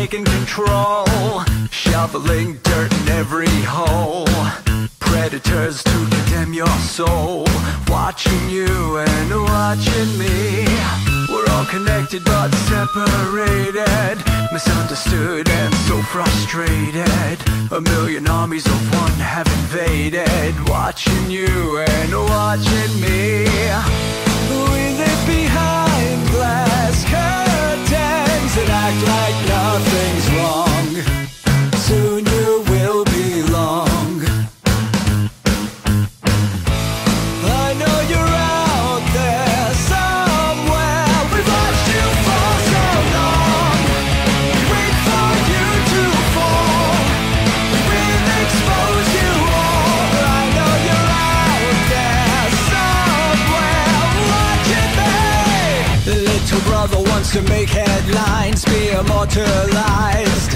taking control, shoveling dirt in every hole. Predators to condemn your soul, watching you and watching me. We're all connected but separated, misunderstood and so frustrated. A million armies of one have invaded, watching you and watching me. We live behind glass curtains and act like nothing's wrong. Soon you will belong. I know you're out there somewhere. We've watched you for so long. We wait for you to fall. We will expose you all. I know you're out there somewhere watching me. The little brother wants to make headlines, be immortalized.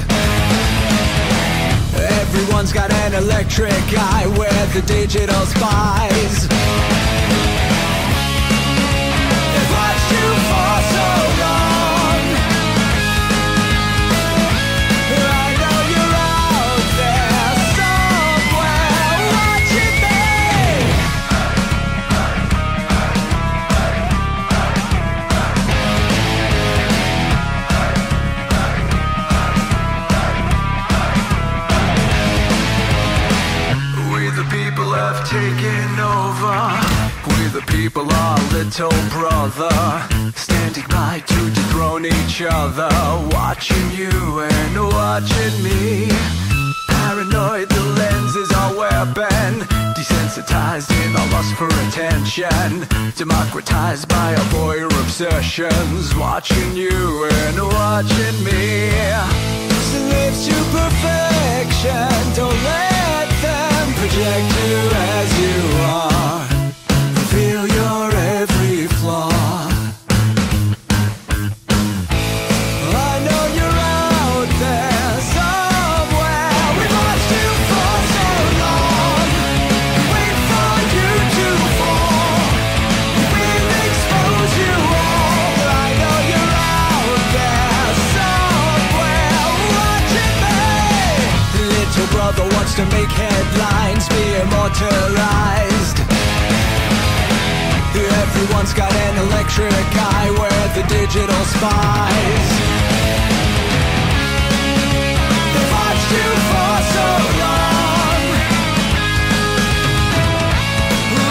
Everyone's got an electric eye, we're the digital spies. They've watched you for so long. I know you're out there somewhere watching have taken over. We the people are little brother, standing by to dethrone each other, watching you and watching me. Paranoid, the lens is our weapon, desensitized in our lust for attention, democratized by our voyeur obsessions, watching you and watching me. Slaves to perfection, don't let them project you as you are. Feel your every flaw. I know you're out there somewhere. We've watched you for so long. We wait for you to fall. We will expose you all. I know you're out there somewhere watching me. Little brother wants to make headlines, be immortalized. Everyone's got an electric eye, we're the digital spies. They've watched you for so long.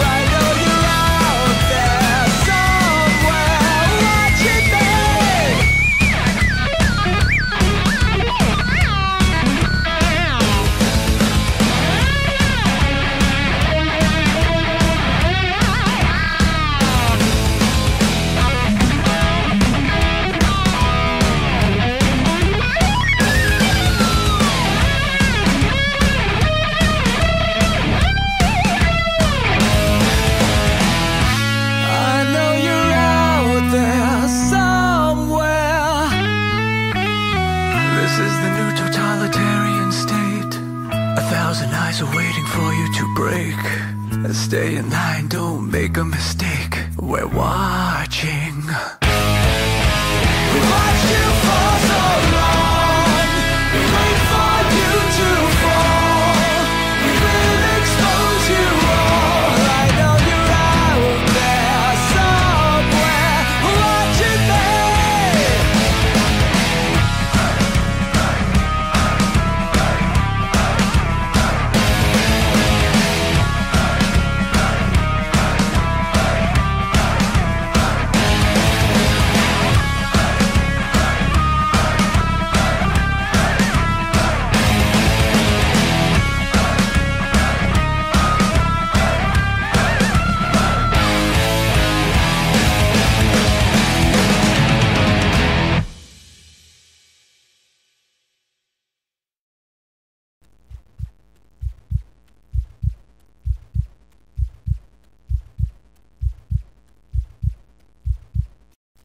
I know you're out there somewhere watching me. Waiting for you to break. Stay in line, don't make a mistake. We're watching. We've watched you for so long. We wait for you to fall. We will expose you all. I know you're out there somewhere watching me.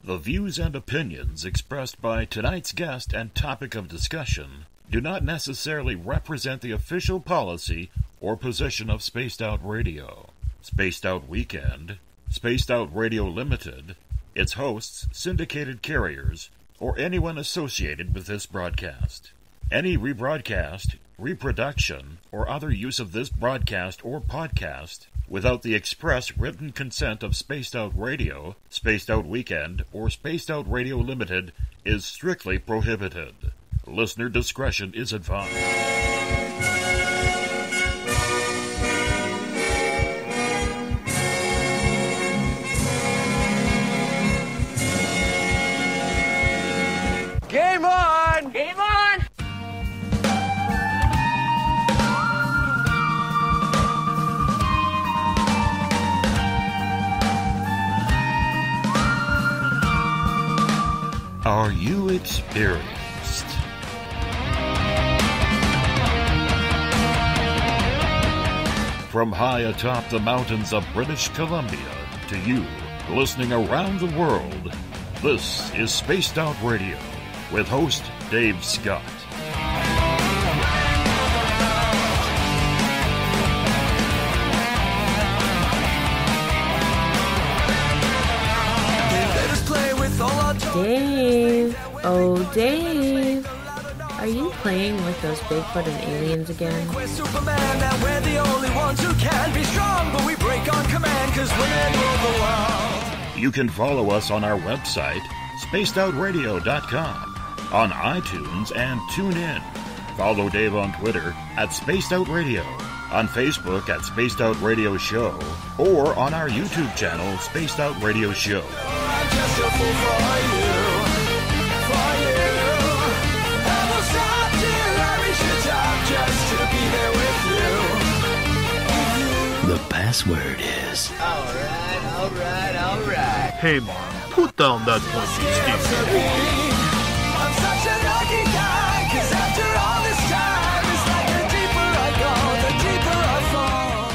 The views and opinions expressed by tonight's guest and topic of discussion do not necessarily represent the official policy or position of Spaced Out Radio, Spaced Out Weekend, Spaced Out Radio Limited, its hosts, syndicated carriers, or anyone associated with this broadcast. Any rebroadcast, reproduction, or other use of this broadcast or podcast without the express written consent of Spaced Out Radio, Spaced Out Weekend, or Spaced Out Radio Limited is strictly prohibited. Listener discretion is advised. Game on! Game on! Are you experienced? From high atop the mountains of British Columbia to you, listening around the world, this is Spaced Out Radio with host Dave Scott. Dave, oh Dave, are you playing with those Bigfoot and aliens again? Superman, that we're the only ones who can be strong, but we break on command, 'cause women rule the world. You can follow us on our website, spacedoutradio.com, on iTunes and TuneIn. Follow Dave on Twitter at Spaced Out Radio, on Facebook at Spaced Out Radio Show, or on our YouTube channel, Spaced Out Radio Show. I'm just a fool for you. I will stop till I reach the top just to be there with you. The password is... Alright. Hey, Mom, put down that pointy stick. I'm such a lucky guy, 'cause after all this time, it's like the deeper I go, the deeper I fall.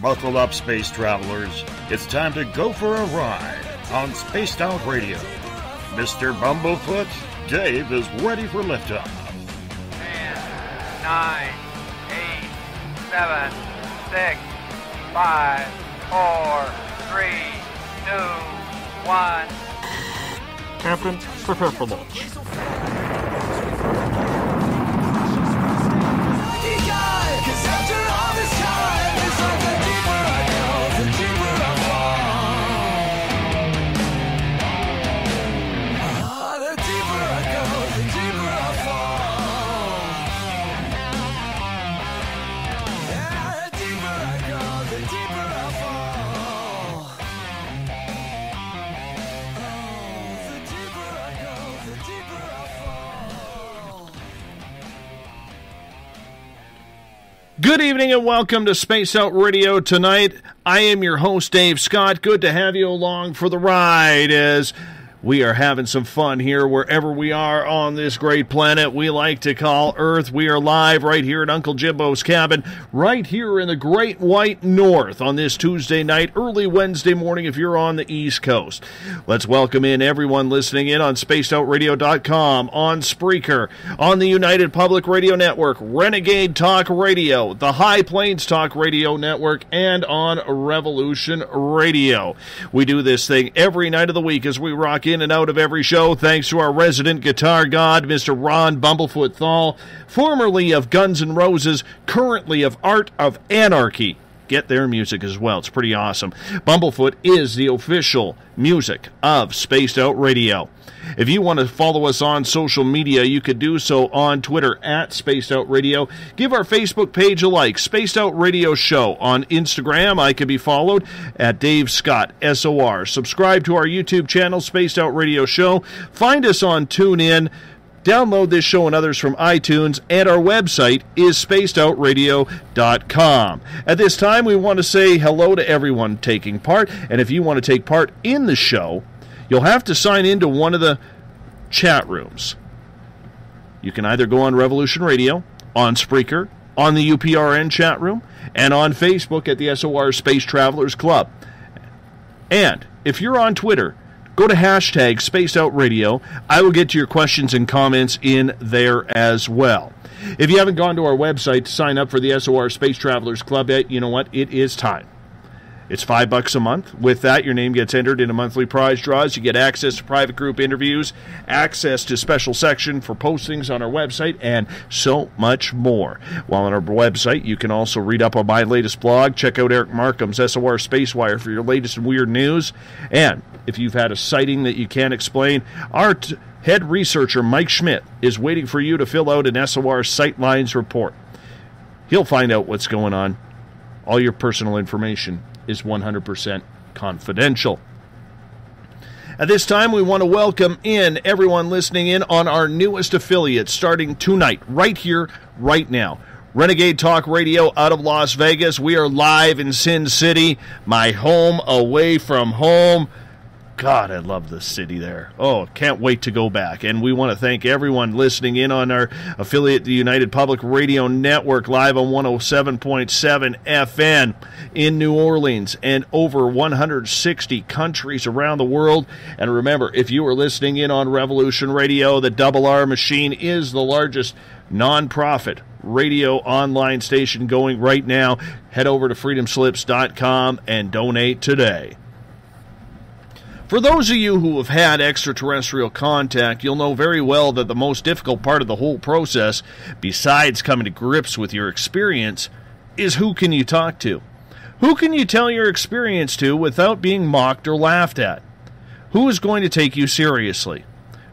Buckle up, space travelers. It's time to go for a ride on Spaced Out Radio. Mr. Bumblefoot, Dave is ready for liftoff. 10, 9, 8, 7, 6, 5, 4, 3, 2, 1. Captain, prepare for launch. Lucky guy, 'cause after all this time, it's like the deeper I go, the deeper I fall. The deeper I go, the deeper I fall. Yeah, the deeper I go, the deeper I fall. The deeper I go, the deeper I fall. Good evening and welcome to Space Out Radio tonight. I am your host, Dave Scott. Good to have you along for the ride as we are having some fun here wherever we are on this great planet we like to call Earth. We are live right here at Uncle Jimbo's cabin, right here in the Great White North on this Tuesday night, early Wednesday morning if you're on the East Coast. Let's welcome in everyone listening in on spacedoutradio.com, on Spreaker, on the United Public Radio Network, Renegade Talk Radio, the High Plains Talk Radio Network, and on Revolution Radio. We do this thing every night of the week as we rock in and out of every show, thanks to our resident guitar god, Mr. Ron Bumblefoot THAL, formerly of Guns N' Roses, currently of Art of Anarchy. Get their music as well. It's pretty awesome. Bumblefoot is the official music of Spaced Out Radio. If you want to follow us on social media, you could do so on Twitter at Spaced Out Radio. Give our Facebook page a like, Spaced Out Radio Show. On Instagram, I can be followed at Dave Scott, SOR. Subscribe to our YouTube channel, Spaced Out Radio Show. Find us on TuneIn. Download this show and others from iTunes, and our website is spacedoutradio.com. At this time, we want to say hello to everyone taking part, and if you want to take part in the show, you'll have to sign into one of the chat rooms. You can either go on Revolution Radio, on Spreaker, on the UPRN chat room, and on Facebook at the SOR Space Travelers Club. And if you're on Twitter, go to hashtag Spaced Out Radio. I will get to your questions and comments in there as well. If you haven't gone to our website to sign up for the SOR Space Travelers Club yet, you know what? It is time. It's $5 a month. With that, your name gets entered in a monthly prize draws. You get access to private group interviews, access to special section for postings on our website, and so much more. While on our website, you can also read up on my latest blog. Check out Eric Markham's SOR Spacewire for your latest and weird news. And if you've had a sighting that you can't explain, our head researcher, Mike Schmidt, is waiting for you to fill out an SOR Sightlines report. He'll find out what's going on. All your personal information is 100% confidential. At this time, we want to welcome in everyone listening in on our newest affiliate starting tonight, right here, right now. Renegade Talk Radio out of Las Vegas. We are live in Sin City, my home away from home. God, I love this city there. Oh, can't wait to go back. And we want to thank everyone listening in on our affiliate, the United Public Radio Network, live on 107.7 FM in New Orleans and over 160 countries around the world. And remember, if you are listening in on Revolution Radio, the Double R machine is the largest non-profit radio online station going right now. Head over to freedomslips.com and donate today. For those of you who have had extraterrestrial contact, you'll know very well that the most difficult part of the whole process, besides coming to grips with your experience, is who can you talk to? Who can you tell your experience to without being mocked or laughed at? Who is going to take you seriously?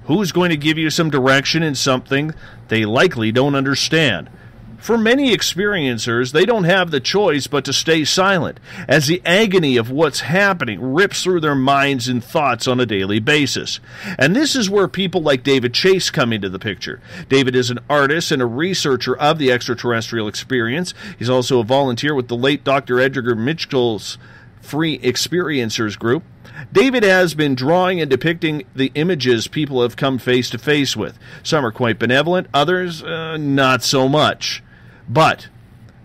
Who is going to give you some direction in something they likely don't understand? For many experiencers, they don't have the choice but to stay silent, as the agony of what's happening rips through their minds and thoughts on a daily basis. And this is where people like David Chace come into the picture. David is an artist and a researcher of the extraterrestrial experience. He's also a volunteer with the late Dr. Edgar Mitchell's Free Experiencers group. David has been drawing and depicting the images people have come face to face with. Some are quite benevolent, others not so much. But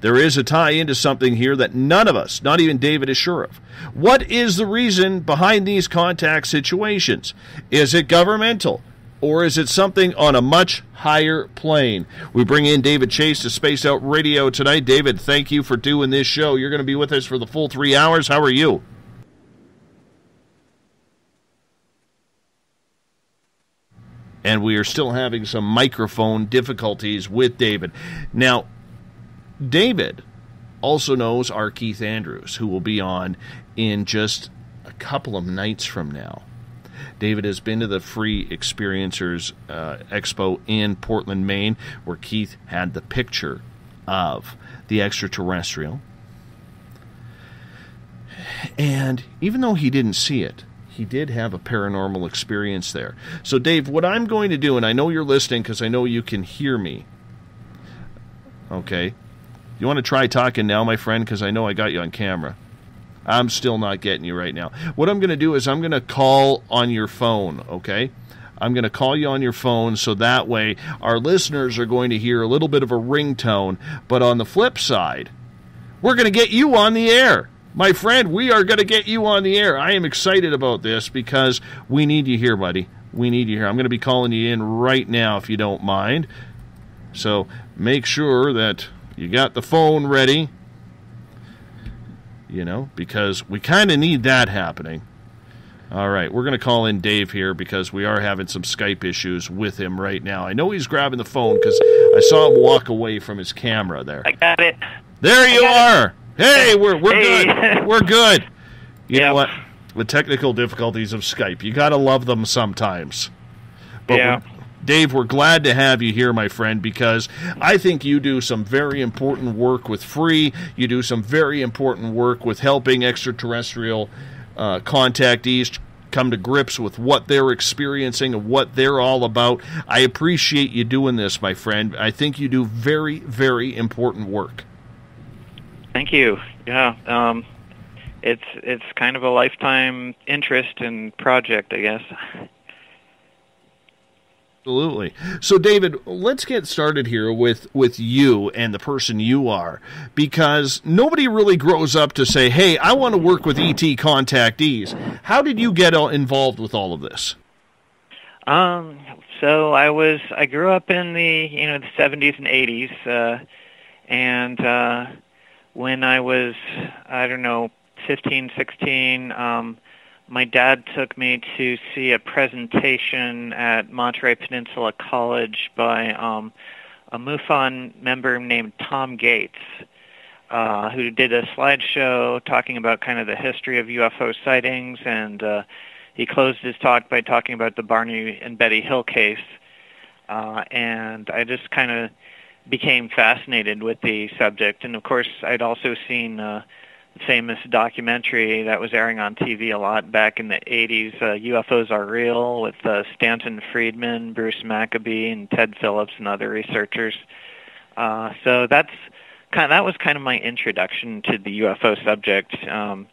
there is a tie into something here that none of us, not even David, is sure of. What is the reason behind these contact situations? Is it governmental? Or is it something on a much higher plane? We bring in David Chace to Space Out Radio tonight. David, thank you for doing this show. You're going to be with us for the full 3 hours. How are you? And we are still having some microphone difficulties with David. Now, David also knows our Keith Andrews, who will be on in just a couple of nights from now. David has been to the Free Experiencers Expo in Portland, Maine, where Keith had the picture of the extraterrestrial. And even though he didn't see it, he did have a paranormal experience there. So, Dave, what I'm going to do, and I know you're listening because I know you can hear me. Okay. You want to try talking now, my friend, because I know I got you on camera. I'm still not getting you right now. What I'm going to do is I'm going to call on your phone, okay? I'm going to call you on your phone so that way our listeners are going to hear a little bit of a ringtone. But on the flip side, we're going to get you on the air. My friend, we are going to get you on the air. I am excited about this because we need you here, buddy. We need you here. I'm going to be calling you in right now if you don't mind. So make sure that you got the phone ready, you know, because we kind of need that happening. All right, we're going to call in Dave here because we are having some Skype issues with him right now. I know he's grabbing the phone because I saw him walk away from his camera there. I got it. There you are. Hey, we're Hey. good. We're good. You Yep. know what? The technical difficulties of Skype, you got to love them sometimes. But Yeah. Dave, we're glad to have you here, my friend, because I think you do some very important work with Free. You do some very important work with helping extraterrestrial contactees come to grips with what they're experiencing and what they're all about. I appreciate you doing this, my friend. I think you do very, very important work. Thank you. Yeah. It's kind of a lifetime interest and project, I guess. Absolutely. So, David, let's get started here with you and the person you are, because nobody really grows up to say, hey, I want to work with ET contactees. How did you get involved with all of this? So I grew up in the 70s and 80s, and when I was, 6 15, 16, my dad took me to see a presentation at Monterey Peninsula College by a MUFON member named Tom Gates, who did a slideshow talking about kind of the history of UFO sightings, and he closed his talk by talking about the Barney and Betty Hill case. And I just kind of became fascinated with the subject. And of course, I'd also seen the famous documentary that was airing on TV a lot back in the 80s, UFOs Are Real, with Stanton Friedman, Bruce Maccabee, and Ted Phillips and other researchers. So that was kind of my introduction to the UFO subject. And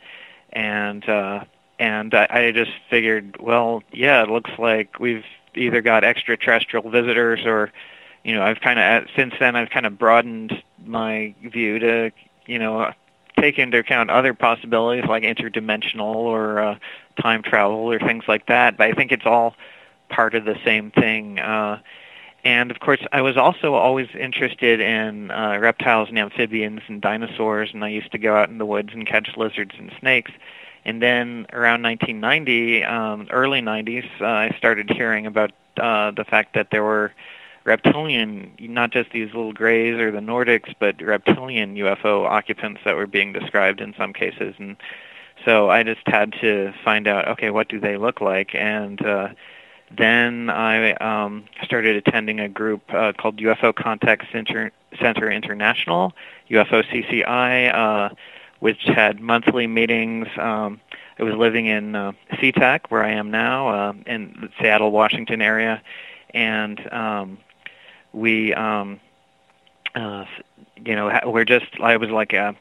I just figured, well, yeah, it looks like we've either got extraterrestrial visitors, or, I've kind of, since then, I've kind of broadened my view to, take into account other possibilities like interdimensional or time travel or things like that. But I think it's all part of the same thing. And of course, I was also always interested in reptiles and amphibians and dinosaurs, and I used to go out in the woods and catch lizards and snakes. And then around 1990, early 90s, I started hearing about the fact that there were reptilian, not just these little grays or the Nordics, but reptilian UFO occupants that were being described in some cases. And so I just had to find out, okay, what do they look like? And then I started attending a group called UFO Contact Center International, UFO CCI, which had monthly meetings. I was living in SeaTac, where I am now, in the Seattle, Washington area, and I was like a,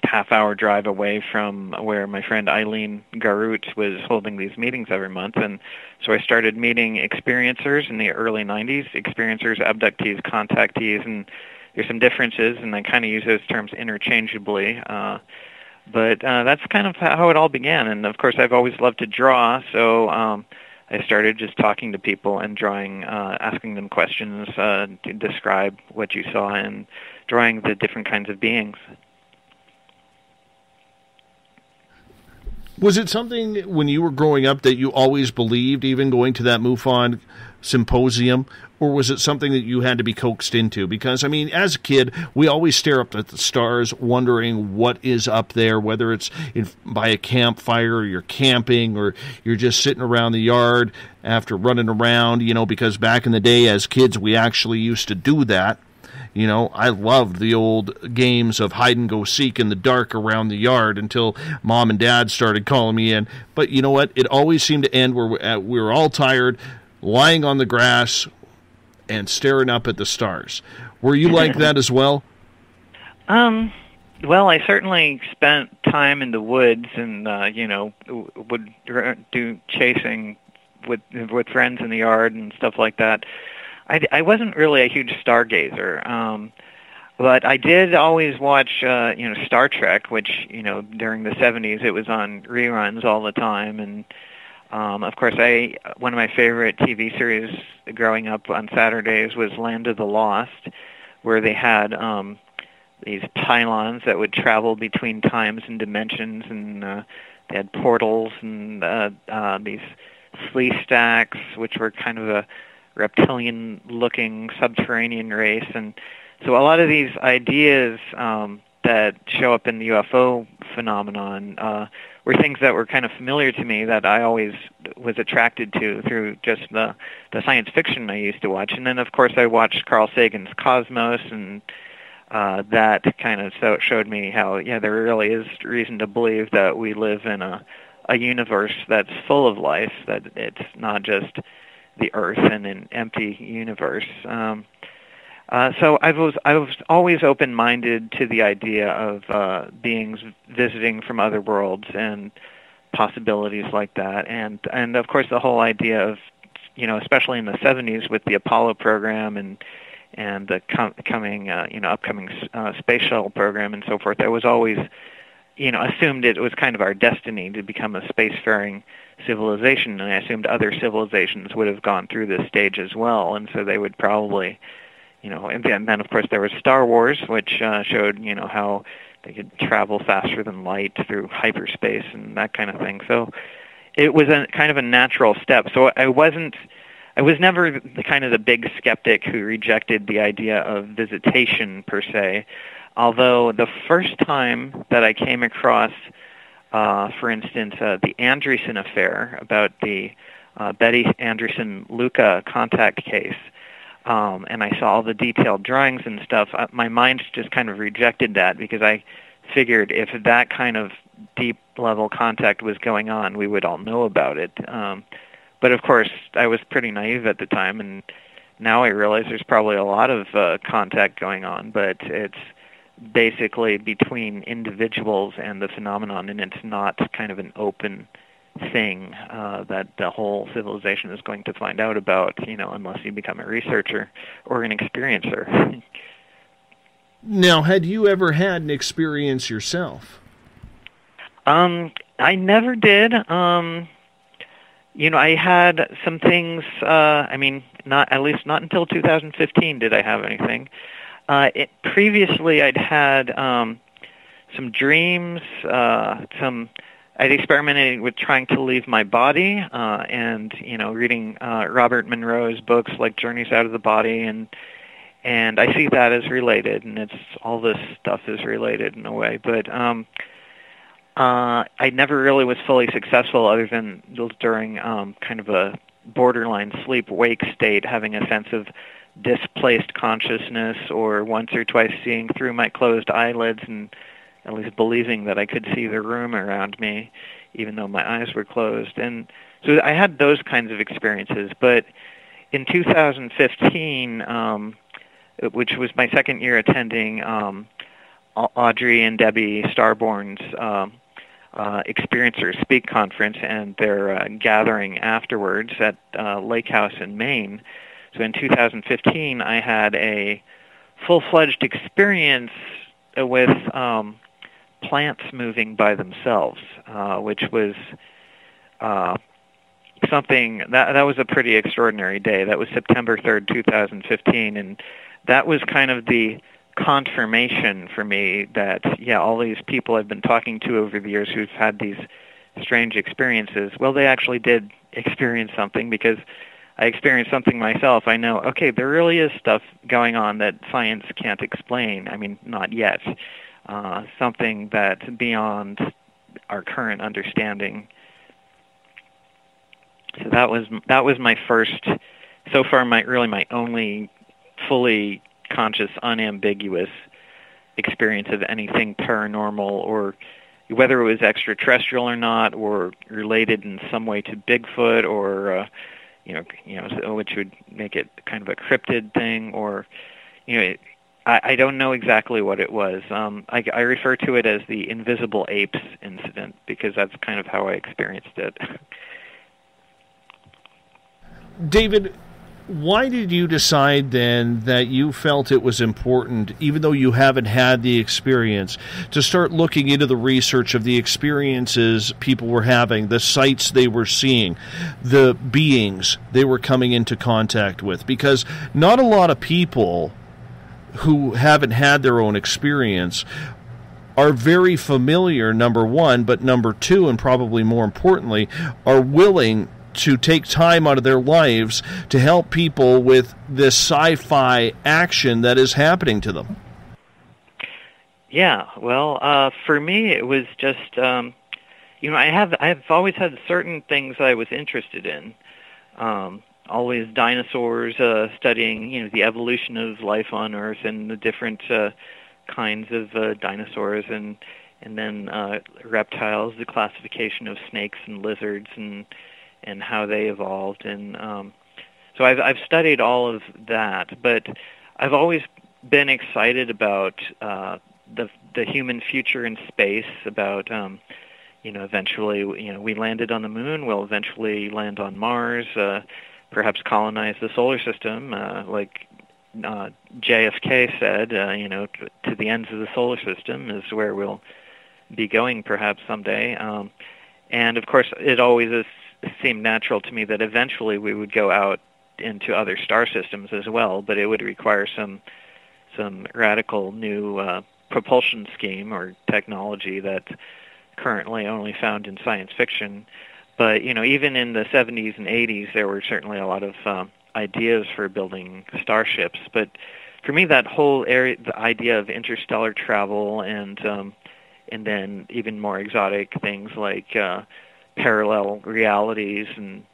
half-hour drive away from where my friend Eileen Garut was holding these meetings every month, and so I started meeting experiencers in the early 90s, experiencers, abductees, contactees, and there's some differences, and I kind of use those terms interchangeably, but that's kind of how it all began. And of course, I've always loved to draw, so I started just talking to people and drawing, asking them questions to describe what you saw, and drawing the different kinds of beings. Was it something when you were growing up that you always believed, even going to that MUFON symposium, or was it something that you had to be coaxed into? Because, I mean, as a kid, we always stare up at the stars wondering what is up there, whether it's by a campfire, or you're camping, or you're just sitting around the yard after running around, because back in the day as kids, we actually used to do that. I loved the old games of hide-and-go-seek in the dark around the yard until Mom and Dad started calling me in. But you know what? It always seemed to end where we were all tired, lying on the grass and staring up at the stars. Were you like that as well? Well, I certainly spent time in the woods and, would do chasing with friends in the yard and stuff like that. I wasn't really a huge stargazer, but I did always watch, Star Trek, which, during the 70s it was on reruns all the time, and of course, one of my favorite TV series growing up on Saturdays was Land of the Lost, where they had these pylons that would travel between times and dimensions, and they had portals and these flea stacks, which were kind of a reptilian-looking subterranean race. And so a lot of these ideas that show up in the UFO phenomenon were things that were kind of familiar to me, that I always was attracted to through just the science fiction I used to watch. And then, of course, I watched Carl Sagan's Cosmos, and that kind of showed me how, there really is reason to believe that we live in a universe that's full of life, that it's not just the Earth and an empty universe. So I was always open-minded to the idea of beings visiting from other worlds and possibilities like that, and of course the whole idea of, especially in the 70s with the Apollo program and the upcoming space shuttle program and so forth. I was always, assumed it was kind of our destiny to become a spacefaring civilization, and I assumed other civilizations would have gone through this stage as well, and so they would probably, and then of course there was Star Wars, which showed, how they could travel faster than light through hyperspace and that kind of thing. So it was a kind of a natural step. So I was never the kind of the big skeptic who rejected the idea of visitation per se. Although the first time that I came across, for instance, the Andreessen affair, about the Betty Anderson-Luca contact case, and I saw all the detailed drawings and stuff, my mind just kind of rejected that, because I figured if that kind of deep-level contact was going on, we would all know about it. But of course, I was pretty naive at the time, and now I realize there's probably a lot of contact going on, but it's basically between individuals and the phenomenon, and it's not kind of an open thing that the whole civilization is going to find out about, unless you become a researcher or an experiencer. Now, had you ever had an experience yourself? I never did. I had some things, not until 2015 did I have anything. Previously, I'd had some dreams, I'd experimented with trying to leave my body, and reading Robert Monroe's books like Journeys Out of the Body, and I see that as related, and it's all this stuff is related in a way. But I never really was fully successful, other than during kind of a borderline sleep-wake state, having a sense of displaced consciousness, or once or twice seeing through my closed eyelids and at least believing that I could see the room around me, even though my eyes were closed. And so I had those kinds of experiences. But in 2015, which was my second year attending Audrey and Debbie Starborn's Experiencer Speak conference and their gathering afterwards at Lake House in Maine. So in 2015, I had a full-fledged experience with plants moving by themselves, which was something that was a pretty extraordinary day. That was September 3rd, 2015, and that was kind of the confirmation for me that, all these people I've been talking to over the years who've had these strange experiences, well, they actually did experience something, because I experienced something myself. I know, okay, there really is stuff going on that science can't explain. I mean, not yet. Something that's beyond our current understanding. So that was my first, so far my only fully conscious, unambiguous experience of anything paranormal, or whether it was extraterrestrial or not, or related in some way to Bigfoot, or which would make it kind of a cryptid thing, or I don't know exactly what it was. I refer to it as the invisible apes incident, because that's kind of how I experienced it. David, why did you decide then that you felt it was important, even though you haven't had the experience, to start looking into the research of the experiences people were having, the sights they were seeing, the beings they were coming into contact with? Because not a lot of people who haven't had their own experience are very familiar, number one, but number two, and probably more importantly, are willing to take time out of their lives to help people with this sci-fi action that is happening to them. Yeah, well, for me, it was just, I've always had certain things I was interested in. Always dinosaurs, studying, the evolution of life on Earth and the different kinds of dinosaurs, and then reptiles, the classification of snakes and lizards, and how they evolved. And so I've studied all of that, but I've always been excited about the human future in space, about eventually we landed on the moon, we'll eventually land on Mars, perhaps colonize the solar system, like JFK said, to the ends of the solar system is where we'll be going perhaps someday. And of course, it always has seemed natural to me that eventually we would go out into other star systems as well, but it would require some radical new propulsion scheme or technology that's currently only found in science fiction. But, even in the 70s and 80s, there were certainly a lot of ideas for building starships. But for me, that whole area, the idea of interstellar travel and then even more exotic things like parallel realities and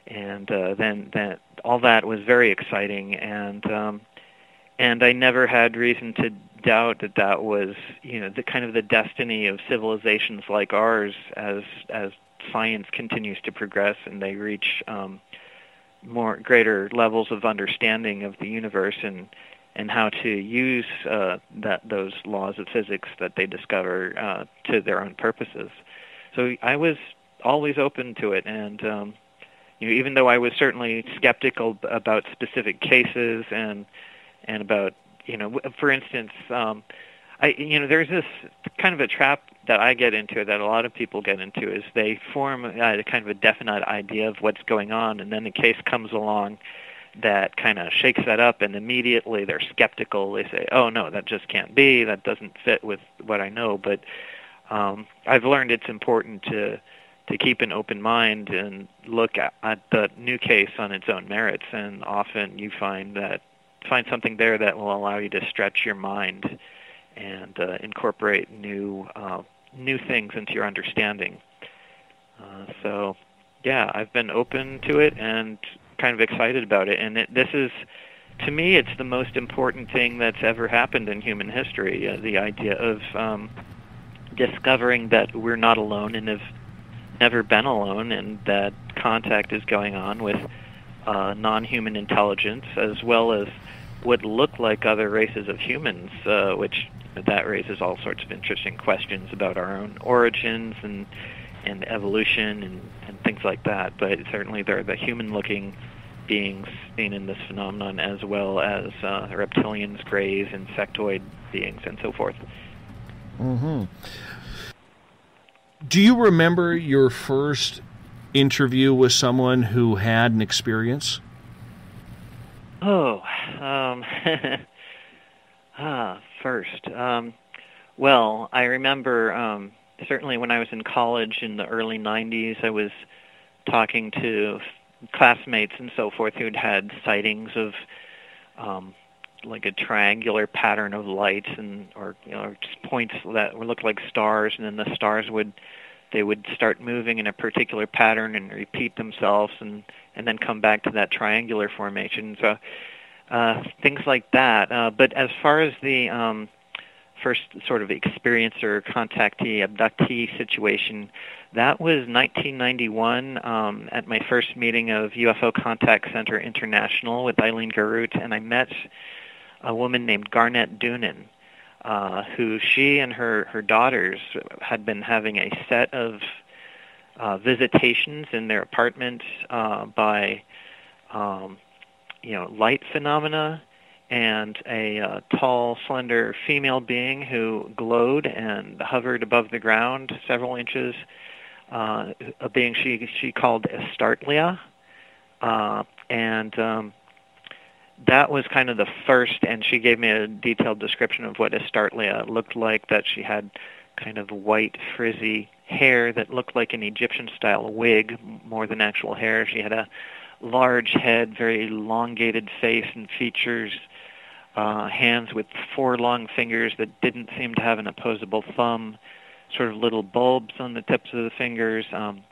then that all that was very exciting, and I never had reason to doubt that was the kind of the destiny of civilizations like ours as science continues to progress and they reach greater levels of understanding of the universe and how to use those laws of physics that they discover to their own purposes. So I was always open to it, and even though I was certainly skeptical about specific cases and about for instance, there's this kind of a trap that I get into, that a lot of people get into, is they form a kind of a definite idea of what's going on, and then the case comes along that kind of shakes that up, and immediately they're skeptical. They say, oh, no, that just can't be. That doesn't fit with what I know. But I've learned it's important to keep an open mind and look at the new case on its own merits, and often you find something there that will allow you to stretch your mind and incorporate new things into your understanding. So, yeah, I've been open to it and kind of excited about it. And this is, to me, it's the most important thing that's ever happened in human history, the idea of discovering that we're not alone and have never been alone, and that contact is going on with non-human intelligence, as well as what look like other races of humans, which that raises all sorts of interesting questions about our own origins and evolution and things like that. But certainly there are the human-looking beings seen in this phenomenon, as well as reptilians, greys, insectoid beings, and so forth. Mm-hmm. Do you remember your first interview with someone who had an experience? Oh, first. Well, I remember certainly when I was in college in the early 90s, I was talking to classmates and so forth who'd had sightings of like a triangular pattern of light or just points that would look like stars, and then the stars would start moving in a particular pattern and repeat themselves and then come back to that triangular formation. So things like that. But as far as the first sort of experiencer, contactee, abductee situation, that was 1991 at my first meeting of UFO Contact Center International with Eileen Garut, and I met a woman named Garnett Doonan, who she and her daughters had been having a set of visitations in their apartment by light phenomena, and a tall, slender female being who glowed and hovered above the ground several inches, a being she called Astartlia, and that was kind of the first, and she gave me a detailed description of what Astartlia looked like, that she had kind of white, frizzy hair that looked like an Egyptian-style wig more than actual hair. She had a large head, very elongated face and features, hands with 4 long fingers that didn't seem to have an opposable thumb, sort of little bulbs on the tips of the fingers, and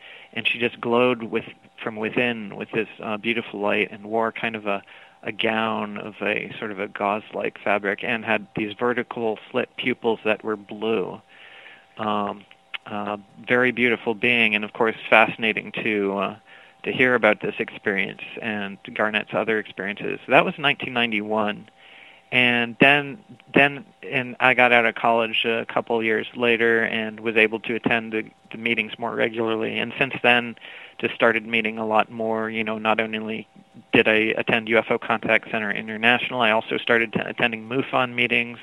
she just glowed from within with this beautiful light, and wore kind of a gown of a sort of a gauze-like fabric, and had these vertical slit pupils that were blue. Very beautiful being, and of course fascinating to hear about this experience and Garnett's other experiences. So that was 1991. And then I got out of college a couple years later and was able to attend the meetings more regularly. And since then, just started meeting a lot more. Not only did I attend UFO Contact Center International, I also started attending MUFON meetings.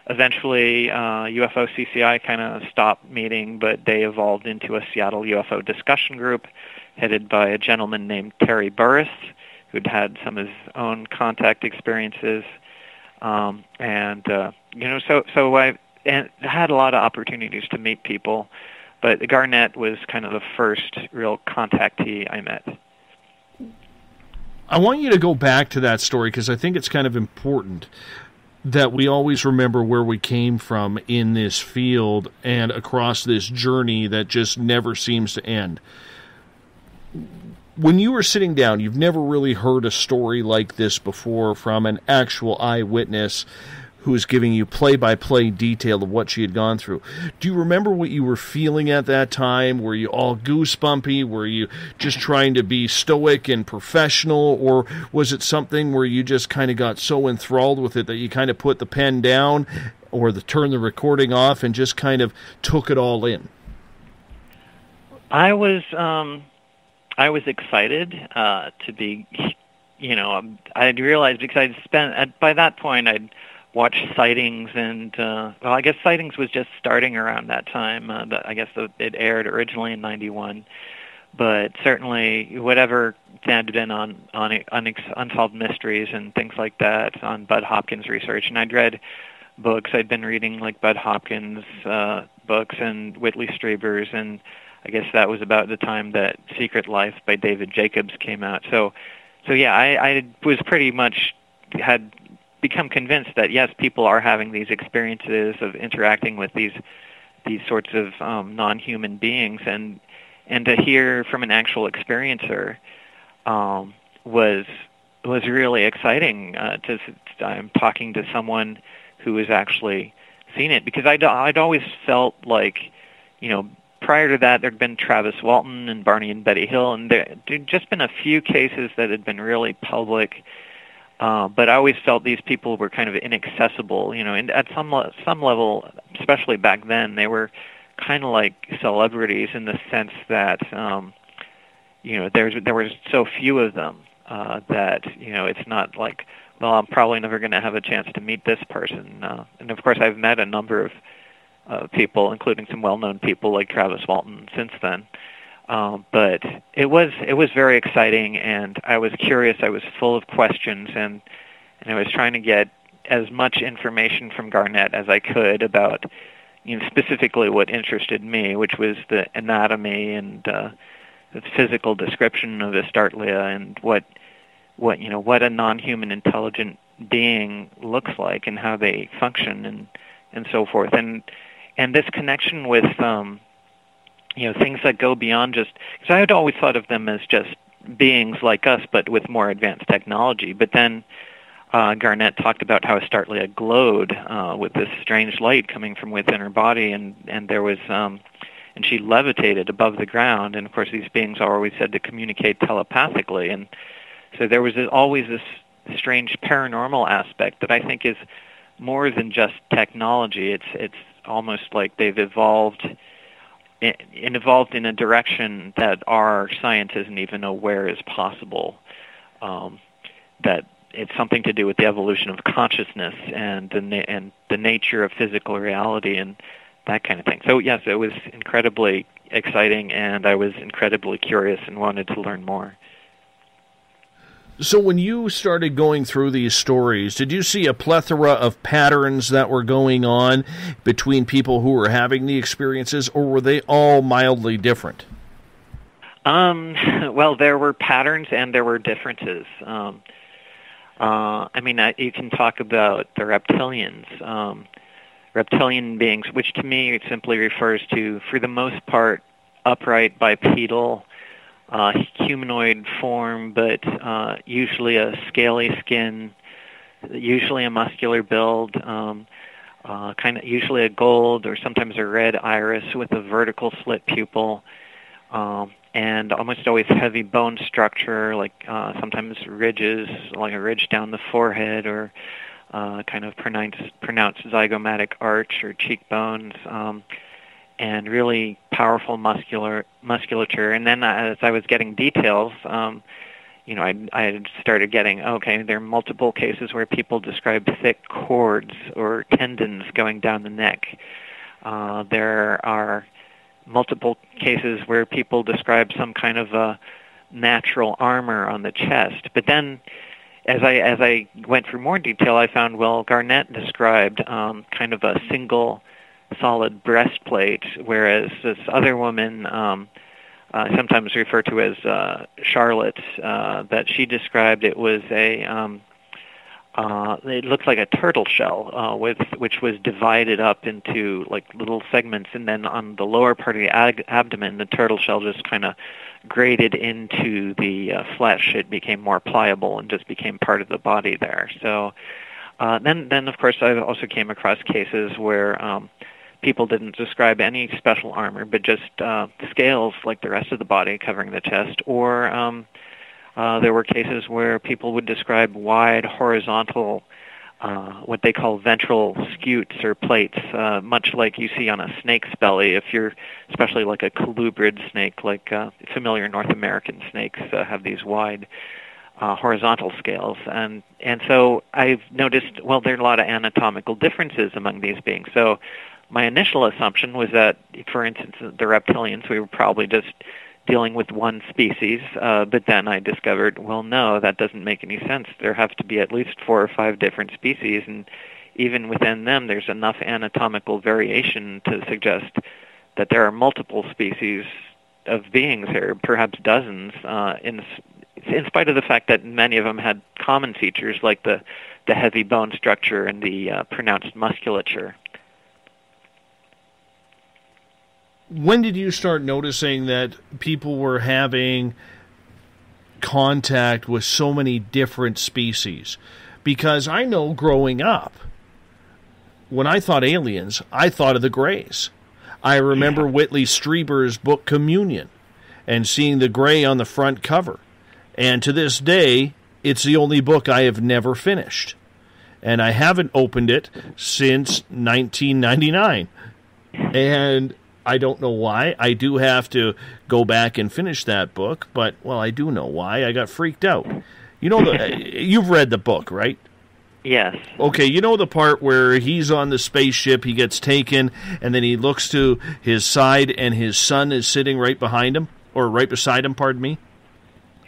Eventually, UFO CCI kind of stopped meeting, but they evolved into a Seattle UFO discussion group headed by a gentleman named Terry Burris, who'd had some of his own contact experiences. So and had a lot of opportunities to meet people, but Garnett was kind of the first real contactee I met. I want you to go back to that story because I think it's kind of important that we always remember where we came from in this field and across this journey that just never seems to end. When you were sitting down, you've never really heard a story like this before from an actual eyewitness who was giving you play-by-play detail of what she had gone through. Do you remember what you were feeling at that time? Were you all goosebumpy? Were you just trying to be stoic and professional? Or was it something where you just kind of got so enthralled with it that you kind of put the pen down or turned the recording off and just kind of took it all in? I was excited to be, I realized because I'd spent, by that point, I'd watched sightings and, I guess sightings was just starting around that time. I guess it aired originally in 91. But certainly whatever had been on Unsolved Mysteries and things like that on Bud Hopkins research. And I'd read books. I'd been reading like Bud Hopkins books and Whitley Strieber's, and I guess that was about the time that Secret Life by David Jacobs came out. So yeah, I was pretty much had become convinced that yes, people are having these experiences of interacting with these sorts of non-human beings, and to hear from an actual experiencer was really exciting. I'm talking to someone who has actually seen it, because I'd always felt like, prior to that, there'd been Travis Walton and Barney and Betty Hill, and there'd just been a few cases that had been really public. But I always felt these people were kind of inaccessible, and at some level, especially back then, they were kind of like celebrities in the sense that, there were so few of them that, it's not like, well, I'm probably never going to have a chance to meet this person. And of course, I've met a number of people, including some well-known people like Travis Walton since then. But it was very exciting, and I was curious. I was full of questions, and I was trying to get as much information from Garnett as I could about, specifically what interested me, which was the anatomy and the physical description of Astartlia and what a non-human intelligent being looks like and how they function and so forth, and this connection with things that go beyond just, because I had always thought of them as just beings like us, but with more advanced technology. But then Garnett talked about how Astartlia glowed with this strange light coming from within her body, and there was, and she levitated above the ground. And of course, these beings are always said to communicate telepathically, and so there was always this strange paranormal aspect that I think is more than just technology. It's almost like they've evolved in a direction that our science isn't even aware is possible, that it's something to do with the evolution of consciousness and the nature of physical reality and that kind of thing. So yes, it was incredibly exciting, and I was incredibly curious and wanted to learn more. So when you started going through these stories, did you see a plethora of patterns that were going on between people who were having the experiences, or were they all mildly different? Well, there were patterns and there were differences. You can talk about the reptilians, reptilian beings, which to me simply refers to, for the most part, upright bipedal, humanoid form, but usually a scaly skin, usually a muscular build, usually a gold or sometimes a red iris with a vertical slit pupil, and almost always heavy bone structure, like sometimes ridges, like a ridge down the forehead, or kind of pronounced zygomatic arch or cheekbones, and really powerful musculature. And then as I was getting details, I had started getting, there are multiple cases where people describe thick cords or tendons going down the neck. There are multiple cases where people describe some kind of a natural armor on the chest. But then as I went through more detail, I found, Garnett described kind of a single solid breastplate, whereas this other woman, sometimes referred to as Charlotte, that she described, it was it looked like a turtle shell, which was divided up into like little segments, and then on the lower part of the abdomen, the turtle shell just kind of graded into the flesh. It became more pliable and just became part of the body there. So then of course I also came across cases where people didn't describe any special armor, but just scales like the rest of the body covering the chest, or there were cases where people would describe wide horizontal, what they call ventral scutes or plates, much like you see on a snake's belly. If you're, especially like a colubrid snake, like familiar North American snakes have these wide horizontal scales. And so I've noticed, well, there are a lot of anatomical differences among these beings. So my initial assumption was that, for instance, the reptilians, we were probably just dealing with one species, but then I discovered, well, no, that doesn't make any sense. There have to be at least 4 or 5 different species, and even within them there's enough anatomical variation to suggest that there are multiple species of beings here, perhaps dozens, in spite of the fact that many of them had common features like the heavy bone structure and the pronounced musculature. When did you start noticing that people were having contact with so many different species? Because I know growing up, when I thought aliens, I thought of the Greys. I remember Whitley Strieber's book Communion and seeing the Grey on the front cover. And to this day, it's the only book I have never finished. And I haven't opened it since 1999. And I don't know why. I do have to go back and finish that book, but, well, I do know why. I got freaked out. You know, you've read the book, right? Yes. Okay, you know the part where he's on the spaceship, he gets taken, and then he looks to his side, and his son is sitting right behind him, or right beside him, pardon me?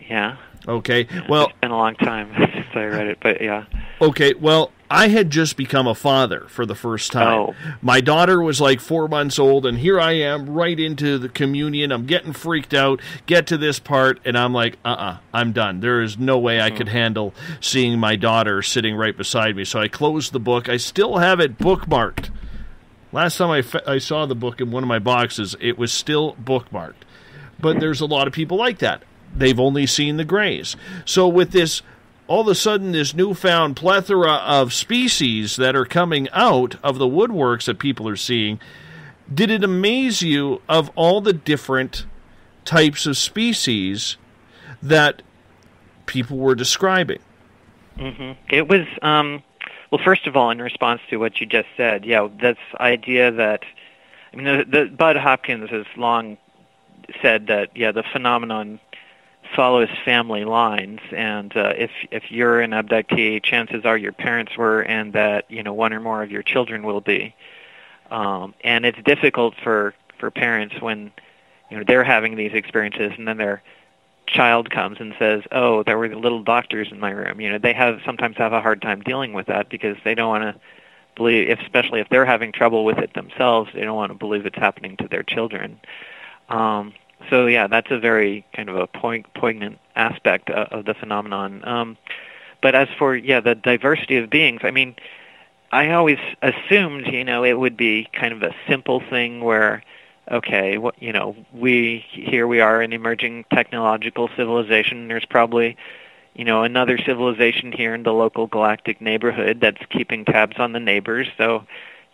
Yeah. Okay, well... It's been a long time since I read it, but yeah. Okay, well, I had just become a father for the first time. Oh. My daughter was like 4 months old, and here I am right into the communion. I'm getting freaked out, get to this part, and I'm like, I'm done. There is no way I could handle seeing my daughter sitting right beside me. So I closed the book. I still have it bookmarked. Last time I saw the book in one of my boxes, it was still bookmarked. But there's a lot of people like that. They've only seen the Greys. So with this, all of a sudden, this newfound plethora of species that are coming out of the woodworks that people are seeing, did it amaze you of all the different types of species that people were describing? Mm-hmm. It was, well, first of all, in response to what you just said, this idea that, I mean, the Bud Hopkins has long said that, the phenomenon follows family lines, and if you're an abductee, chances are your parents were, and that one or more of your children will be. And it's difficult for parents when they're having these experiences, and then their child comes and says, "Oh, there were the little doctors in my room." They sometimes have a hard time dealing with that because they don't want to believe, especially if they're having trouble with it themselves, they don't want to believe it's happening to their children. So that's a very kind of a poignant aspect of the phenomenon. But as for the diversity of beings, I mean, I always assumed it would be kind of a simple thing where, okay, we are an emerging technological civilization. There's probably another civilization here in the local galactic neighborhood that's keeping tabs on the neighbors. So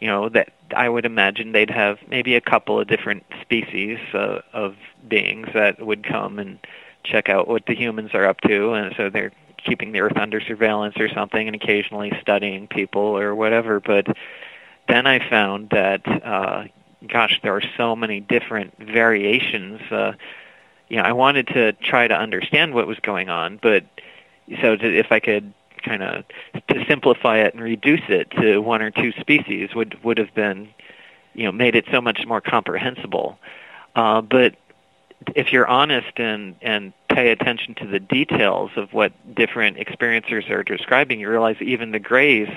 that I would imagine they'd have maybe a couple of different species of beings that would come and check out what the humans are up to, and so they're keeping the Earth under surveillance or something, and occasionally studying people or whatever. But then I found that, there are so many different variations. I wanted to try to understand what was going on, but if I could kind of to simplify it and reduce it to 1 or 2 species would have been, made it so much more comprehensible. But if you're honest and pay attention to the details of what different experiencers are describing, you realize even the Greys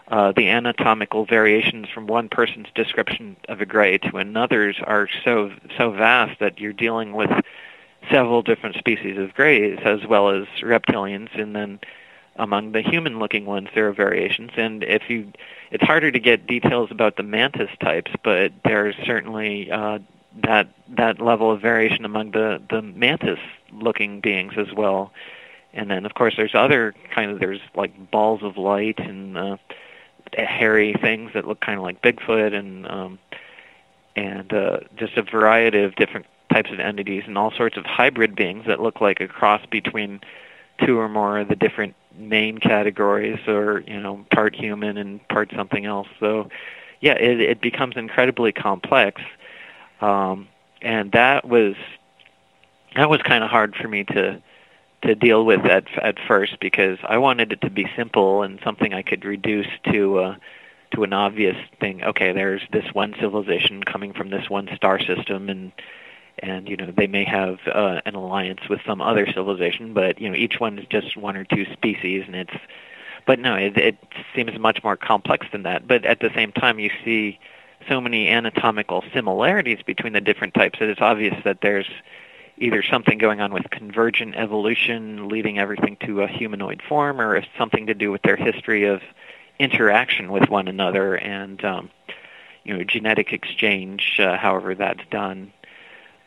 the anatomical variations from one person's description of a gray to another's are so vast that you're dealing with several different species of grays as well as reptilians, and then among the human-looking ones there are variations. And it's harder to get details about the mantis types, but there's certainly that level of variation among the mantis-looking beings as well. And then, of course, there's other there's like balls of light and hairy things that look kind of like Bigfoot, and just a variety of different types of entities and all sorts of hybrid beings that look like a cross between two or more of the different main categories, or part human and part something else. So yeah, it becomes incredibly complex, and that was kind of hard for me to deal with at first, because I wanted it to be simple and something I could reduce to an obvious thing. Okay, there's this one civilization coming from this one star system, and they may have an alliance with some other civilization, but each one is just one or two species, and it seems much more complex than that. But at the same time, you see so many anatomical similarities between the different types that it's obvious that there's either something going on with convergent evolution leading everything to a humanoid form, or it's something to do with their history of interaction with one another and genetic exchange, however that's done.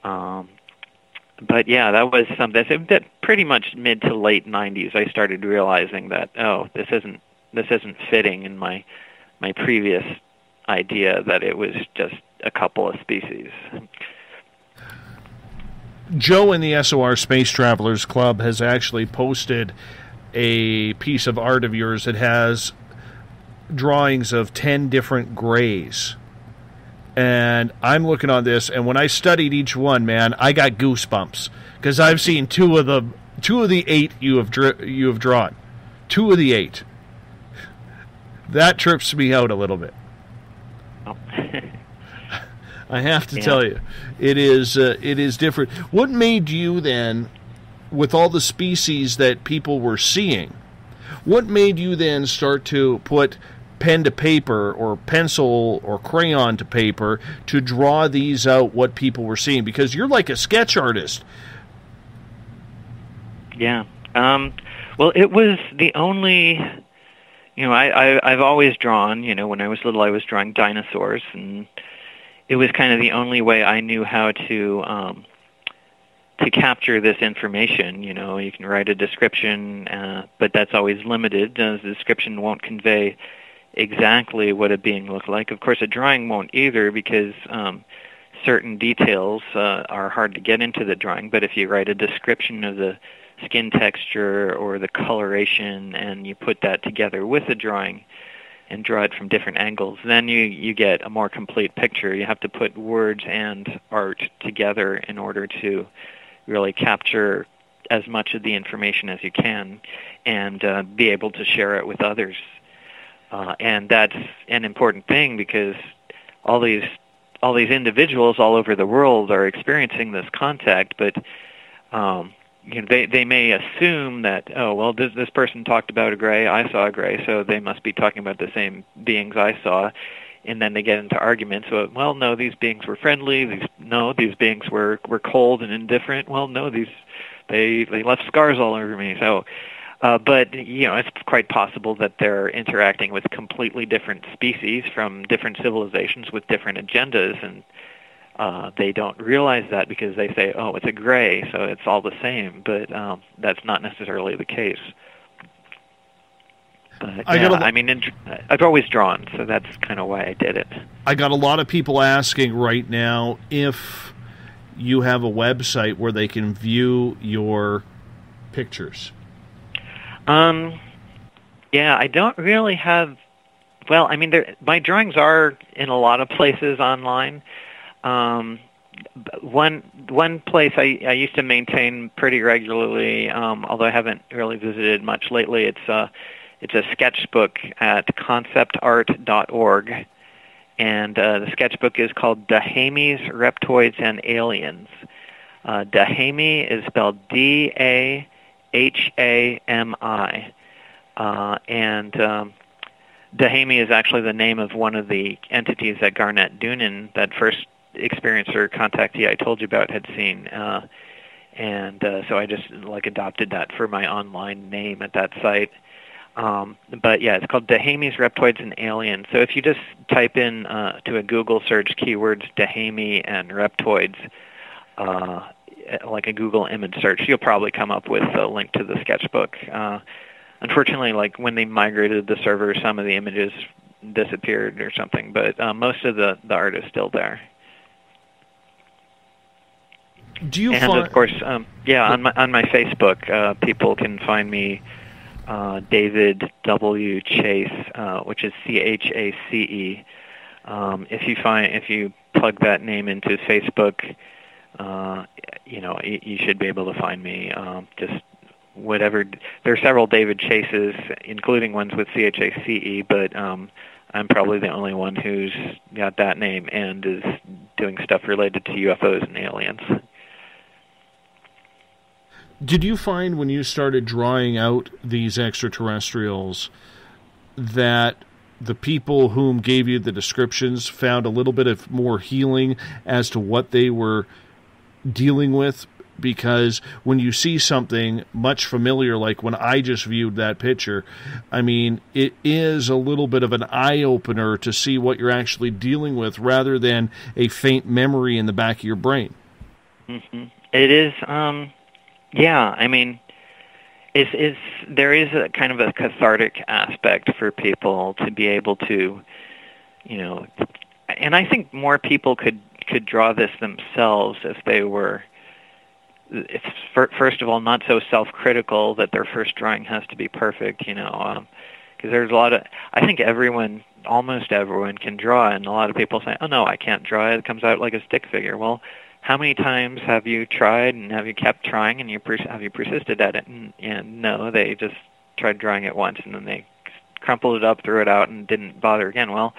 But yeah, that was something that pretty much mid to late 90s I started realizing that this isn't fitting in my previous idea that it was just a couple of species. Joe in the SOR Space Travelers Club has actually posted a piece of art of yours that has drawings of 10 different grays. And I'm looking on this, and when I studied each one, man, I got goosebumps, because I've seen two of the 8 you have drawn. 2 of the 8. That trips me out a little bit. Oh. I have to tell you, it is different. What made you then, with all the species that people were seeing, what made you then start to put pen to paper or pencil or crayon to paper to draw these out, what people were seeing? Because you're like a sketch artist. Yeah. Well, it was the only, I've always drawn, when I was little I was drawing dinosaurs, and it was kind of the only way I knew how to capture this information. You can write a description, but that's always limited. The description won't convey exactly what a being looked like. Of course, a drawing won't either, because certain details are hard to get into the drawing. But if you write a description of the skin texture or the coloration, and you put that together with the drawing and draw it from different angles, then you get a more complete picture. You have to put words and art together in order to really capture as much of the information as you can and be able to share it with others. And that's an important thing, because all these individuals all over the world are experiencing this contact, but they may assume that, this person talked about a gray, I saw a gray, so they must be talking about the same beings I saw. And then they get into arguments. So, no, these beings were friendly. These beings were cold and indifferent. No, they left scars all over me. So, but it's quite possible that they're interacting with completely different species from different civilizations with different agendas, and they don't realize that, because they say, it's a gray, so it's all the same. But that's not necessarily the case. But, I've always drawn, so that's kind of why I did it. I got a lot of people asking right now if you have a website where they can view your pictures. Yeah, I don't really have. Well, my drawings are in a lot of places online. One place I used to maintain pretty regularly, although I haven't really visited much lately. It's a sketchbook at conceptart.org, and the sketchbook is called Dahamis, Reptoids, and Aliens. Dahami is spelled D-A-H-A-M-I, and Dahomey is actually the name of one of the entities that Garnet Doonan, that first experiencer contactee I told you about, had seen. So I just adopted that for my online name at that site. But yeah, it's called Dahomey's Reptoids and Aliens. So if you just type in to a Google search keywords Dahomey and reptoids, like a Google image search, you'll probably come up with a link to the sketchbook. Unfortunately, when they migrated the server, some of the images disappeared or something, but most of the art is still there. Do you of course, on my Facebook, people can find me David W. Chace, which is CHACE. If you plug that name into Facebook, you should be able to find me. Just whatever. There are several David Chases, including ones with CHACE, but I'm probably the only one who's got that name and is doing stuff related to UFOs and aliens. Did you find when you started drawing out these extraterrestrials that the people whom gave you the descriptions found a little bit of more healing as to what they were dealing with? Because when you see something much familiar, like when I just viewed that picture, I mean, it is a little bit of an eye-opener to see what you're actually dealing with rather than a faint memory in the back of your brain. Mm-hmm. It is... Yeah, I mean, there is a kind of a cathartic aspect for people to be able to, and I think more people could draw this themselves if they were, first of all, not so self-critical that their first drawing has to be perfect, because there's a lot of, I think almost everyone can draw, and a lot of people say, oh no, I can't draw it comes out like a stick figure. Well, how many times have you tried, and have you kept trying, and have you persisted at it? And no, they just tried drawing it once, and then they crumpled it up, threw it out, and didn't bother again. Well,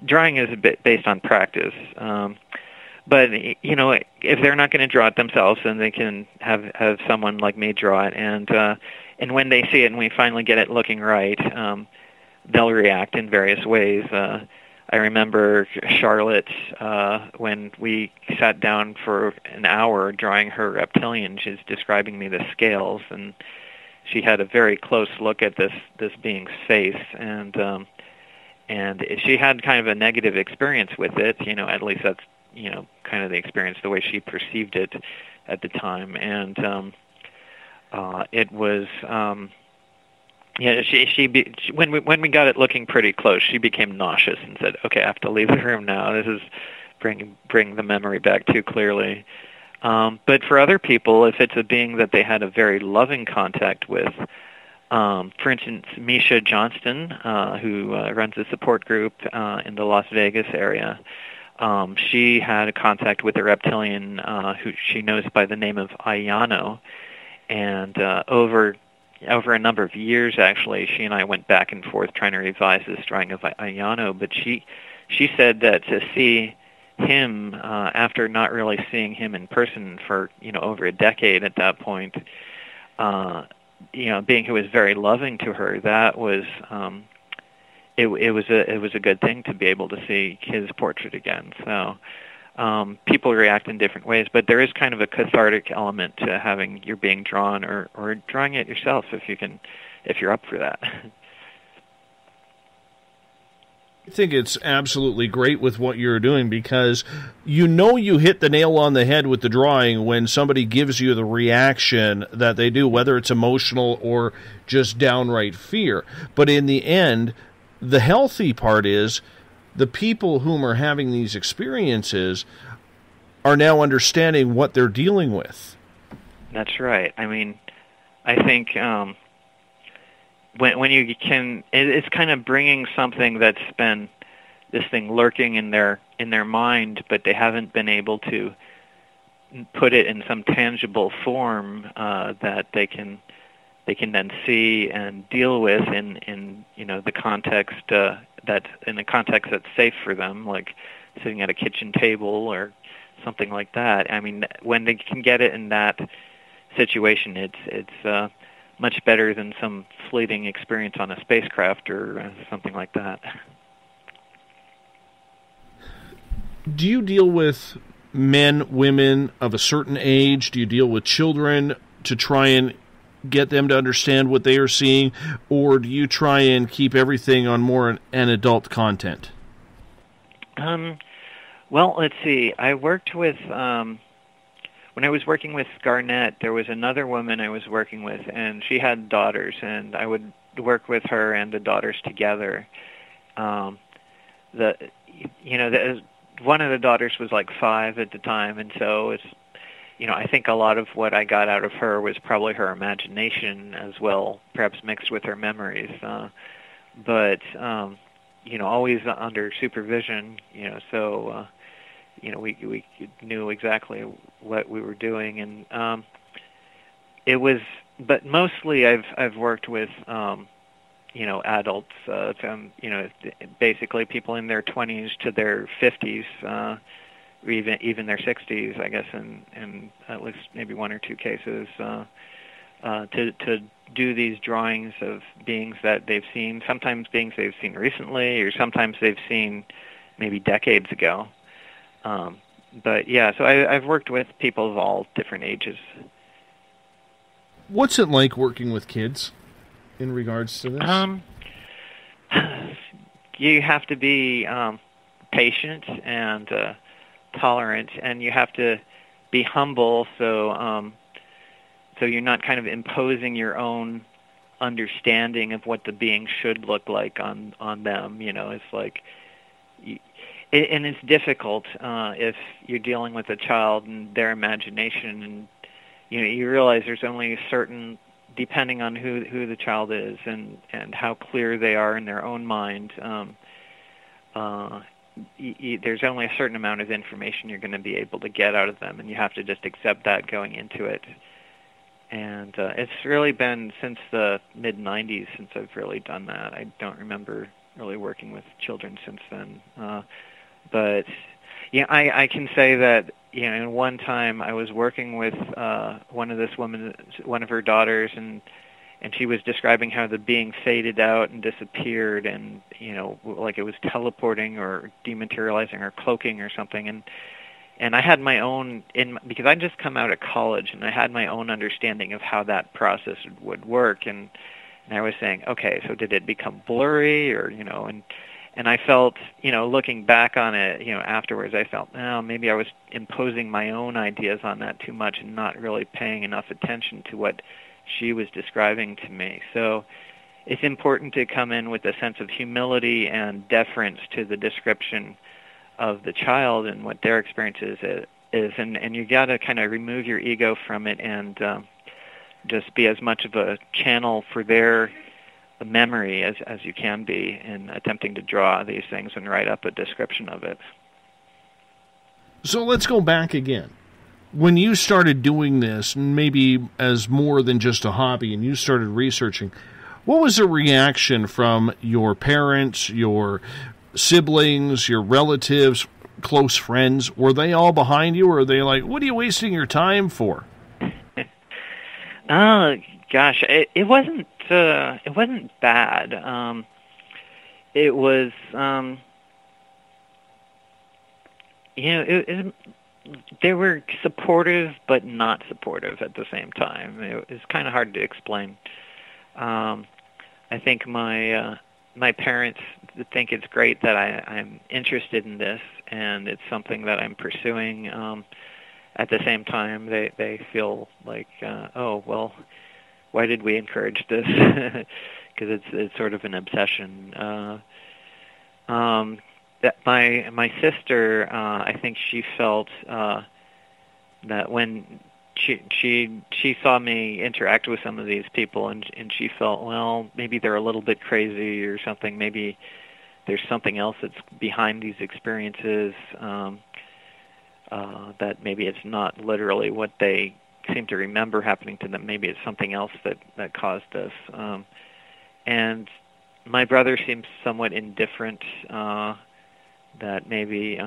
drawing is a bit based on practice. But if they're not going to draw it themselves, then they can have someone like me draw it, and when they see it and we finally get it looking right, they'll react in various ways. I remember Charlotte, when we sat down for an hour drawing her reptilian, she's describing me the scales, and she had a very close look at this being's face, and she had kind of a negative experience with it, at least that's, kind of the experience, the way she perceived it at the time, and it was... when we got it looking pretty close, she became nauseous and said, "Okay, I have to leave the room now. This is bring the memory back too clearly." But for other people, if it's a being that they had a very loving contact with, for instance, Misha Johnston, who runs a support group in the Las Vegas area, she had a contact with a reptilian who she knows by the name of Ayano, and over a number of years, actually, she and I went back and forth trying to revise this drawing of Ayano, but she said that to see him, after not really seeing him in person for, over a decade at that point, being who was very loving to her, that was, it was a good thing to be able to see his portrait again. So, people react in different ways, but there is kind of a cathartic element to having your being drawn or drawing it yourself if you're up for that. I think it's absolutely great with what you're doing because you hit the nail on the head with the drawing when somebody gives you the reaction that they do, whether it's emotional or just downright fear. But in the end, the healthy part is the people whom are having these experiences are now understanding what they're dealing with. That's right. I mean, I think when you can, it's kind of bringing something that's been this thing lurking in their mind, but they haven't been able to put it in some tangible form that they can then see and deal with in the context that's safe for them, like sitting at a kitchen table or something like that. I mean, when they can get it in that situation, it's much better than some fleeting experience on a spacecraft or something like that. Do you deal with men, women of a certain age? Do you deal with children to try and get them to understand what they are seeing? Or do you try and keep everything on more an adult content? Well, let's see. I worked with, when I was working with Garnett, there was another woman I was working with, and she had daughters, and I would work with her and the daughters together. One of the daughters was like 5 at the time, and so it's, I think a lot of what I got out of her was probably her imagination as well, perhaps mixed with her memories. But always under supervision, so, we knew exactly what we were doing. And but mostly I've worked with, adults, basically people in their 20s to their 50s, or even their 60s, I guess, in at least maybe 1 or 2 cases, to do these drawings of beings that they've seen, sometimes beings they've seen recently, or sometimes they've seen maybe decades ago. But yeah, so I've worked with people of all different ages. What's it like working with kids in regards to this? You have to be patient and tolerant, and you have to be humble, so you're not kind of imposing your own understanding of what the being should look like on them. It's like, and it's difficult if you're dealing with a child and their imagination, and you realize there's only a certain, depending on who the child is and how clear they are in their own mind, there's only a certain amount of information you're going to be able to get out of them, and you have to just accept that going into it. And it's really been since the mid-'90s since I've really done that. I don't remember really working with children since then. But I can say that in one time I was working with one of her daughters, and she was describing how the being faded out and disappeared, and like it was teleporting or dematerializing or cloaking or something. And I had my own, because I'd just come out of college, and I had my own understanding of how that process would work, and I was saying, okay, so did it become blurry, or and I felt, looking back on it, afterwards, I felt, maybe I was imposing my own ideas on that too much and not really paying enough attention to what she was describing to me. So it's important to come in with a sense of humility and deference to the description of the child and what their experience is, and you got to kind of remove your ego from it and just be as much of a channel for their memory as you can be in attempting to draw these things and write up a description of it. So let's go back again. When you started doing this, maybe as more than just a hobby, and you started researching, what was the reaction from your parents, your siblings, your relatives, close friends? Were they all behind you, or are they like, what are you wasting your time for? Gosh, it wasn't bad. It was, they were supportive but not supportive at the same time. It was kind of hard to explain. I think my parents think it's great that I'm interested in this, and it's something that I'm pursuing. At the same time, they feel like, oh, well, why did we encourage this? Because it's sort of an obsession. That my sister, I think she felt that when she saw me interact with some of these people, and she felt, well, maybe they're a little bit crazy or something. Maybe there's something else that's behind these experiences. That maybe it's not literally what they seem to remember happening to them. Maybe it's something else that caused this. And my brother seems somewhat indifferent. That maybe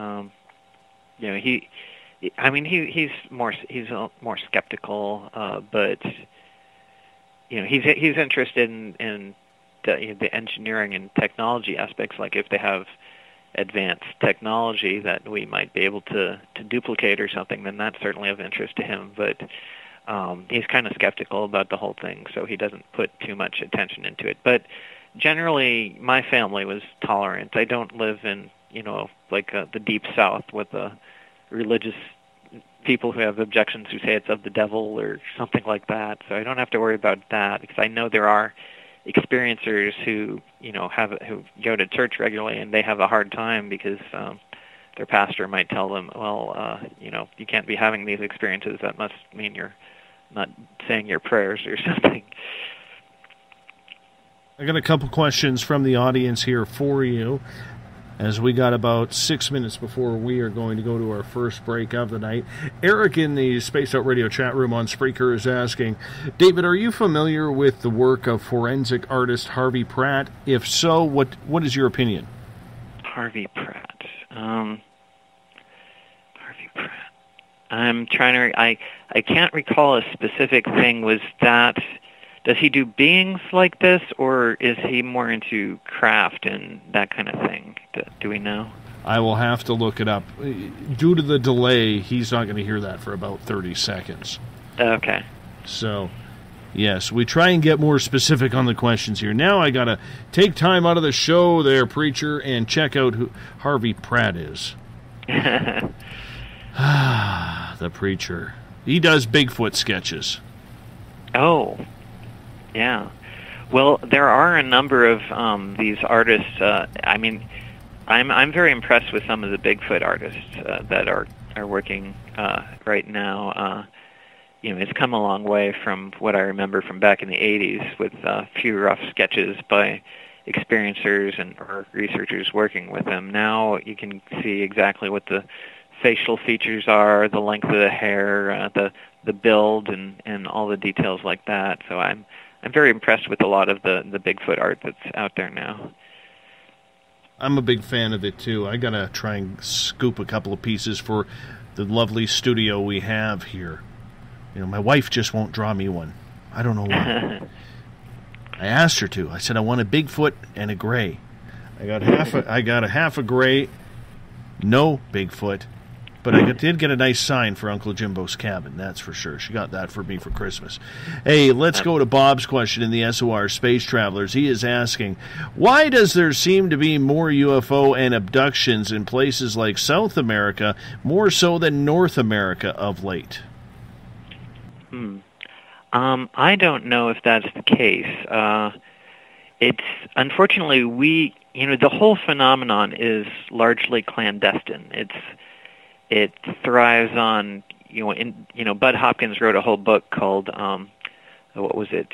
he's more skeptical, but he's interested in the engineering and technology aspects, like if they have advanced technology that we might be able to duplicate or something, then that's certainly of interest to him. But he's kind of skeptical about the whole thing, so he doesn't put too much attention into it. But generally, my family was tolerant. I don't live in, the deep south with the religious people who have objections who say it's of the devil or something like that. So I don't have to worry about that, because I know there are experiencers who who go to church regularly, and they have a hard time because their pastor might tell them, well, you can't be having these experiences. That must mean you're not saying your prayers or something. I got a couple questions from the audience here for you, as we got about 6 minutes before we are going to go to our first break of the night. Eric in the Spaced Out Radio chat room on Spreaker is asking, David, are you familiar with the work of forensic artist Harvey Pratt? If so, what is your opinion? Harvey Pratt. Harvey Pratt. I'm trying to... I can't recall a specific thing. Was that... Does he do beings like this, or is he more into craft and that kind of thing? Do we know? I will have to look it up. Due to the delay, he's not going to hear that for about 30 seconds. Okay. So, yes, we try and get more specific on the questions here. Now I got to take time out of the show there, preacher, and check out who Harvey Pratt is. The preacher. He does Bigfoot sketches. Oh, yeah. Well, there are a number of these artists. I'm very impressed with some of the Bigfoot artists that are working right now. It's come a long way from what I remember from back in the 80s, with a few rough sketches by experiencers or researchers working with them. Now you can see exactly what the facial features are, the length of the hair, the build, and all the details like that. So I'm very impressed with a lot of the Bigfoot art that's out there now. I'm a big fan of it, too. I got to try and scoop a couple of pieces for the lovely studio we have here. My wife just won't draw me one. I don't know why. I asked her to. I said I want a Bigfoot and a gray. I got a half a gray, no Bigfoot. But I did get a nice sign for Uncle Jimbo's cabin, that's for sure. She got that for me for Christmas. Hey, let's go to Bob's question in the SOR Space Travelers. He is asking, why does there seem to be more UFO and abductions in places like South America, more so than North America of late? I don't know if that's the case. It's unfortunately, the whole phenomenon is largely clandestine. It thrives on, Bud Hopkins wrote a whole book called, what was it?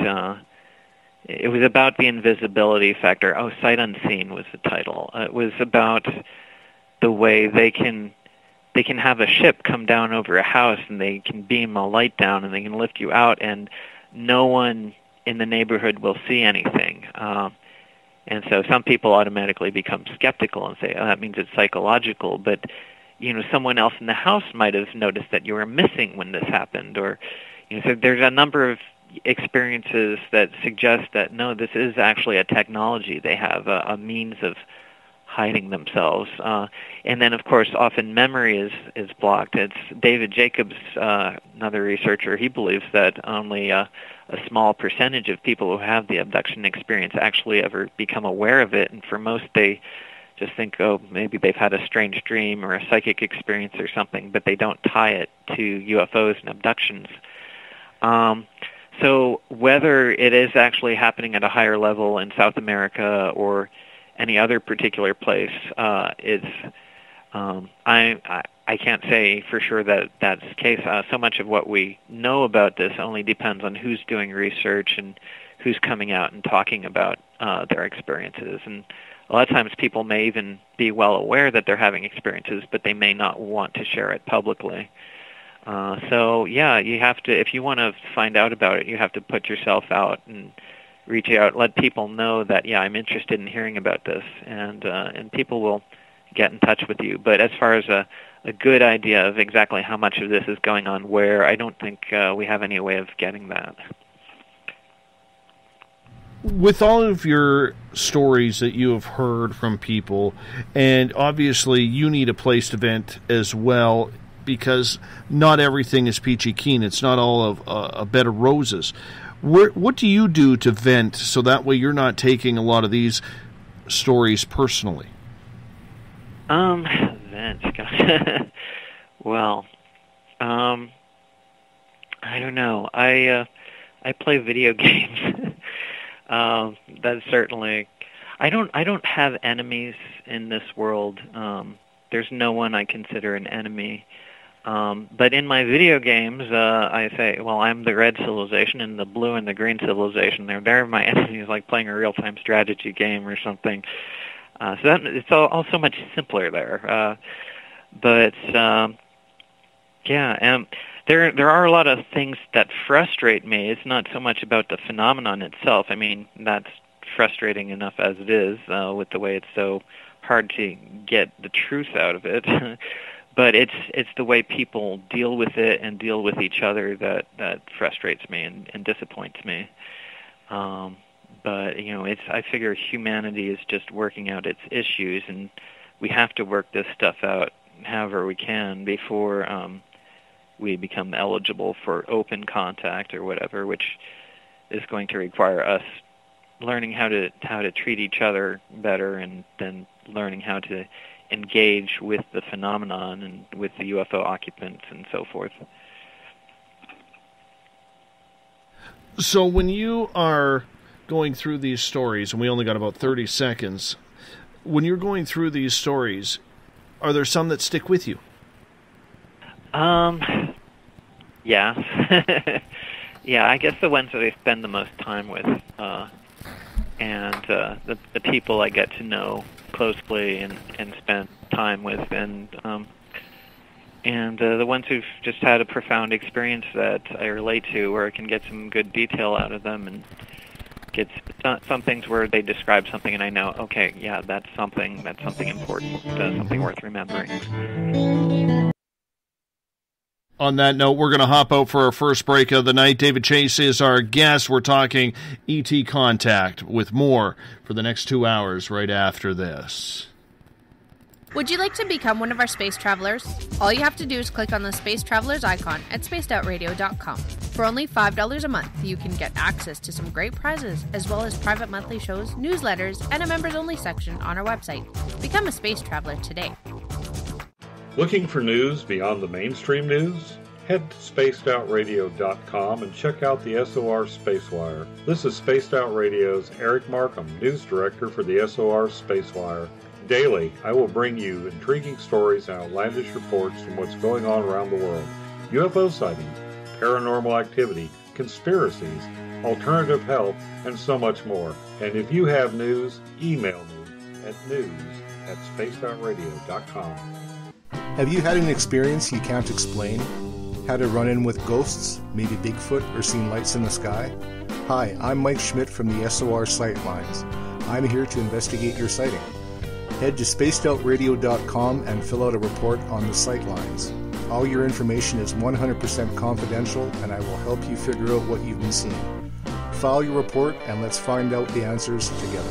It was about the invisibility factor. Oh, Sight Unseen was the title. It was about the way they can have a ship come down over a house, and they can beam a light down, and they can lift you out, and no one in the neighborhood will see anything. And so some people automatically become skeptical and say, oh, that means it's psychological, but someone else in the house might have noticed that you were missing when this happened, or so there's a number of experiences that suggest that no, this is actually a technology. They have a means of hiding themselves, and then of course often memory is blocked. It's David Jacobs, another researcher. He believes that only a small percentage of people who have the abduction experience actually ever become aware of it, and for most they just think, oh, maybe they've had a strange dream or a psychic experience or something, but they don't tie it to UFOs and abductions. So whether it is actually happening at a higher level in South America or any other particular place, I can't say for sure that that's the case. So much of what we know about this only depends on who's doing research and who's coming out and talking about their experiences. And a lot of times people may even be well aware that they're having experiences, but they may not want to share it publicly. So, yeah, you have to, if you want to find out about it, you have to put yourself out and reach out, let people know that, yeah, I'm interested in hearing about this, and people will get in touch with you. But as far as a good idea of exactly how much of this is going on where, I don't think we have any way of getting that. with all of your stories that you have heard from people, and obviously you need a place to vent as well, because not everything is peachy keen. It's not all of a bed of roses. What do you do to vent so that way you're not taking a lot of these stories personally? Vent. Well, I don't know. I play video games. That's certainly. I don't have enemies in this world. There's no one I consider an enemy. But in my video games, I say, well, I'm the red civilization and the blue and the green civilization. They're my enemies, like playing a real-time strategy game or something. So that it's all so much simpler there. There are a lot of things that frustrate me. It's not so much about the phenomenon itself. I mean, that's frustrating enough as it is, with the way it's so hard to get the truth out of it. But it's the way people deal with it and deal with each other that frustrates me and disappoints me. But I figure humanity is just working out its issues, and we have to work this stuff out however we can before we become eligible for open contact or whatever, which is going to require us learning how to treat each other better, and then learning how to engage with the phenomenon and with the UFO occupants and so forth. So when you are going through these stories, and we only got about 30 seconds, when you're going through these stories, are there some that stick with you? Yeah. Yeah, I guess the ones that I spend the most time with, and the people I get to know closely and spend time with, and the ones who've just had a profound experience that I relate to, where I can get some good detail out of them, and get some things where they describe something and I know, okay, yeah, that's something important, something worth remembering. On that note, we're going to hop out for our first break of the night. David Chace is our guest. We're talking ET Contact, with more for the next 2 hours right after this. Would you like to become one of our space travelers? All you have to do is click on the Space Travelers icon at spacedoutradio.com. For only $5 a month, you can get access to some great prizes, as well as private monthly shows, newsletters, and a members-only section on our website. Become a space traveler today. Looking for news beyond the mainstream news? Head to spacedoutradio.com and check out the SOR Spacewire. This is Spaced Out Radio's Eric Markham, news director for the SOR Spacewire. Daily, I will bring you intriguing stories and outlandish reports from what's going on around the world. UFO sightings, paranormal activity, conspiracies, alternative health, and so much more. And if you have news, email me at news@spacedoutradio.com. Have you had an experience you can't explain? Had a run-in with ghosts, maybe Bigfoot, or seen lights in the sky? Hi, I'm Mike Schmidt from the SOR Sightlines. I'm here to investigate your sighting. Head to spacedoutradio.com and fill out a report on the Sightlines. All your information is 100% confidential, and I will help you figure out what you've been seeing. File your report, and let's find out the answers together.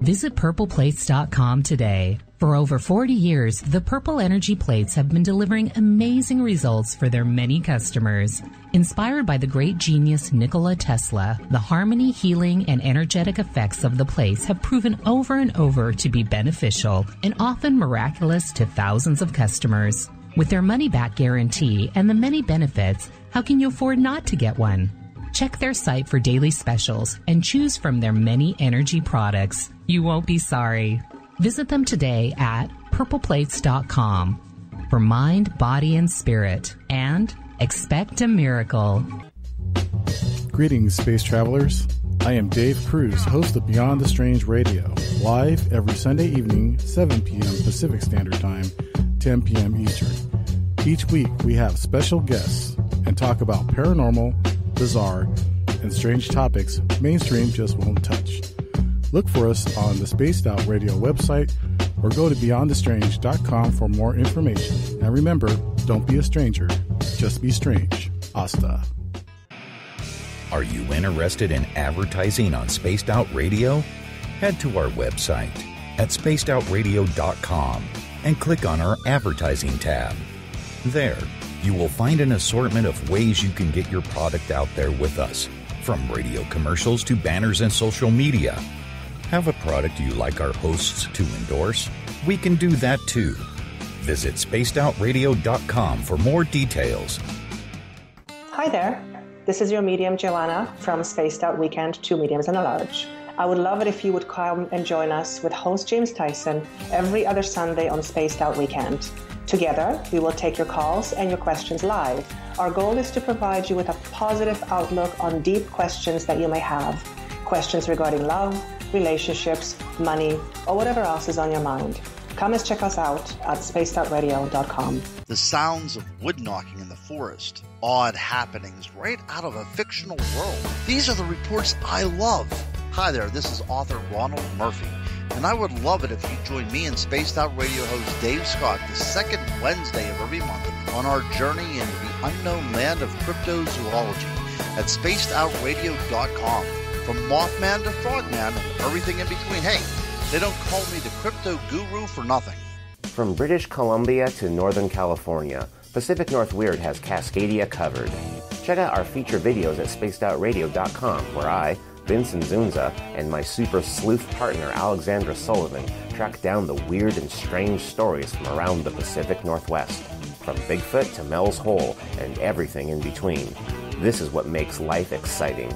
Visit purpleplates.com today. For over 40 years, the Purple Energy Plates have been delivering amazing results for their many customers. Inspired by the great genius Nikola Tesla, the harmony, healing, and energetic effects of the plates have proven over and over to be beneficial and often miraculous to thousands of customers. With their money-back guarantee and the many benefits, how can you afford not to get one? Check their site for daily specials and choose from their many energy products. You won't be sorry. Visit them today at purpleplates.com for mind, body, and spirit, and expect a miracle. Greetings, space travelers. I am Dave Cruz, host of Beyond the Strange Radio, live every Sunday evening, 7 p.m. Pacific Standard Time, 10 p.m. Eastern. Each week, we have special guests and talk about paranormal, bizarre, and strange topics mainstream just won't touch. Look for us on the Spaced Out Radio website or go to beyondthestrange.com for more information. And remember, don't be a stranger, just be strange. Hasta. Are you interested in advertising on Spaced Out Radio? Head to our website at spacedoutradio.com and click on our advertising tab. There, you will find an assortment of ways you can get your product out there with us, from radio commercials to banners and social media. Have a product you like our hosts to endorse? We can do that too. Visit spacedoutradio.com for more details. Hi there. This is your medium, Joanna, from Spaced Out Weekend, 2 Mediums and a Large. I would love it if you would come and join us with host James Tyson every other Sunday on Spaced Out Weekend. Together, we will take your calls and your questions live. Our goal is to provide you with a positive outlook on deep questions that you may have. Questions regarding love, relationships, money, or whatever else is on your mind. Come and check us out at spacedoutradio.com. The sounds of wood knocking in the forest, odd happenings right out of a fictional world. These are the reports I love. Hi there, this is author Ronald Murphy, and I would love it if you join me and Spaced Out Radio host Dave Scott the second Wednesday of every month on our journey into the unknown land of cryptozoology at spacedoutradio.com. From Mothman to Frogman and everything in between. Hey, they don't call me the crypto guru for nothing. From British Columbia to Northern California, Pacific North Weird has Cascadia covered. Check out our feature videos at spacedoutradio.com, where I, Vincent Zunza, and my super sleuth partner Alexandra Sullivan track down the weird and strange stories from around the Pacific Northwest, from Bigfoot to Mel's Hole and everything in between. This is what makes life exciting.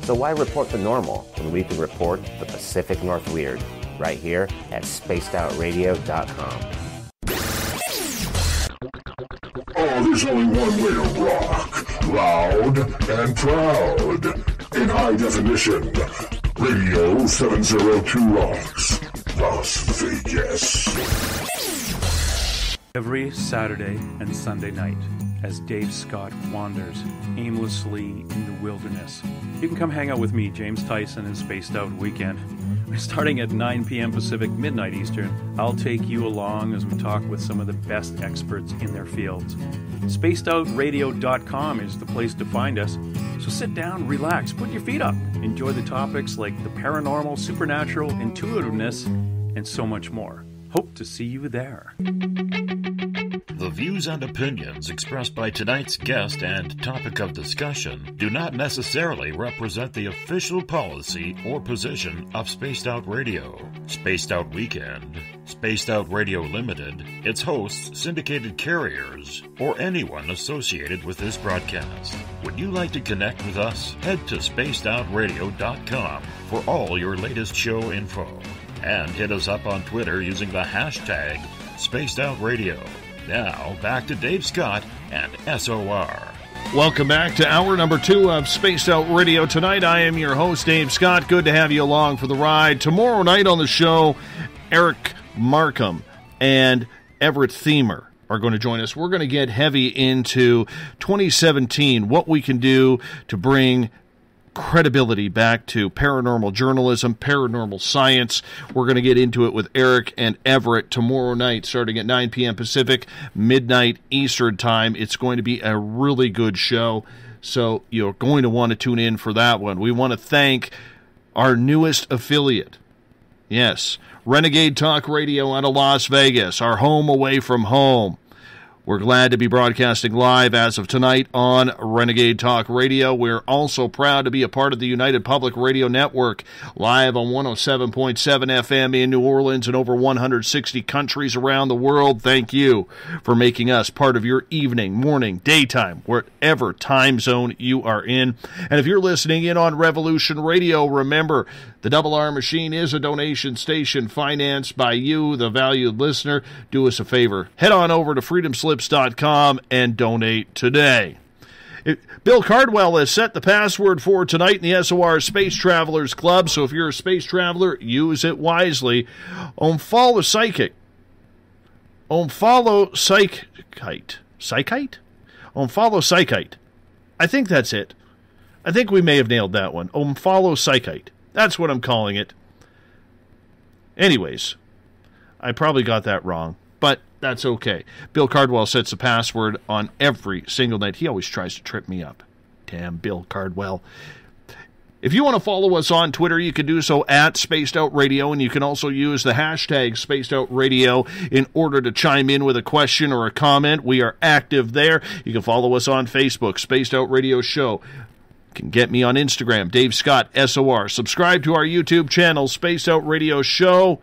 So why report the normal when we can report the Pacific North Weird right here at spacedoutradio.com. Oh, there's only one way to rock. Loud and proud. In high definition. Radio 702 rocks. Las Vegas. Every Saturday and Sunday night, as Dave Scott wanders aimlessly in the wilderness, you can come hang out with me, James Tyson, in Spaced Out Weekend. Starting at 9 p.m. Pacific, midnight Eastern, I'll take you along as we talk with some of the best experts in their fields. SpacedOutRadio.com is the place to find us. So sit down, relax, put your feet up, enjoy the topics like the paranormal, supernatural, intuitiveness, and so much more. Hope to see you there. The views and opinions expressed by tonight's guest and topic of discussion do not necessarily represent the official policy or position of Spaced Out Radio, Spaced Out Weekend, Spaced Out Radio Limited, its hosts, syndicated carriers, or anyone associated with this broadcast. Would you like to connect with us? Head to spacedoutradio.com for all your latest show info. And hit us up on Twitter using the hashtag SpacedOutRadio. Now, back to Dave Scott and SOR. Welcome back to hour number 2 of Spaced Out Radio. Tonight, I am your host, Dave Scott. Good to have you along for the ride. Tomorrow night on the show, Eric Markham and Everett Thiemer are going to join us. We're going to get heavy into 2017, what we can do to bring credibility back to paranormal journalism, paranormal science. We're going to get into it with Eric and Everett tomorrow night, starting at 9 p.m. Pacific, midnight Eastern time. It's going to be a really good show, so you're going to want to tune in for that one. We want to thank our newest affiliate. Yes, Renegade Talk Radio out of Las Vegas, our home away from home. We're glad to be broadcasting live as of tonight on Renegade Talk Radio. We're also proud to be a part of the United Public Radio Network, live on 107.7 FM in New Orleans and over 160 countries around the world. Thank you for making us part of your evening, morning, daytime, wherever time zone you are in. And if you're listening in on Revolution Radio, remember, the Double R Machine is a donation station financed by you, the valued listener. Do us a favor. Head on over to freedomslips.com and donate today. Bill Cardwell has set the password for tonight in the SOR Space Travelers Club, so if you're a space traveler, use it wisely. Omphalo Psychic. Omphalo Psychite. Psychite? Omphalo Psychite. I think that's it. I think we may have nailed that one. Omphalo Psychite. That's what I'm calling it. Anyways, I probably got that wrong, but that's okay. Bill Cardwell sets the password on every single night. He always tries to trip me up. damn Bill Cardwell. If you want to follow us on Twitter, you can do so at Spaced Out Radio, and you can also use the hashtag Spaced Out Radio in order to chime in with a question or a comment. We are active there. You can follow us on Facebook, Spaced Out Radio Show. You can get me on Instagram, Dave Scott SOR. Subscribe to our YouTube channel, Spaced Out Radio Show.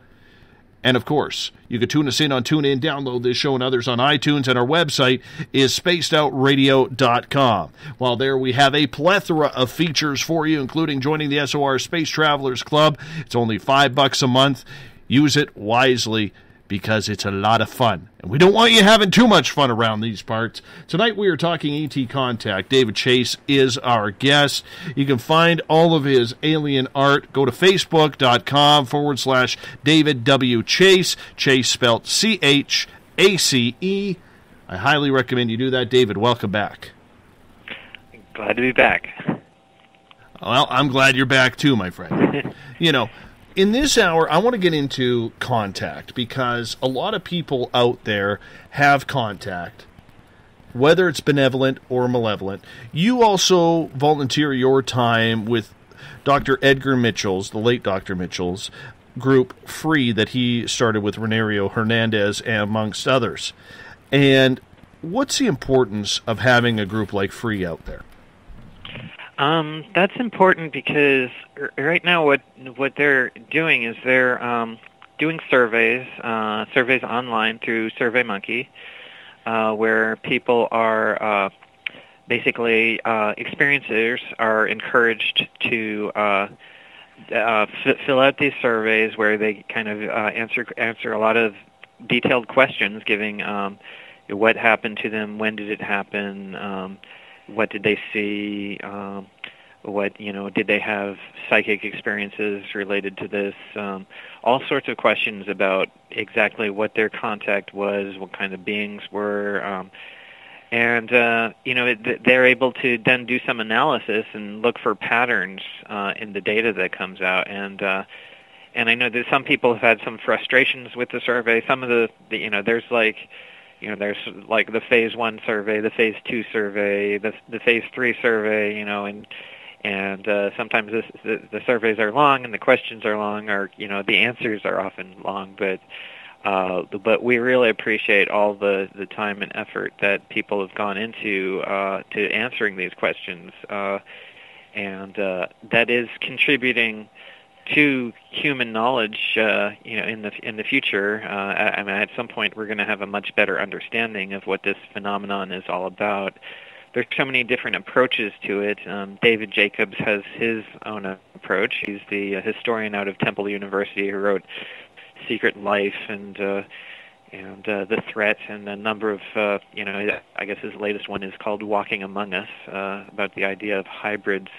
And, of course, you can tune us in on TuneIn, download this show and others on iTunes, and our website is spacedoutradio.com. While there, we have a plethora of features for you, including joining the SOR Space Travelers Club. It's only $5 a month. Use it wisely, because it's a lot of fun. And we don't want you having too much fun around these parts. Tonight we are talking ET Contact. David Chace is our guest. You can find all of his alien art. Go to facebook.com/David W. Chace. Chace spelled CHACE. I highly recommend you do that. David, welcome back. Glad to be back. Well, I'm glad you're back too, my friend. You know, in this hour, I want to get into contact, because a lot of people out there have contact, whether it's benevolent or malevolent. You also volunteer your time with Dr. Edgar Mitchell's, the late Dr. Mitchell's, group Free that he started with Renario Hernandez, amongst others. And what's the importance of having a group like Free out there? That's important because right now what they're doing is they're doing surveys online through SurveyMonkey, where people are basically experiencers are encouraged to fill out these surveys, where they kind of answer a lot of detailed questions, giving what happened to them, when did it happen, what did they see, did they have psychic experiences related to this, all sorts of questions about exactly what their contact was, what kind of beings were, they're able to then do some analysis and look for patterns in the data that comes out. And I know that some people have had some frustrations with the survey. Some of there's like the phase 1 survey, the phase 2 survey, the phase 3 survey, and sometimes the surveys are long and the questions are long, or the answers are often long, but we really appreciate all the time and effort that people have gone into to answering these questions, and that is contributing to human knowledge, in the future. I mean, at some point, we're going to have a much better understanding of what this phenomenon is all about. There's so many different approaches to it. David Jacobs has his own approach. He's the historian out of Temple University who wrote Secret Life and The Threat, and a number of, I guess his latest one is called Walking Among Us, about the idea of hybrids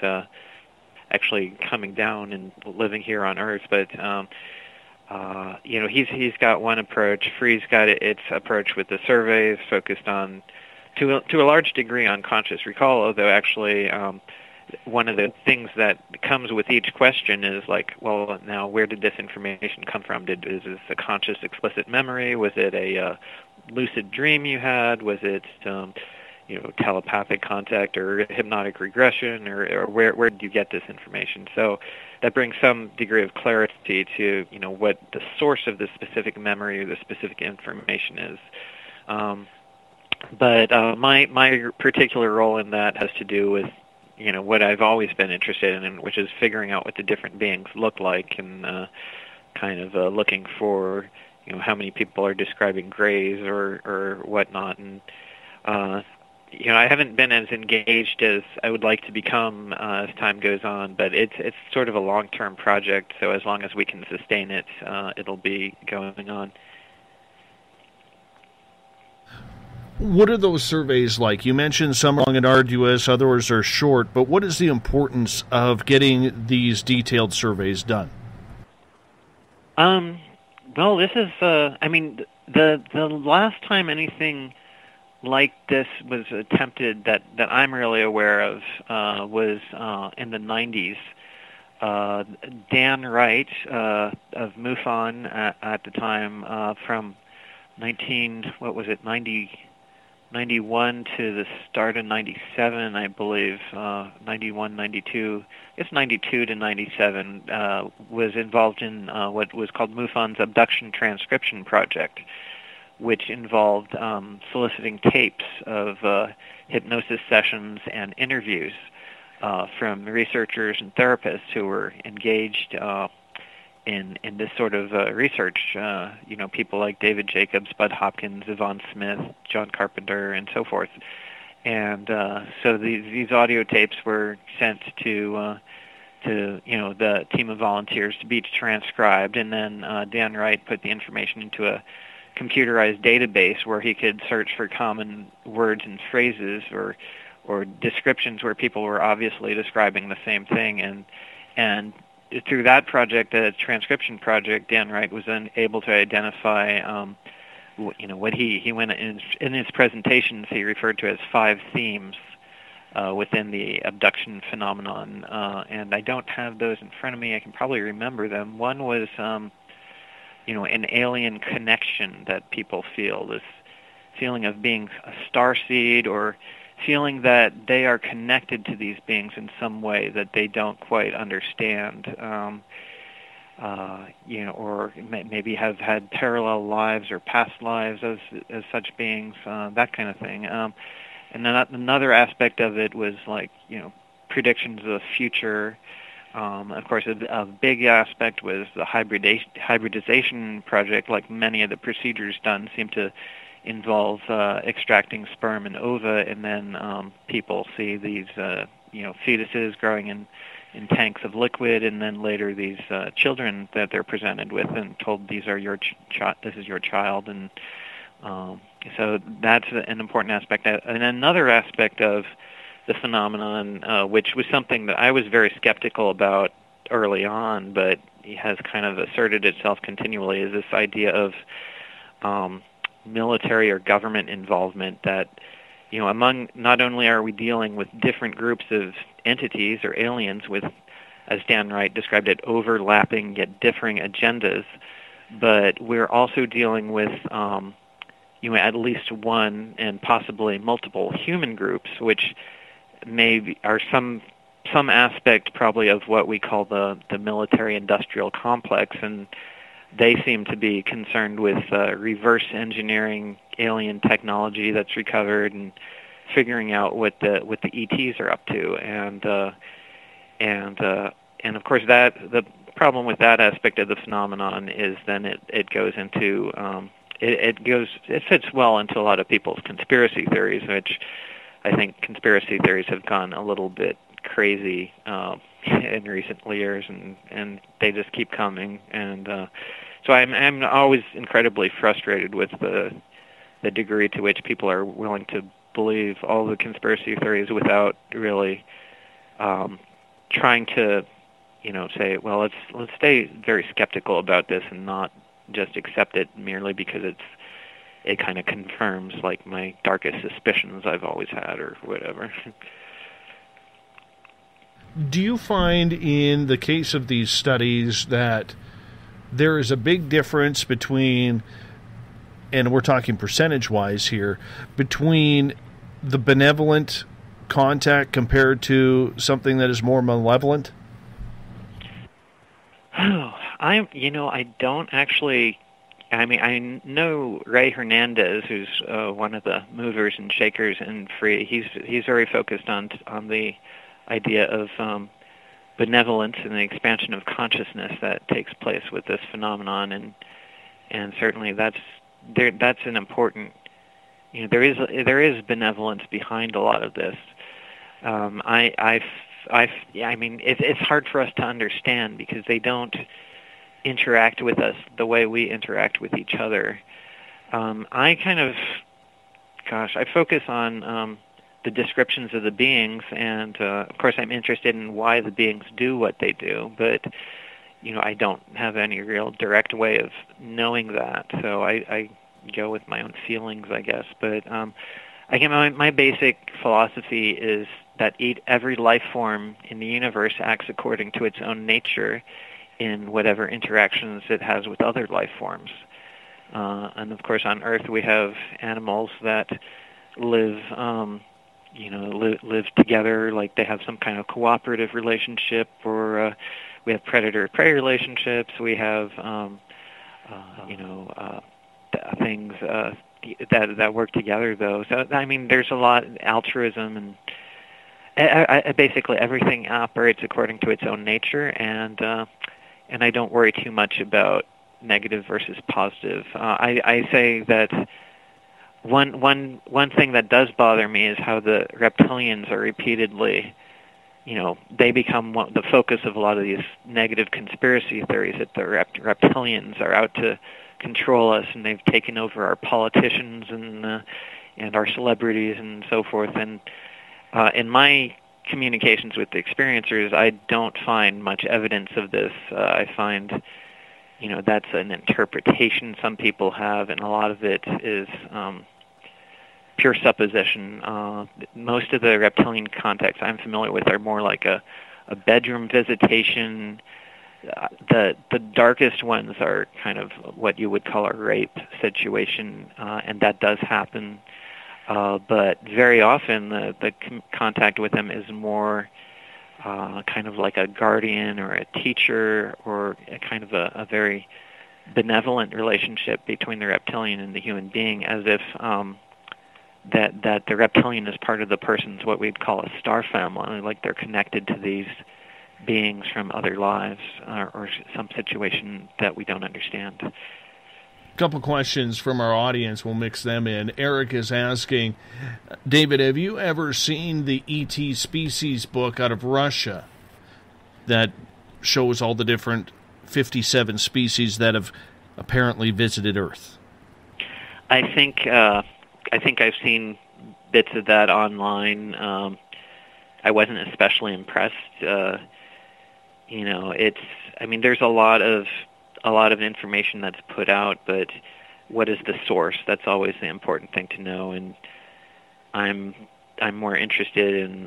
actually coming down and living here on Earth. But he's got one approach. Free's got its approach with the surveys, focused on to a large degree on conscious recall. Although actually, one of the things that comes with each question is like, well, now where did this information come from? Is this a conscious, explicit memory? Was it a lucid dream you had? Was it telepathic contact or hypnotic regression, or where did you get this information? So that brings some degree of clarity to what the source of the specific memory or the specific information is. But my particular role in that has to do with what I've always been interested in, which is figuring out what the different beings look like, and kind of looking for how many people are describing grays or whatnot. And I haven't been as engaged as I would like to become as time goes on, but it's sort of a long-term project, so as long as we can sustain it, it'll be going on. What are those surveys like? You mentioned some are long and arduous, others are short, but what is the importance of getting these detailed surveys done? Well, this is, the last time anything like this was attempted that I'm really aware of was in the 90s. Dan Wright of MUFON at the time from 90 91 to the start of 97, I believe, 91, 92, I guess 92 to 97, was involved in what was called MUFON's Abduction Transcription Project, which involved soliciting tapes of hypnosis sessions and interviews from researchers and therapists who were engaged in this sort of research, people like David Jacobs, Bud Hopkins, Yvonne Smith, John Carpenter, and so forth. And so these audio tapes were sent to the team of volunteers to be transcribed, and then Dan Wright put the information into a computerized database where he could search for common words and phrases or descriptions where people were obviously describing the same thing, and through that project, the transcription project, Dan Wright was then able to identify, what he went in his presentations he referred to as 5 themes within the abduction phenomenon, and I don't have those in front of me. I can probably remember them. One was, an alien connection that people feel, this feeling of being a starseed or feeling that they are connected to these beings in some way that they don't quite understand, or maybe have had parallel lives or past lives as such beings, that kind of thing. And then another aspect of it was predictions of the future. Of course, a big aspect was the hybridization project. Like many of the procedures done seem to involve extracting sperm and ova, and then people see these fetuses growing in tanks of liquid, and then later these children that they're presented with and told these are this is your child, and so that's an important aspect. And another aspect of the phenomenon, which was something that I was very skeptical about early on, but has kind of asserted itself continually, is this idea of military or government involvement, that among, not only are we dealing with different groups of entities or aliens with, as Dan Wright described it, overlapping yet differing agendas, but we're also dealing with at least one and possibly multiple human groups, which maybe are some aspect probably of what we call the military industrial complex, and they seem to be concerned with reverse engineering alien technology that's recovered and figuring out what the ETs are up to, and of course that the problem with that aspect of the phenomenon is then it goes into it fits well into a lot of people's conspiracy theories, which I think conspiracy theories have gone a little bit crazy in recent years, and they just keep coming, and so I'm always incredibly frustrated with the degree to which people are willing to believe all the conspiracy theories without really trying to say, well, let's stay very skeptical about this and not just accept it merely because it kind of confirms like my darkest suspicions I've always had or whatever. Do you find in the case of these studies that there is a big difference between, and we're talking percentage-wise here, between the benevolent contact compared to something that is more malevolent? I don't actually. I mean, I know Ray Hernandez, who's one of the movers and shakers in Free. He's very focused on the idea of benevolence and the expansion of consciousness that takes place with this phenomenon, and certainly that's an important. There is benevolence behind a lot of this. It's hard for us to understand because they don't interact with us the way we interact with each other. I focus on the descriptions of the beings, and of course I'm interested in why the beings do what they do, but I don't have any real direct way of knowing that, so I go with my own feelings, I guess. But my basic philosophy is that every life form in the universe acts according to its own nature in whatever interactions it has with other life forms. And of course on Earth we have animals that live together, like they have some kind of cooperative relationship, or we have predator-prey relationships. We have things that work together, though. So I mean, there's a lot of altruism, and basically everything operates according to its own nature, and I don't worry too much about negative versus positive. I say that one thing that does bother me is how the reptilians are repeatedly, they become the focus of a lot of these negative conspiracy theories, that the reptilians are out to control us, and they've taken over our politicians and our celebrities and so forth. And in my communications with the experiencers, I don't find much evidence of this. I find, that's an interpretation some people have, and a lot of it is pure supposition. Most of the reptilian contacts I'm familiar with are more like a bedroom visitation. The darkest ones are kind of what you would call a rape situation, and that does happen. But very often the contact with them is more kind of like a guardian or a teacher, or a kind of a very benevolent relationship between the reptilian and the human being, as if that the reptilian is part of the person's what we'd call a star family, like they're connected to these beings from other lives or some situation that we don't understand. A couple questions from our audience. We'll mix them in. Eric is asking, David, have you ever seen the ET Species book out of Russia that shows all the different 57 species that have apparently visited Earth? I think I've seen bits of that online. I wasn't especially impressed. There's a lot of information that's put out, but what is the source? That's always the important thing to know. And I'm more interested in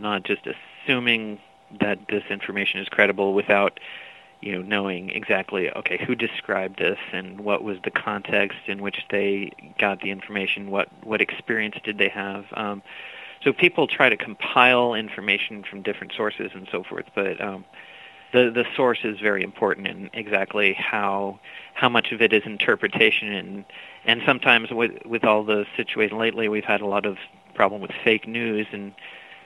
not just assuming that this information is credible without knowing exactly, okay, who described this and what was the context in which they got the information, what experience did they have. So people try to compile information from different sources and so forth, but the source is very important in exactly how much of it is interpretation. And sometimes with all the situation lately, we've had a lot of problem with fake news and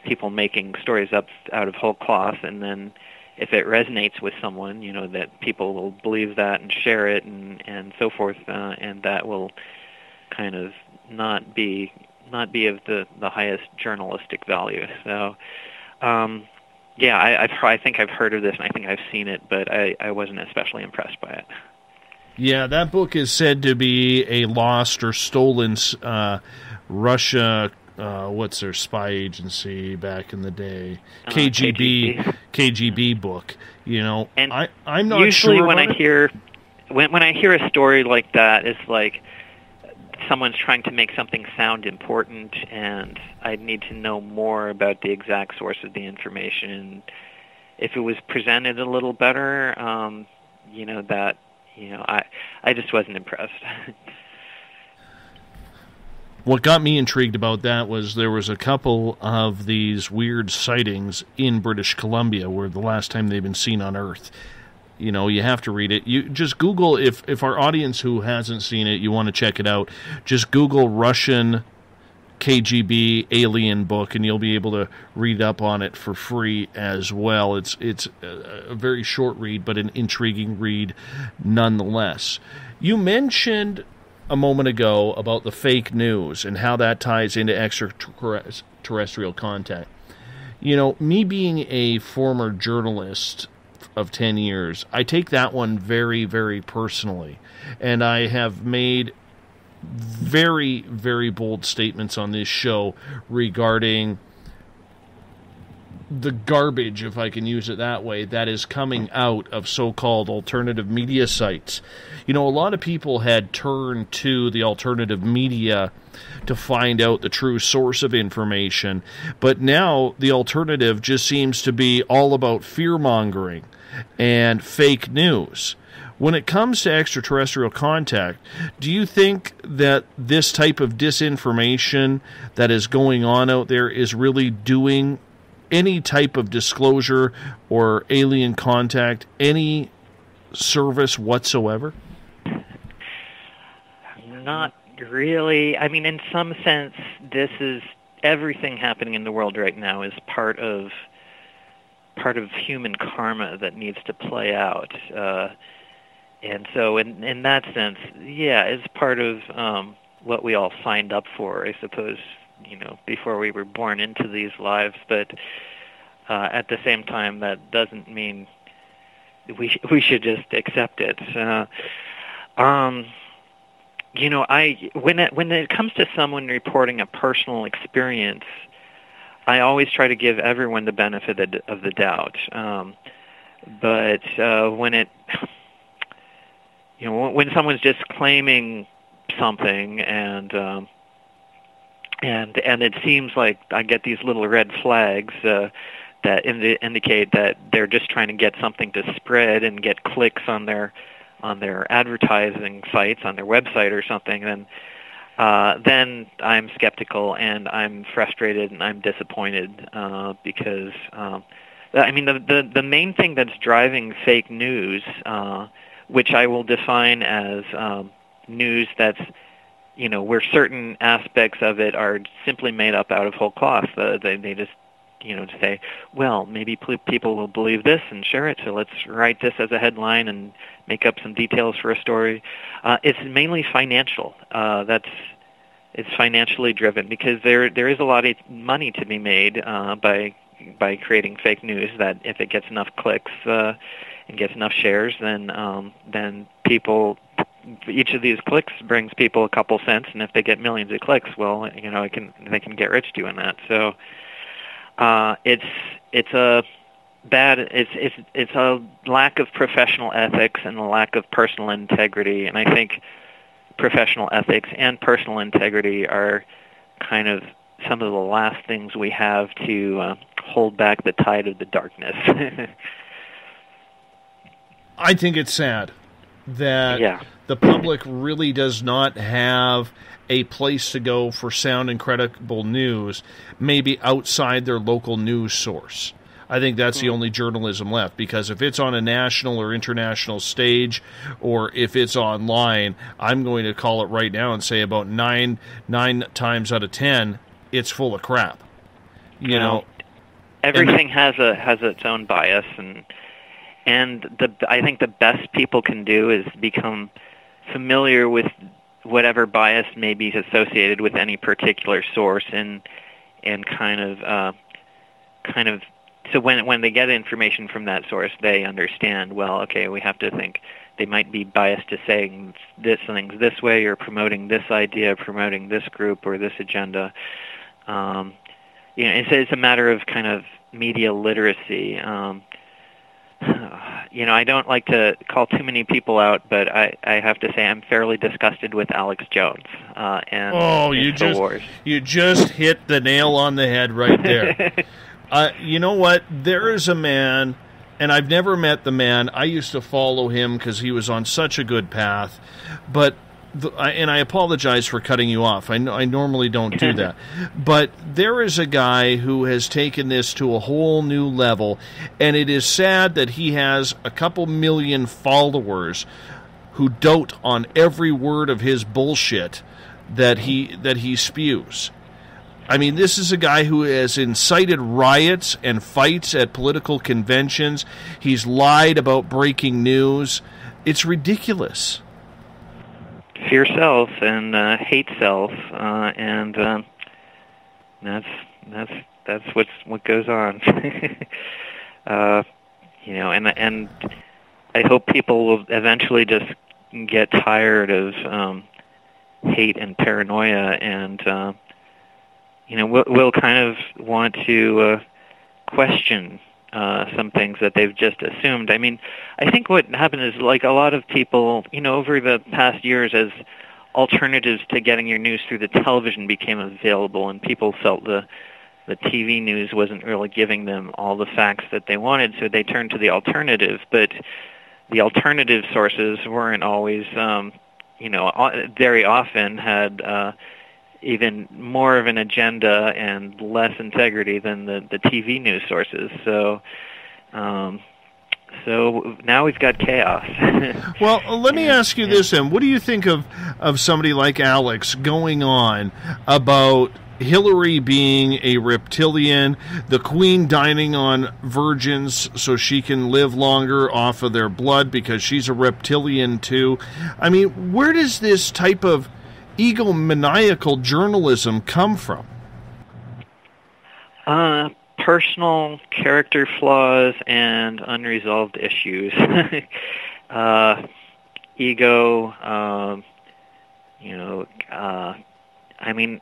people making stories up out of whole cloth, and then if it resonates with someone, that people will believe that and share it and so forth, and that will kind of not be of the highest journalistic value. So, I think I've heard of this, and I think I've seen it, but I wasn't especially impressed by it. Yeah, that book is said to be a lost or stolen Russia. What's their spy agency back in the day? KGB book. And I'm not usually sure. When I hear a story like that, it's like someone's trying to make something sound important, and I need to know more about the exact source of the information. If it was presented a little better, I just wasn't impressed. What got me intrigued about that was there was a couple of these weird sightings in British Columbia where the last time they've been seen on Earth. You have to read it. You just Google, if our audience who hasn't seen it, you want to check it out, just Google Russian KGB alien book, and you'll be able to read up on it for free as well. It's a very short read, but an intriguing read nonetheless. You mentioned a moment ago about the fake news and how that ties into extraterrestrial contact. Me being a former journalist of 10 years, I take that one very, very personally. And I have made very, very bold statements on this show regarding the garbage, if I can use it that way, that is coming out of so-called alternative media sites. A lot of people had turned to the alternative media to find out the true source of information, but now the alternative just seems to be all about fear-mongering and fake news, When it comes to extraterrestrial contact, do you think that this type of disinformation that is going on out there is really doing any type of disclosure or alien contact any service whatsoever? Not really. I mean, in some sense, this is everything happening in the world right now is part of human karma that needs to play out. And so in that sense, yeah, it's part of what we all signed up for, I suppose, before we were born into these lives. But at the same time, that doesn't mean we should just accept it. When it comes to someone reporting a personal experience, I always try to give everyone the benefit of the doubt. But when someone's just claiming something and it seems like I get these little red flags that indicate that they're just trying to get something to spread and get clicks on their advertising sites, on their website or something, then I'm skeptical and I'm frustrated and I'm disappointed because the main thing that's driving fake news, which I will define as news that's where certain aspects of it are simply made up out of whole cloth. They just say, well, maybe people will believe this and share it, so let's write this as a headline and make up some details for a story. It's mainly financial. It's financially driven because there is a lot of money to be made by creating fake news. That if it gets enough clicks and gets enough shares, then people. Each of these clicks brings people a couple cents, and if they get millions of clicks, well, they can get rich doing that. So. It's a lack of professional ethics and a lack of personal integrity, and I think professional ethics and personal integrity are kind of some of the last things we have to hold back the tide of the darkness. I think it's sad that the public really does not have a place to go for sound and credible news, maybe outside their local news source. I think that's the only journalism left, because if it's on a national or international stage, or if it's online, I'm going to call it right now and say about nine times out of 10, it's full of crap. Everything has its own bias, and I think the best people can do is become familiar with whatever bias may be associated with any particular source, and kind of so when they get information from that source, they understand, well, okay, we have to think they might be biased to saying things this way, or promoting this idea, promoting this group or this agenda. It's a matter of kind of media literacy. I don't like to call too many people out, but I have to say I'm fairly disgusted with Alex Jones and InfoWars. You just hit the nail on the head right there. You know what? There is a man, and I've never met the man. I used to follow him because he was on such a good path, but and I apologize for cutting you off. I normally don't do that. But there is a guy who has taken this to a whole new level, and it is sad that he has a couple million followers who dote on every word of his bullshit that he spews. I mean, this is a guy who has incited riots and fights at political conventions. He's lied about breaking news. It's ridiculous. Fear self and hate self, and that's what goes on. And I hope people will eventually just get tired of hate and paranoia, and we'll kind of want to question some things that they've just assumed. I mean, I think what happened is, like, a lot of people, over the past years, as alternatives to getting your news through the television became available, and people felt the TV news wasn't really giving them all the facts that they wanted, so they turned to the alternative. But the alternative sources weren't always, very often had even more of an agenda and less integrity than the TV news sources. So now we've got chaos. Well, let me ask you this, then. What do you think of somebody like Alex going on about Hillary being a reptilian, the Queen dining on virgins so she can live longer off of their blood because she's a reptilian too? I mean, where does this type of egomaniacal journalism come from? Personal character flaws and unresolved issues. Ego, I mean,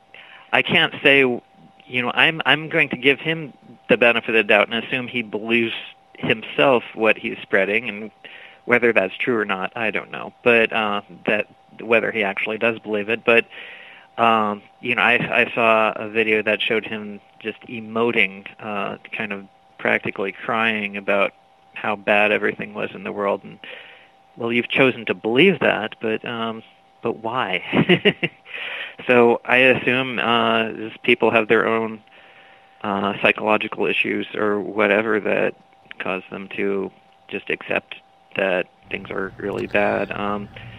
I can't say, I'm going to give him the benefit of the doubt and assume he believes himself what he's spreading, and whether that's true or not, I don't know. But that whether he actually does believe it. But I saw a video that showed him just emoting, kind of practically crying about how bad everything was in the world. And well, you've chosen to believe that, but why? So I assume people have their own psychological issues or whatever that cause them to just accept that things are really bad.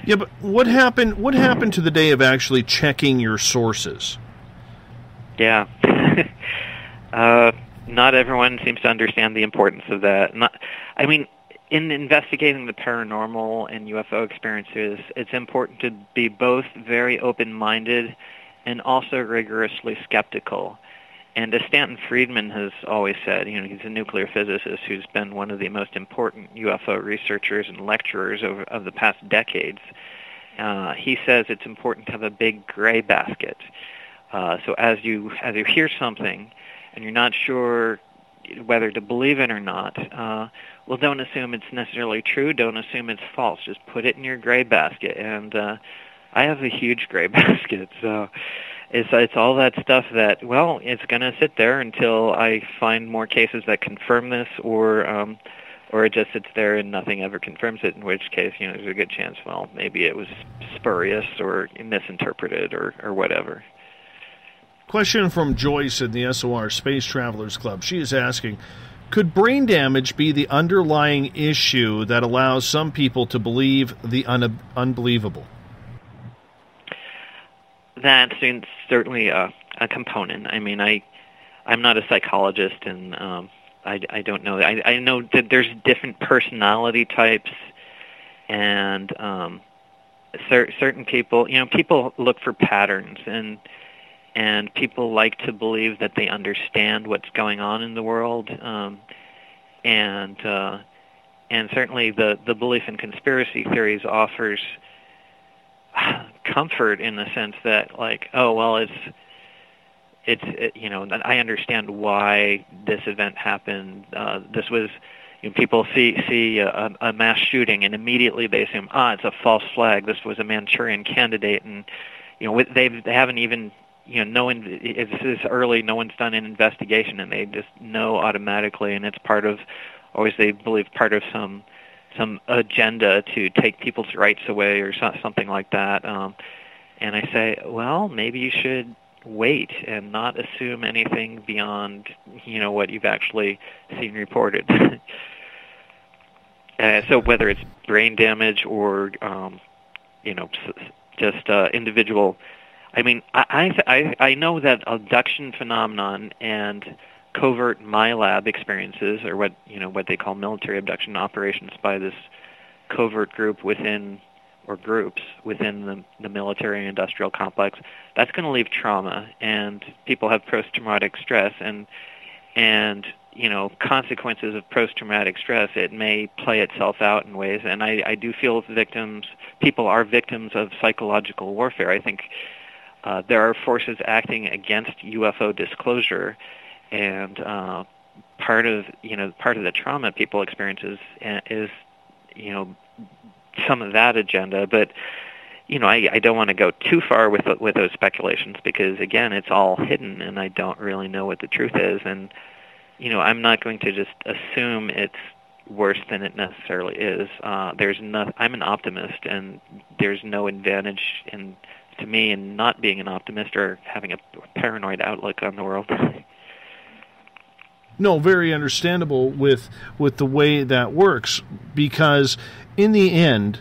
Yeah, but what happened to the day of actually checking your sources? Yeah. Not everyone seems to understand the importance of that. In investigating the paranormal and UFO experiences, it's important to be both very open-minded and also rigorously skeptical. And as Stanton Friedman has always said, he's a nuclear physicist who's been one of the most important UFO researchers and lecturers of the past decades. He says it's important to have a big gray basket. So as you hear something and you're not sure whether to believe it or not, well, don't assume it's necessarily true. Don't assume it's false. Just put it in your gray basket. And I have a huge gray basket, so it's all that stuff that, well, it's going to sit there until I find more cases that confirm this, or it just sits there and nothing ever confirms it, in which case, there's a good chance, well, maybe it was spurious or misinterpreted or whatever. Question from Joyce in the SOR Space Travelers Club. She is asking, could brain damage be the underlying issue that allows some people to believe the unbelievable? That's certainly a component. I mean, I'm not a psychologist, and I don't know. I know that there's different personality types, and certain people, people look for patterns, and people like to believe that they understand what's going on in the world, and certainly the belief in conspiracy theories offers comfort in the sense that, like, oh well, I understand why this event happened. This was, people see a mass shooting and immediately they assume, it's a false flag. This was a Manchurian candidate, and they haven't even, it's this early, no one's done an investigation, and they just know automatically, and it's part of, always they believe, part of some agenda to take people's rights away or something like that. And I say, well, maybe you should wait and not assume anything beyond, what you've actually seen reported. So whether it's brain damage or, just individual. I mean, I know that abduction phenomenon and covert MyLab experiences, or what they call military abduction operations by this covert group within, or groups within the military industrial complex, that's going to leave trauma, and people have post-traumatic stress, and consequences of post-traumatic stress, it may play itself out in ways, and I do feel people are victims of psychological warfare. I think there are forces acting against UFO disclosure, and part of the trauma people experience is some of that agenda. But I don't want to go too far with those speculations, because again, it's all hidden, and I don't really know what the truth is, and I'm not going to just assume it's worse than it necessarily is. I'm an optimist, and there's no advantage to me in not being an optimist or having a paranoid outlook on the world. No, very understandable with the way that works, because in the end,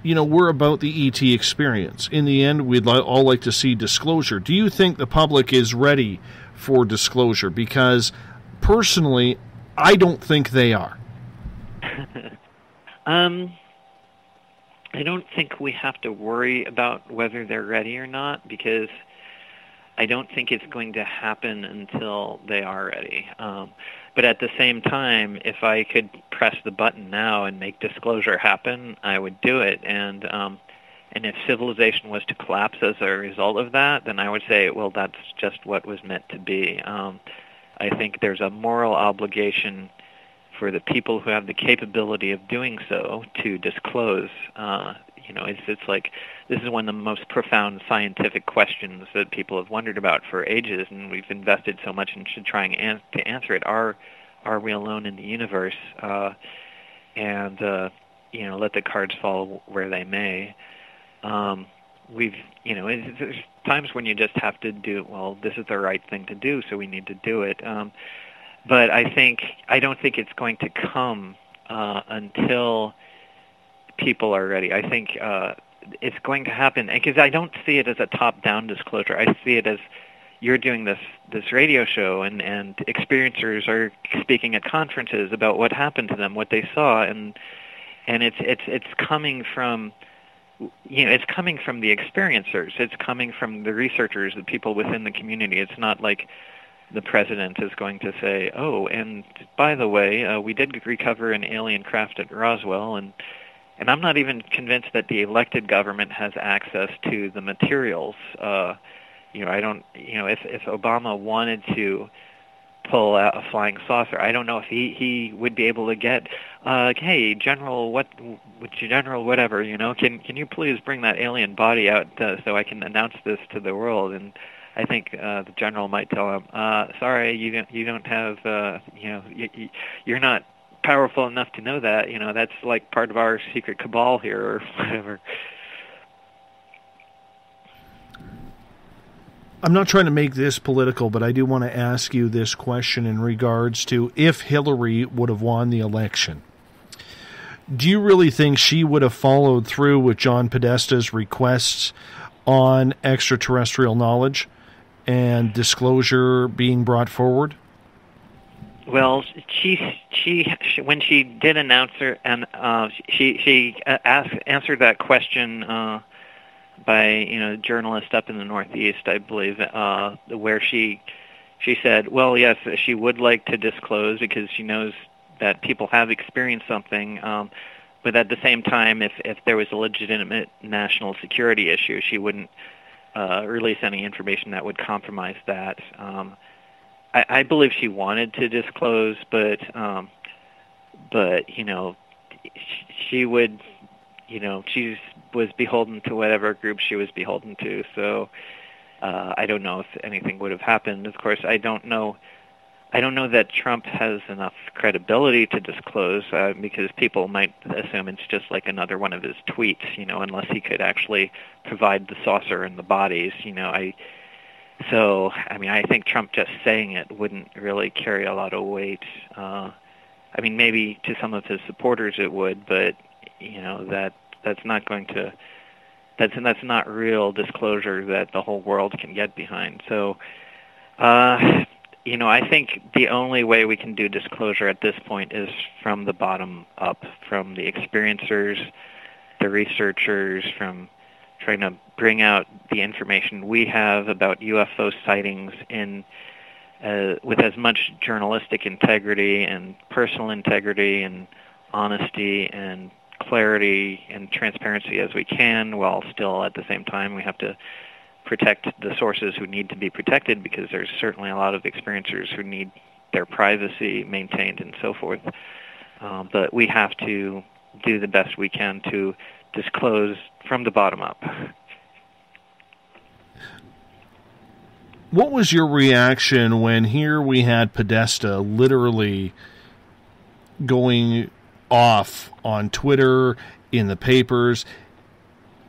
we're about the ET experience. In the end, we'd all like to see disclosure. Do you think the public is ready for disclosure? Because personally, I don't think they are. I don't think we have to worry about whether they're ready or not, because I don't think it's going to happen until they are ready. But at the same time, if I could press the button now and make disclosure happen, I would do it. And if civilization was to collapse as a result of that, then I would say, well, that's just what was meant to be. I think there's a moral obligation for the people who have the capability of doing so to disclose. It's like, this is one of the most profound scientific questions that people have wondered about for ages, and we've invested so much into trying to answer it. Are we alone in the universe? And let the cards fall where they may. There's times when you just have to do, well, this is the right thing to do, so we need to do it. But I don't think it's going to come until people are ready. I think it's going to happen, because I don't see it as a top-down disclosure. I see it as you're doing this radio show, and experiencers are speaking at conferences about what happened to them, what they saw, and it's coming from it's coming from the experiencers. It's coming from the researchers, the people within the community. It's not like the president is going to say, oh, and by the way, we did recover an alien craft at Roswell, and I'm not even convinced that the elected government has access to the materials. I don't, if Obama wanted to pull out a flying saucer, I don't know if he would be able to get, hey, General, whatever, can you please bring that alien body out so I can announce this to the world? And I think the general might tell him, sorry, you don't have, you're not powerful enough to know that. That's like part of our secret cabal here, or whatever. I'm not trying to make this political, but I do want to ask you this question in regards to if Hillary would have won the election. Do you really think she would have followed through with John Podesta's requests on extraterrestrial knowledge and disclosure being brought forward? Well, she when she did announce her, and she answered that question by a journalist up in the Northeast, I believe, where she said, well, yes, she would like to disclose because she knows that people have experienced something, but at the same time, if there was a legitimate national security issue, she wouldn't release any information that would compromise that. I believe she wanted to disclose, but she would, she was beholden to whatever group she was beholden to. So I don't know if anything would have happened. Of course, I don't know that Trump has enough credibility to disclose, because people might assume it's just like another one of his tweets, unless he could actually provide the saucer and the bodies, I think Trump just saying it wouldn't really carry a lot of weight. Maybe to some of his supporters it would, but that's not going to. That's not real disclosure that the whole world can get behind. So, I think the only way we can do disclosure at this point is from the bottom up, from the experiencers, the researchers, from trying to bring out the information we have about UFO sightings with as much journalistic integrity and personal integrity and honesty and clarity and transparency as we can, while still at the same time we have to protect the sources who need to be protected, because there's certainly a lot of experiencers who need their privacy maintained and so forth. But we have to do the best we can to disclose from the bottom up. What was your reaction when here we had Podesta literally going off on Twitter, in the papers,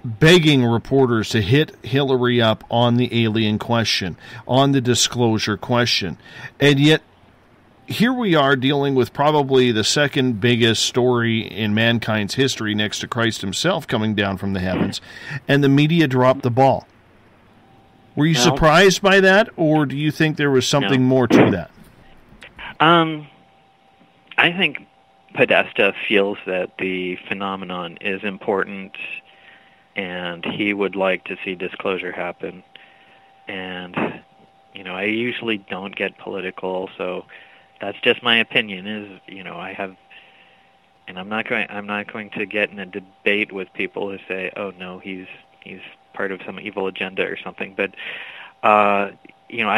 begging reporters to hit Hillary up on the alien question, on the disclosure question. And yet, here we are dealing with probably the second biggest story in mankind's history next to Christ himself coming down from the heavens, and the media dropped the ball. Were you surprised by that, or do you think there was something more to that? I think Podesta feels that the phenomenon is important, and he would like to see disclosure happen. And, I usually don't get political, so that's just my opinion. I'm not going to get in a debate with people who say, "Oh no, he's part of some evil agenda or something." But I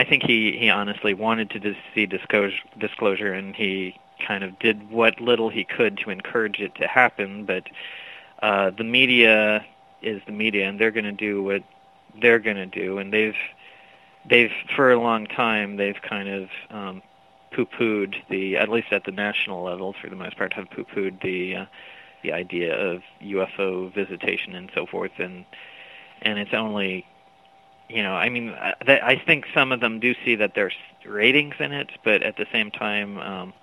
think he honestly wanted to see disclosure, and he kind of did what little he could to encourage it to happen. But the media is the media, and they're going to do what they're going to do. And they've for a long time they've kind of poo-pooed at least at the national level, for the most part, have poo-pooed the idea of UFO visitation and so forth. And it's only, I think some of them do see that there's ratings in it, but at the same time,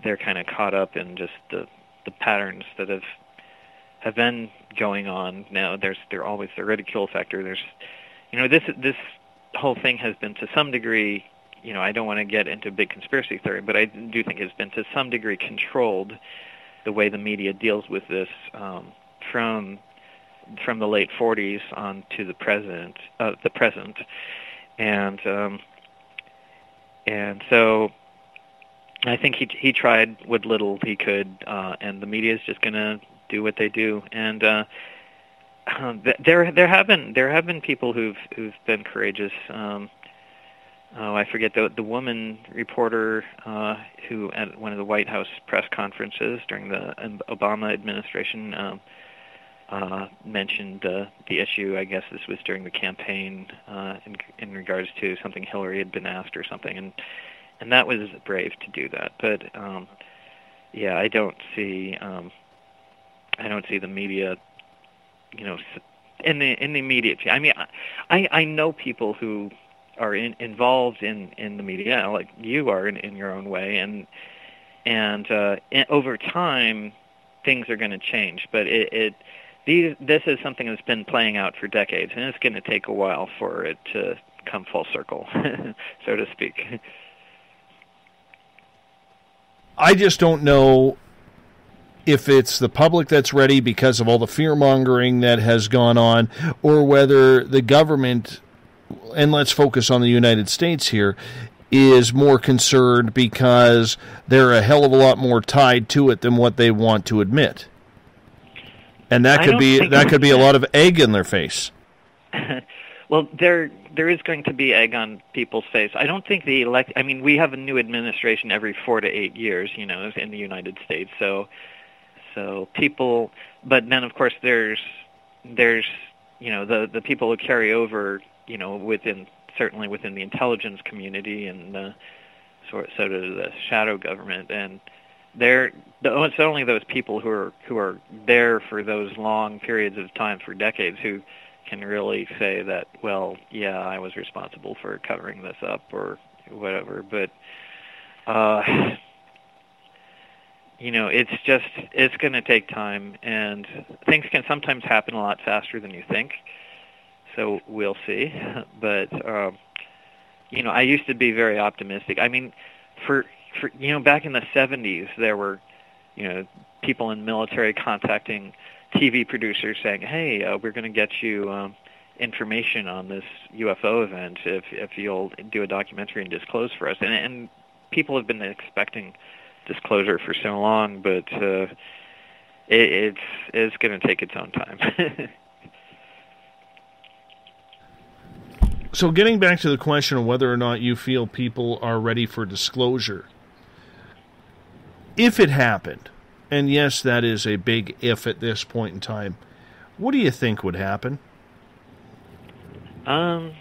they're kind of caught up in just the patterns that have been going on. Now, there's always the ridicule factor. There's, this whole thing has been to some degree, I don't want to get into big conspiracy theory, but I do think it's been to some degree controlled, the way the media deals with this, from the late 40s on to the present, and so I think he tried what little he could, and the media is just going to do what they do. And there have been people who've been courageous. I forget the woman reporter who at one of the White House press conferences during the Obama administration mentioned the issue. I guess this was during the campaign in regards to something Hillary had been asked or something, and that was brave to do that. But I don't see the media, in the immediate. I mean, I know people who are involved in the media, like you are in your own way, and over time things are going to change. But this is something that's been playing out for decades, and it's going to take a while for it to come full circle, so to speak. I just don't know if it's the public that's ready because of all the fear-mongering that has gone on, or whether the government, and let's focus on the United States here, is more concerned because they're a hell of a lot more tied to it than what they want to admit. And that could be a lot of egg in their face. Well, there is going to be egg on people's face. I don't think we have a new administration every 4 to 8 years, in the United States. So people, but then of course there's the people who carry over, certainly within the intelligence community, and sort of the shadow government, and it's only those people who are there for those long periods of time, for decades, who can really say that, well, yeah, I was responsible for covering this up or whatever. But it's going to take time, and things can sometimes happen a lot faster than you think. So we'll see. But I used to be very optimistic. I mean, for back in the 70s, there were people in military contacting TV producers saying, "Hey, we're going to get you information on this UFO event if you'll do a documentary and disclose for us." And people have been expecting disclosure for so long, but it's going to take its own time. So getting back to the question of whether or not you feel people are ready for disclosure, if it happened, and yes, that is a big if at this point in time, what do you think would happen? A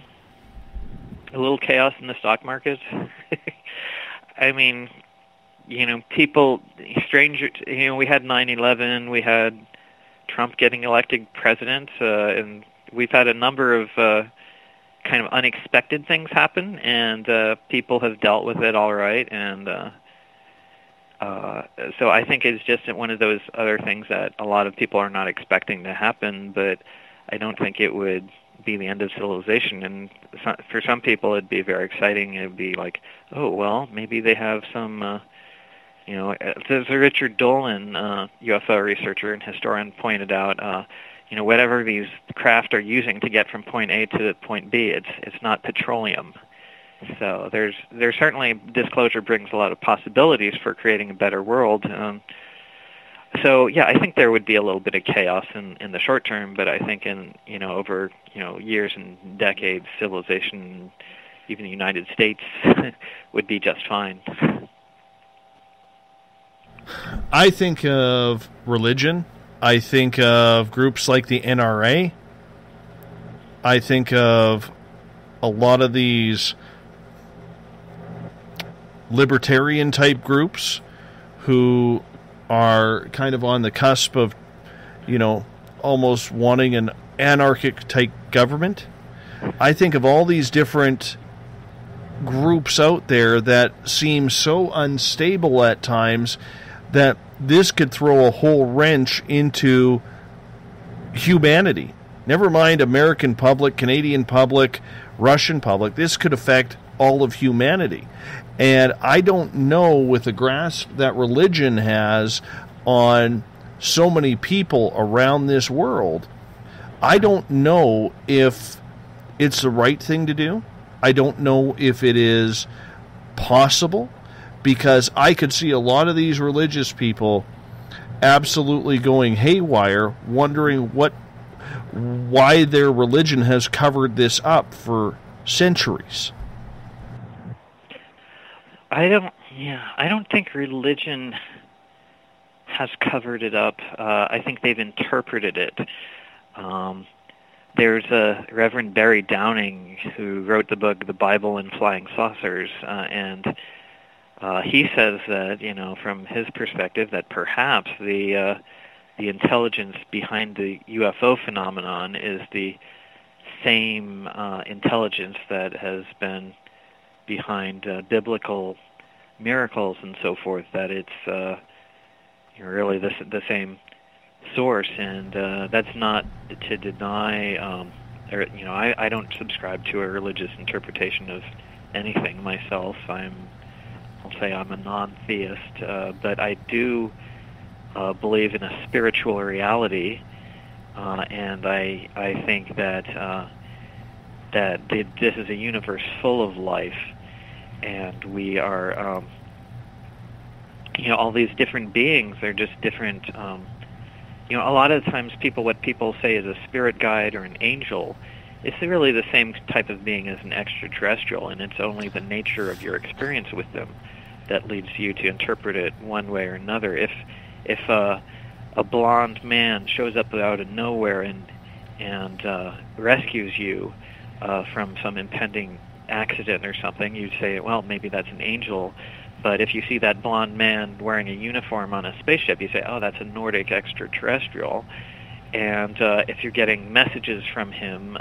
little chaos in the stock market. I mean, people, we had 9/11, we had Trump getting elected president, and we've had a number of kind of unexpected things happen, and people have dealt with it all right, and so I think it's just one of those other things that a lot of people are not expecting to happen, but I don't think it would be the end of civilization. And for some people it'd be very exciting. It'd be like, oh, well, maybe they have some, there's a Richard Dolan, UFO researcher and historian, pointed out, whatever these craft are using to get from point A to point B, it's not petroleum. So there's certainly, disclosure brings a lot of possibilities for creating a better world. So yeah, I think there would be a little bit of chaos in the short term, but I think in over years and decades, civilization, even the United States, would be just fine. I think of religion. I think of groups like the NRA. I think of a lot of these libertarian type groups who are kind of on the cusp of, almost wanting an anarchic type government. I think of all these different groups out there that seem so unstable at times that this could throw a whole wrench into humanity. Never mind American public, Canadian public, Russian public. This could affect all of humanity. And I don't know, with the grasp that religion has on so many people around this world, I don't know if it's the right thing to do. I don't know if it is possible, because I could see a lot of these religious people absolutely going haywire, wondering why their religion has covered this up for centuries. I don't think religion has covered it up. I think they've interpreted it. There's a Reverend Barry Downing who wrote the book The Bible and Flying Saucers, and he says that, from his perspective, that perhaps the intelligence behind the UFO phenomenon is the same intelligence that has been behind biblical miracles and so forth, that it's really the same source. And that's not to deny, I don't subscribe to a religious interpretation of anything myself. I'll say I'm a non-theist, but I do believe in a spiritual reality, and I think that this is a universe full of life, and we are, all these different beings are just different. A lot of times what people say is a spirit guide or an angel, it's really the same type of being as an extraterrestrial, and it's only the nature of your experience with them that leads you to interpret it one way or another. If a blonde man shows up out of nowhere and rescues you from some impending accident or something, you'd say, well, maybe that's an angel. But if you see that blonde man wearing a uniform on a spaceship, you say, oh, that's a Nordic extraterrestrial. And if you're getting messages from him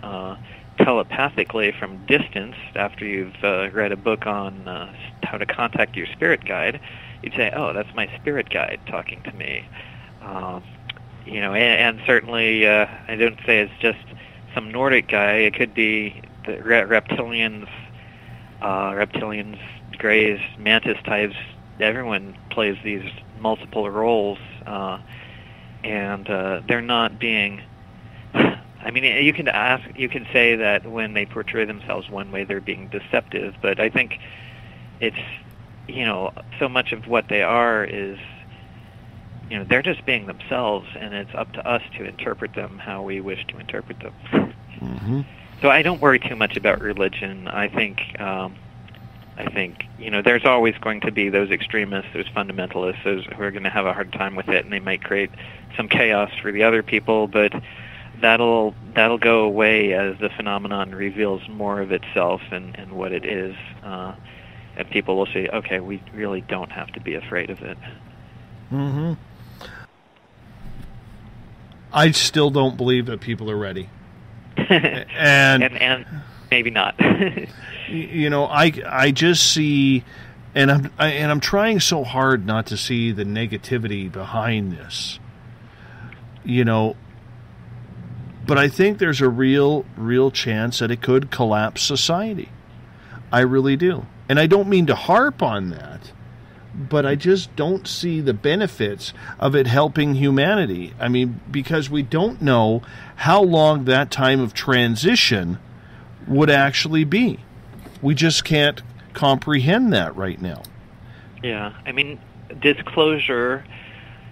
telepathically from distance after you've read a book on how to contact your spirit guide, you'd say, oh, that's my spirit guide talking to me. And certainly I don't say it's just some Nordic guy. It could be the reptilians, Greys, Mantis types. Everyone plays these multiple roles, and they're not being... I mean, you can say that when they portray themselves one way, they're being deceptive, but I think it's, so much of what they are is, they're just being themselves, and it's up to us to interpret them how we wish to interpret them. Mm-hmm. So I don't worry too much about religion. I think, there's always going to be those extremists, those fundamentalists, those who are going to have a hard time with it, and they might create some chaos for the other people, but that'll go away as the phenomenon reveals more of itself and what it is. and people will say, okay, we really don't have to be afraid of it. Mm-hmm. I still don't believe that people are ready. and maybe not. You know, I just see, and I'm trying so hard not to see the negativity behind this. You know, but I think there's a real chance that it could collapse society. I really do. And I don't mean to harp on that, but I just don't see the benefits of it helping humanity. I mean, because we don't know how long that time of transition would actually be. We just can't comprehend that right now. Yeah, I mean, disclosure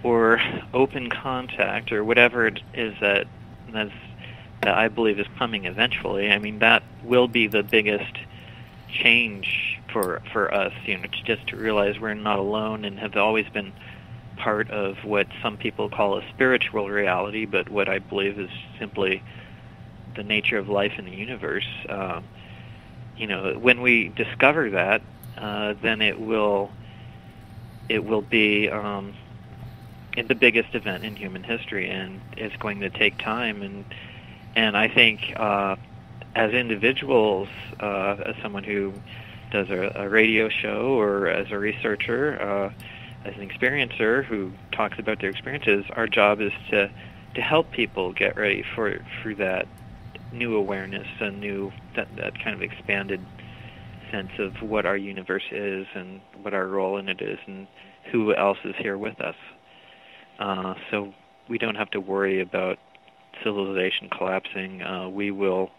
or open contact or whatever it is that I believe is coming eventually, I mean, that will be the biggest change for us, you know, just to realize we're not alone and have always been part of what some people call a spiritual reality, but what I believe is simply the nature of life in the universe. You know, when we discover that, then it will be the biggest event in human history, and it's going to take time. And I think as individuals, as someone who does a radio show, or as a researcher, as an experiencer who talks about their experiences, our job is to help people get ready for that new awareness, that kind of expanded sense of what our universe is and what our role in it is and who else is here with us. So we don't have to worry about civilization collapsing. We will,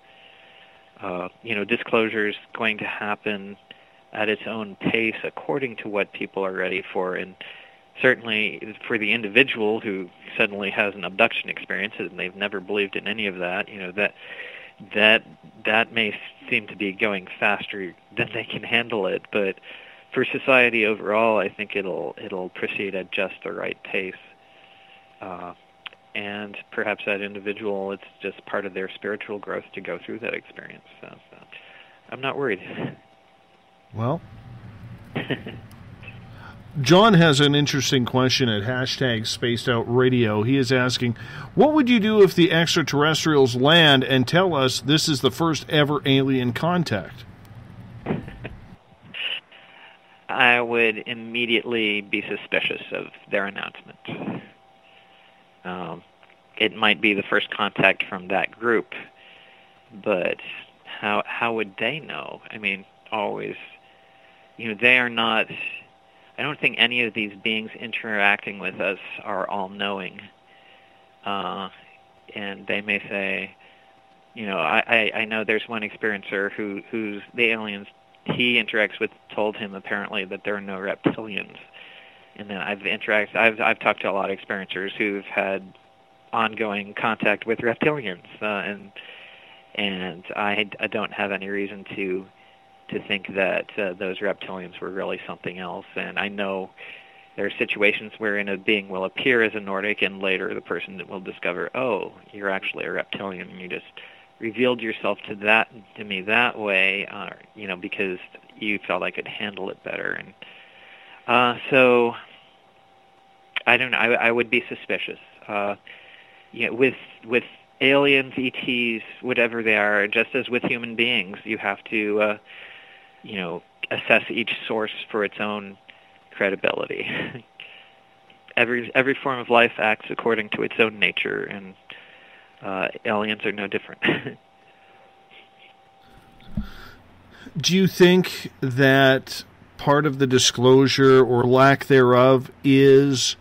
disclosure is going to happen at its own pace according to what people are ready for. And certainly for the individual who suddenly has an abduction experience and they've never believed in any of that, that may seem to be going faster than they can handle it. But for society overall, I think it'll proceed at just the right pace. And perhaps that individual, it's just part of their spiritual growth to go through that experience. So I'm not worried. Well, John has an interesting question at #SpacedOutRadio. He is asking, what would you do if the extraterrestrials land and tell us this is the first ever alien contact? I would immediately be suspicious of their announcement. It might be the first contact from that group, but how would they know? I mean, always, they are not. I don't think any of these beings interacting with us are all-knowing, and they may say, I know there's one experiencer who's the aliens he interacts with told him apparently that there are no reptilians. And then I've talked to a lot of experiencers who've had ongoing contact with reptilians, and I don't have any reason to think that those reptilians were really something else. And I know there are situations wherein a being will appear as a Nordic, and later the person will discover, oh, you're actually a reptilian, and you just revealed yourself to me that way, because you felt I could handle it better. And so I don't know. I would be suspicious. With aliens, ETs, whatever they are, just as with human beings, you have to, assess each source for its own credibility. Every form of life acts according to its own nature, and aliens are no different. Do you think that part of the disclosure or lack thereof is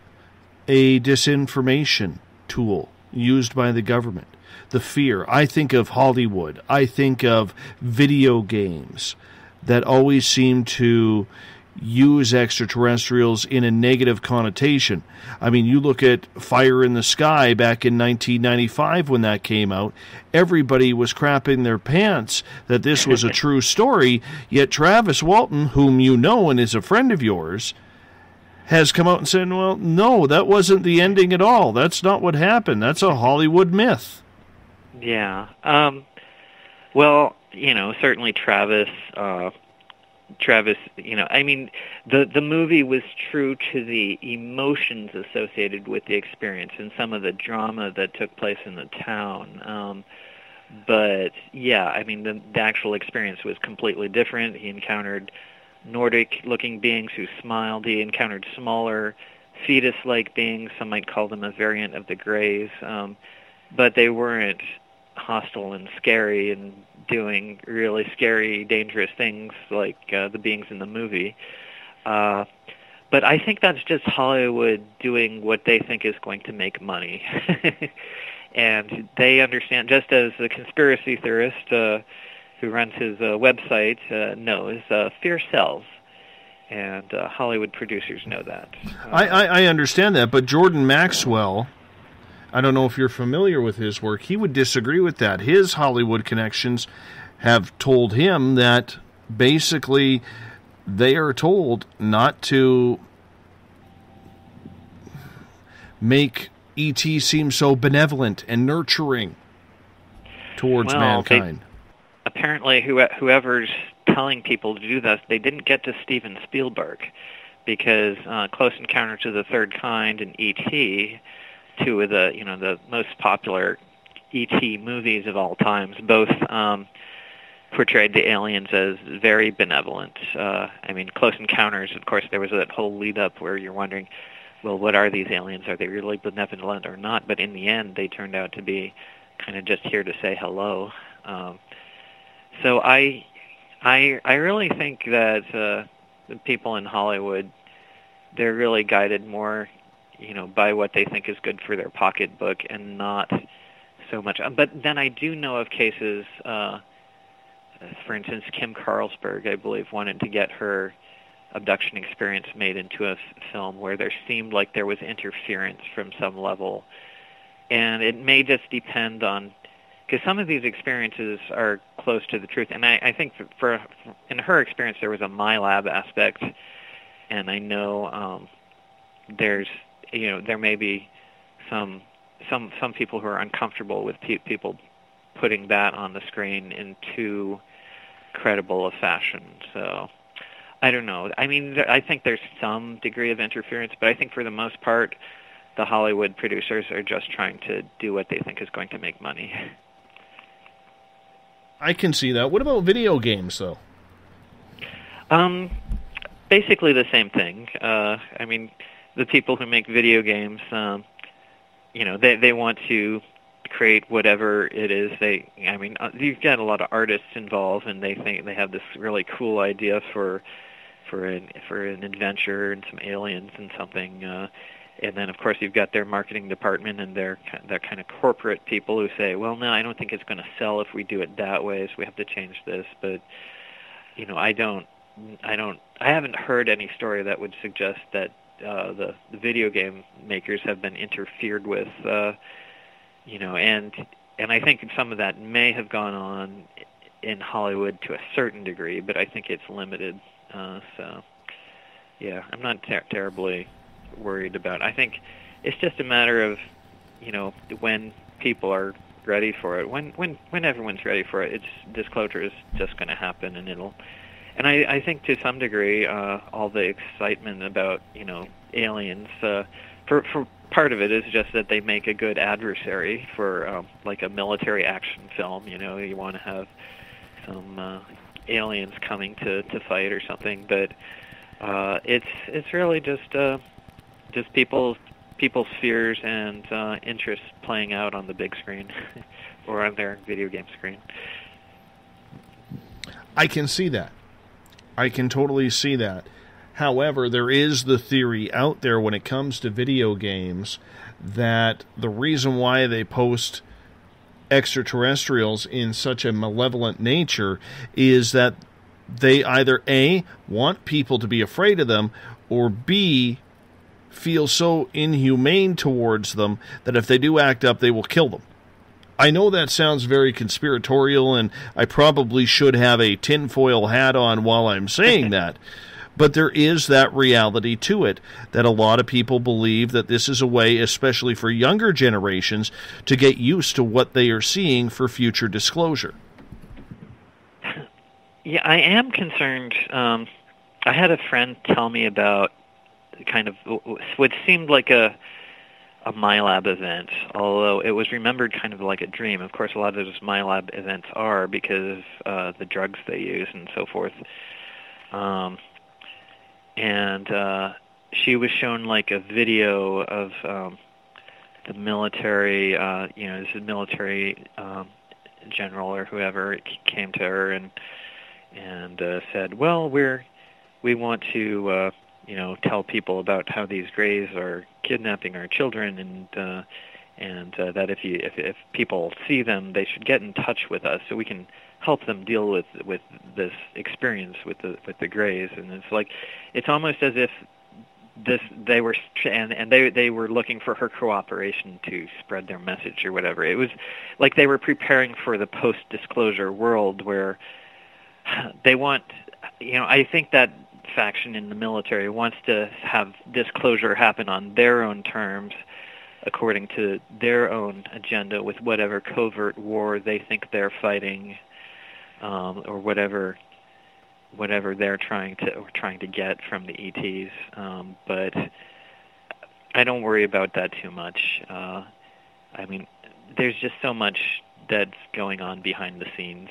a disinformation tool used by the government? The fear. I think of Hollywood. I think of video games that always seem to use extraterrestrials in a negative connotation. I mean, you look at Fire in the Sky back in 1995 when that came out. Everybody was crapping their pants that this was a true story, yet Travis Walton, whom you know and is a friend of yours, has come out and said, well, no, that wasn't the ending at all. That's not what happened. That's a Hollywood myth. Yeah. Well, certainly Travis Travis, I mean, the movie was true to the emotions associated with the experience and some of the drama that took place in the town. But yeah, I mean, the actual experience was completely different. He encountered Nordic-looking beings who smiled. He encountered smaller, fetus-like beings. Some might call them a variant of the Greys, but they weren't hostile and scary and doing really scary, dangerous things like the beings in the movie. But I think that's just Hollywood doing what they think is going to make money. And they understand, just as the conspiracy theorist who runs his website knows, fear sells. And Hollywood producers know that. I understand that, but Jordan Maxwell, I don't know if you're familiar with his work, he would disagree with that. His Hollywood connections have told him that basically they are told not to make E.T. seem so benevolent and nurturing towards mankind. Apparently, whoever's telling people to do this, they didn't get to Steven Spielberg, because Close Encounters of the Third Kind and E.T., two of the most popular E.T. movies of all times, both portrayed the aliens as very benevolent. I mean, Close Encounters, of course, there was that whole lead-up where you're wondering, well, what are these aliens? Are they really benevolent or not? But in the end, they turned out to be kind of just here to say hello. So I really think that the people in Hollywood, they're really guided more, by what they think is good for their pocketbook and not so much. But then I do know of cases, for instance, Kim Carlsberg, I believe, wanted to get her abduction experience made into a film where there seemed like there was interference from some level. And it may just depend on, because some of these experiences are close to the truth. And I think in her experience there was a MyLab aspect, and I know there may be some people who are uncomfortable with people putting that on the screen in too credible a fashion. So I don't know. I mean, I think there's some degree of interference, but I think for the most part, the Hollywood producers are just trying to do what they think is going to make money. I can see that. What about video games, though? Basically the same thing. I mean, the people who make video games, they want to create whatever it is. You've got a lot of artists involved, and they think they have this really cool idea for an adventure and some aliens and something. And then, of course, you've got their marketing department and their kind of corporate people who say, well, no, I don't think it's going to sell if we do it that way, so we have to change this. But, I haven't heard any story that would suggest that the video game makers have been interfered with, and I think some of that may have gone on in Hollywood to a certain degree, but I think it's limited. So, yeah, I'm not terribly worried about it. I think it's just a matter of, when people are ready for it. When everyone's ready for it, disclosure is just going to happen, and I think to some degree, all the excitement about, aliens, for part of it is just that they make a good adversary for, like a military action film. You want to have some aliens coming to fight or something, but it's really just people's fears and interests playing out on the big screen or on their video game screen. I can see that. I can totally see that. However, there is the theory out there when it comes to video games that the reason why they post extraterrestrials in such a malevolent nature is that they either A, want people to be afraid of them, or B, feel so inhumane towards them that if they do act up, they will kill them. I know that sounds very conspiratorial, and I probably should have a tinfoil hat on while I'm saying that, but there is that reality to it, that a lot of people believe that this is a way, especially for younger generations, to get used to what they are seeing for future disclosure. Yeah, I am concerned. I had a friend tell me about kind of what seemed like a MyLab event, although it was remembered kind of like a dream. Of course, a lot of those MyLab events are because of the drugs they use and so forth. And she was shown like a video of the military, this is military general or whoever came to her and said, well, we want to tell people about how these Greys are kidnapping our children, and that if people see them, they should get in touch with us so we can help them deal with this experience with the Greys. And it's almost as if they were looking for her cooperation to spread their message or whatever. It was like they were preparing for the post-disclosure world where they want, I think that faction in the military wants to have disclosure happen on their own terms, according to their own agenda, with whatever covert war they think they're fighting, or whatever they're trying to get from the ETs. But I don't worry about that too much. I mean, there's just so much that's going on behind the scenes.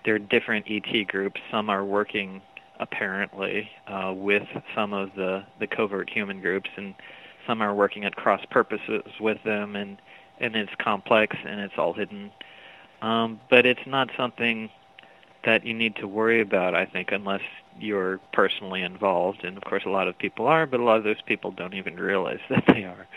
There are different ET groups. Some are working apparently with some of the covert human groups, and some are working at cross purposes with them, and it's complex and it's all hidden. But it's not something that you need to worry about, I think, unless you're personally involved. And of course a lot of people are, but a lot of those people don't even realize that they are.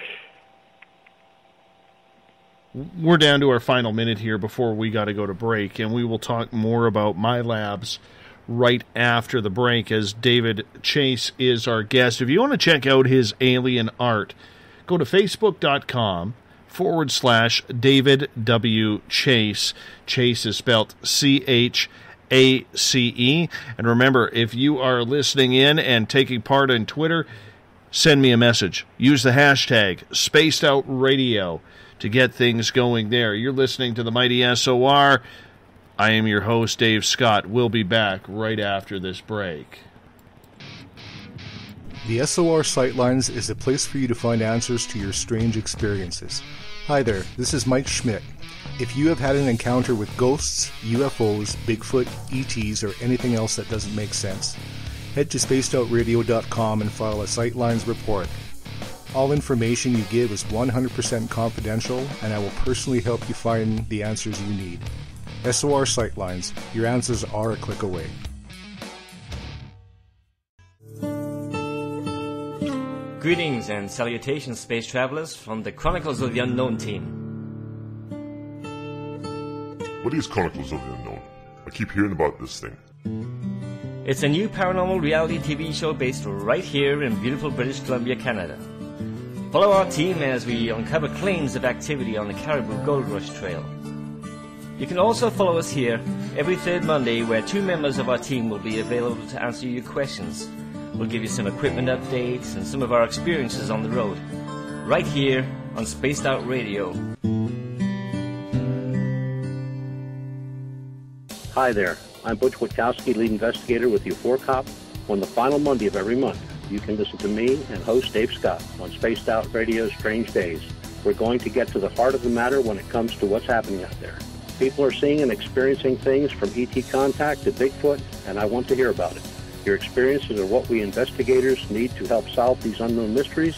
We're down to our final minute here before we got to go to break, and we will talk more about MyLabs right after the break, as David Chace is our guest. If you want to check out his alien art, go to facebook.com/David W. Chace. Chace is spelled CHACE. And remember, if you are listening in and taking part in Twitter, send me a message. Use the hashtag SpacedOutRadio to get things going there. You're listening to the Mighty SOR. I am your host, Dave Scott. We'll be back right after this break. The SOR Sightlines is a place for you to find answers to your strange experiences. Hi there, this is Mike Schmidt. If you have had an encounter with ghosts, UFOs, Bigfoot, ETs, or anything else that doesn't make sense, head to spacedoutradio.com and file a Sightlines report. All information you give is 100% confidential, and I will personally help you find the answers you need. SOR Sightlines. Your answers are a click away. Greetings and salutations, space travelers, from the Chronicles of the Unknown team. What is Chronicles of the Unknown? I keep hearing about this thing. It's a new paranormal reality TV show based right here in beautiful British Columbia, Canada. Follow our team as we uncover claims of activity on the Caribou Gold Rush Trail. You can also follow us here every third Monday, where two members of our team will be available to answer your questions. We'll give you some equipment updates and some of our experiences on the road, right here on Spaced Out Radio. Hi there, I'm Butch Witkowski, lead investigator with U4Cop. On the final Monday of every month, you can listen to me and host Dave Scott on Spaced Out Radio's Strange Days. We're going to get to the heart of the matter when it comes to what's happening out there. People are seeing and experiencing things from ET Contact to Bigfoot, and I want to hear about it. Your experiences are what we investigators need to help solve these unknown mysteries.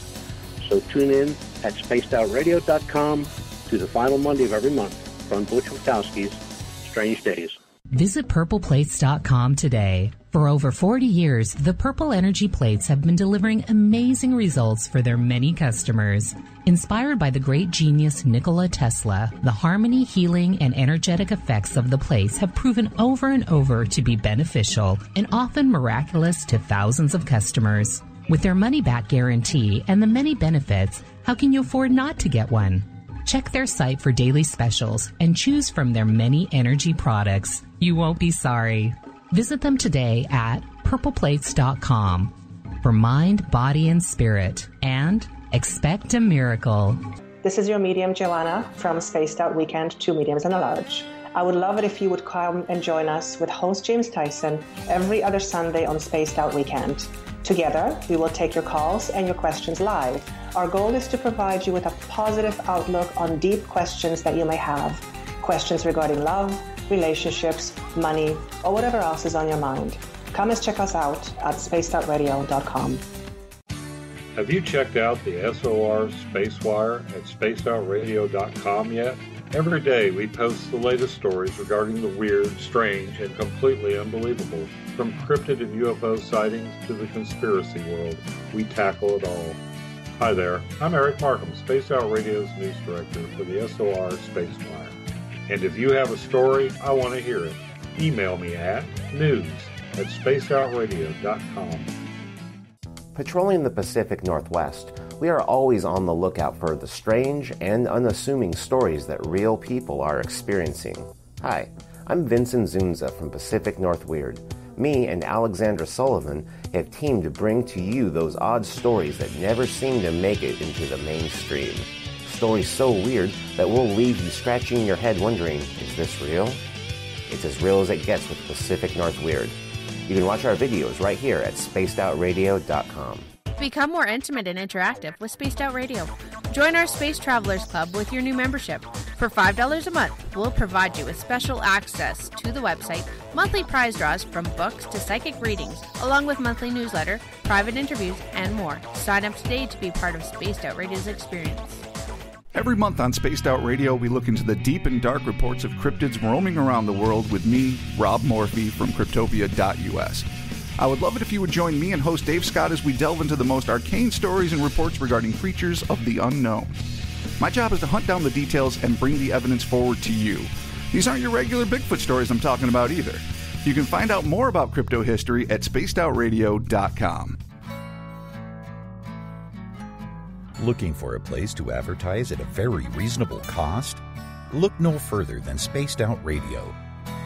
So tune in at spacedoutradio.com to the final Monday of every month from Butch Witkowski's Strange Days. Visit purpleplates.com today. For over 40 years, the Purple Energy Plates have been delivering amazing results for their many customers. Inspired by the great genius Nikola Tesla, the harmony, healing, and energetic effects of the plates have proven over and over to be beneficial and often miraculous to thousands of customers. With their money-back guarantee and the many benefits, how can you afford not to get one? Check their site for daily specials and choose from their many energy products. You won't be sorry. Visit them today at purpleplates.com for mind, body, and spirit, and expect a miracle. This is your medium, Joanna, from Spaced Out Weekend, 2 mediums and a large. I would love it if you would come and join us with host James Tyson every other Sunday on Spaced Out Weekend. Together, we will take your calls and your questions live. Our goal is to provide you with a positive outlook on deep questions that you may have. Questions regarding love, relationships, money, or whatever else is on your mind. Come and check us out at spacedoutradio.com. Have you checked out the SOR Spacewire at spacedoutradio.com yet? Every day we post the latest stories regarding the weird, strange, and completely unbelievable. From cryptid and UFO sightings to the conspiracy world, we tackle it all. Hi there, I'm Eric Markham, Spaced Out Radio's news director for the SOR Spacewire. And if you have a story, I want to hear it. Email me at news@spacedoutradio.com. Patrolling the Pacific Northwest, we are always on the lookout for the strange and unassuming stories that real people are experiencing. Hi, I'm Vincent Zunza from Pacific North Weird. Me and Alexandra Sullivan have teamed to bring to you those odd stories that never seem to make it into the mainstream. Stories so weird that will leave you scratching your head wondering, is this real? It's as real as it gets with Pacific North Weird. You can watch our videos right here at spacedoutradio.com. Become more intimate and interactive with Spaced Out Radio. Join our Space Travelers Club with your new membership. For $5 a month, we'll provide you with special access to the website, monthly prize draws from books to psychic readings, along with monthly newsletter, private interviews, and more. Sign up today to be part of Spaced Out Radio's experience. Every month on Spaced Out Radio, we look into the deep and dark reports of cryptids roaming around the world with me, Rob Morphy from Cryptopia.us. I would love it if you would join me and host Dave Scott as we delve into the most arcane stories and reports regarding creatures of the unknown. My job is to hunt down the details and bring the evidence forward to you. These aren't your regular Bigfoot stories I'm talking about either. You can find out more about crypto history at spacedoutradio.com. Looking for a place to advertise at a very reasonable cost? Look no further than Spaced Out Radio.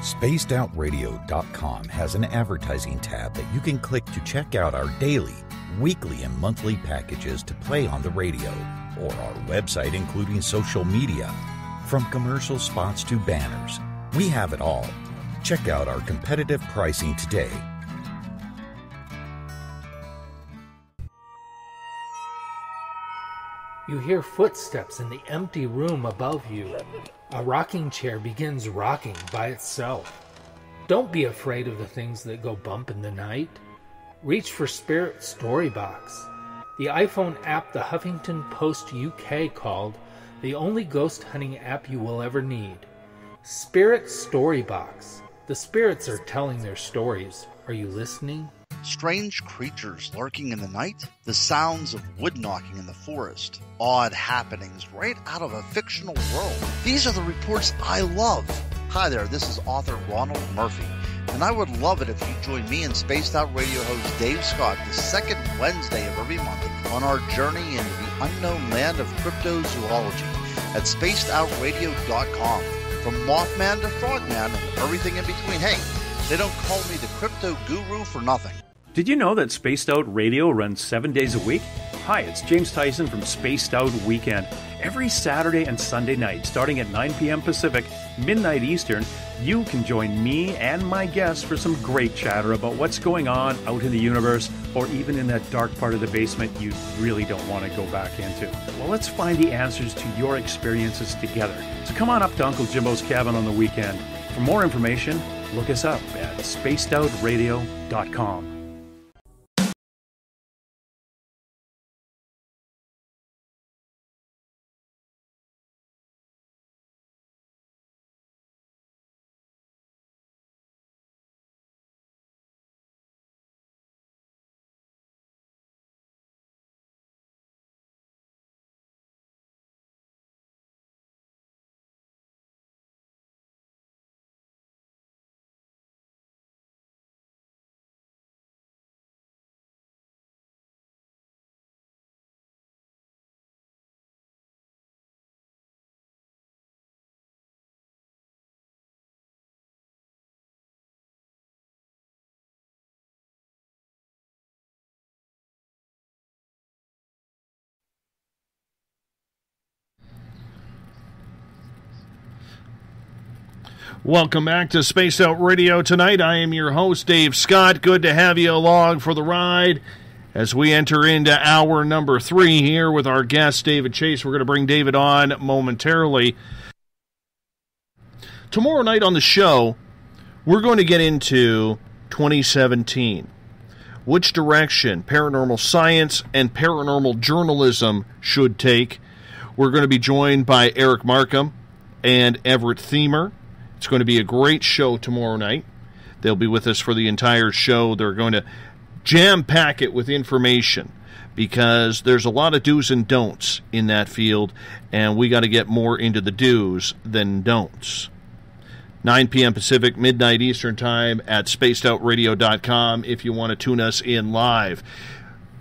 SpacedOutRadio.com has an advertising tab that you can click to check out our daily, weekly, and monthly packages to play on the radio, or our website including social media. From commercial spots to banners, we have it all. Check out our competitive pricing today. You hear footsteps in the empty room above you. A rocking chair begins rocking by itself. Don't be afraid of the things that go bump in the night. Reach for Spirit Storybox, the iPhone app the Huffington Post UK called the only ghost hunting app you will ever need. Spirit Storybox. The spirits are telling their stories. Are you listening? Strange creatures lurking in the night, the sounds of wood knocking in the forest, odd happenings right out of a fictional world. These are the reports I love. Hi there, this is author Ronald Murphy, and I would love it if you join me and Spaced Out Radio host Dave Scott the second Wednesday of every month on our journey into the unknown land of cryptozoology at spacedoutradio.com. From Mothman to Frogman and everything in between. Hey, they don't call me the crypto guru for nothing. Did you know that Spaced Out Radio runs 7 days a week? Hi, it's James Tyson from Spaced Out Weekend. Every Saturday and Sunday night, starting at 9 p.m. Pacific, midnight Eastern, you can join me and my guests for some great chatter about what's going on out in the universe, or even in that dark part of the basement you really don't want to go back into. Well, let's find the answers to your experiences together. So come on up to Uncle Jimbo's cabin on the weekend. For more information, look us up at spacedoutradio.com. Welcome back to Spaced Out Radio tonight. I am your host, Dave Scott. Good to have you along for the ride as we enter into hour number 3 here with our guest, David Chace. We're going to bring David on momentarily. Tomorrow night on the show, we're going to get into 2017. Which direction paranormal science and paranormal journalism should take. We're going to be joined by Eric Markham and Everett Thiemer. It's going to be a great show tomorrow night. They'll be with us for the entire show. They're going to jam-pack it with information because there's a lot of do's and don'ts in that field, and we got to get more into the do's than don'ts. 9 p.m. Pacific, midnight Eastern Time at spacedoutradio.com if you want to tune us in live.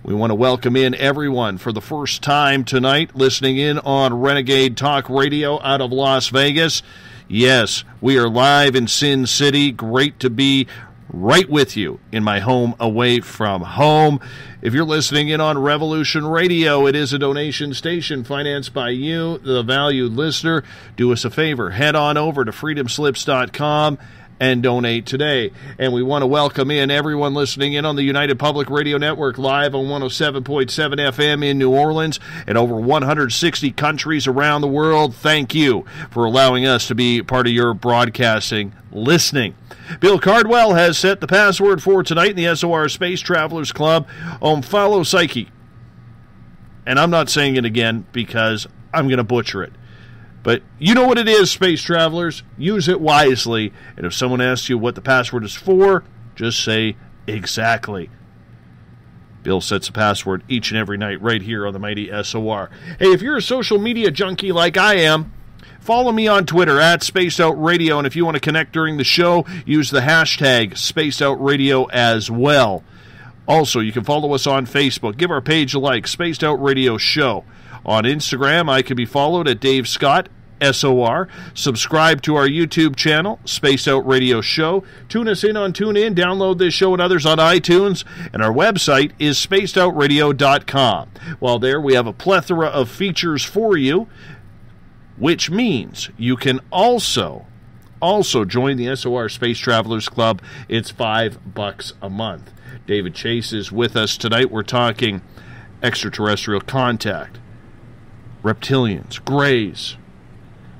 We want to welcome in everyone for the first time tonight listening in on Renegade Talk Radio out of Las Vegas. Yes, we are live in Sin City. Great to be right with you in my home away from home. If you're listening in on Revolution Radio, it is a donation station financed by you, the valued listener. Do us a favor. Head on over to freedomslips.com and donate today. And we want to welcome in everyone listening in on the United Public Radio Network live on 107.7 FM in New Orleans and over 160 countries around the world. Thank you for allowing us to be part of your broadcasting listening. Bill Cardwell has set the password for tonight in the SOR Space Travelers Club on Follow Psyche. And I'm not saying it again because I'm going to butcher it. But you know what it is, space travelers. Use it wisely. And if someone asks you what the password is for, just say exactly. Bill sets a password each and every night right here on the mighty SOR. Hey, if you're a social media junkie like I am, follow me on Twitter at Spaced Out Radio. And if you want to connect during the show, use the hashtag Spaced Out Radio as well. Also, you can follow us on Facebook. Give our page a like, Spaced Out Radio Show. On Instagram, I can be followed at Dave Scott, SOR. Subscribe to our YouTube channel, Spaced Out Radio Show. Tune us in on TuneIn. Download this show and others on iTunes. And our website is spacedoutradio.com. While there, we have a plethora of features for you, which means you can also join the SOR Space Travelers Club. It's $5 a month. David Chace is with us tonight. We're talking extraterrestrial contact, reptilians, greys,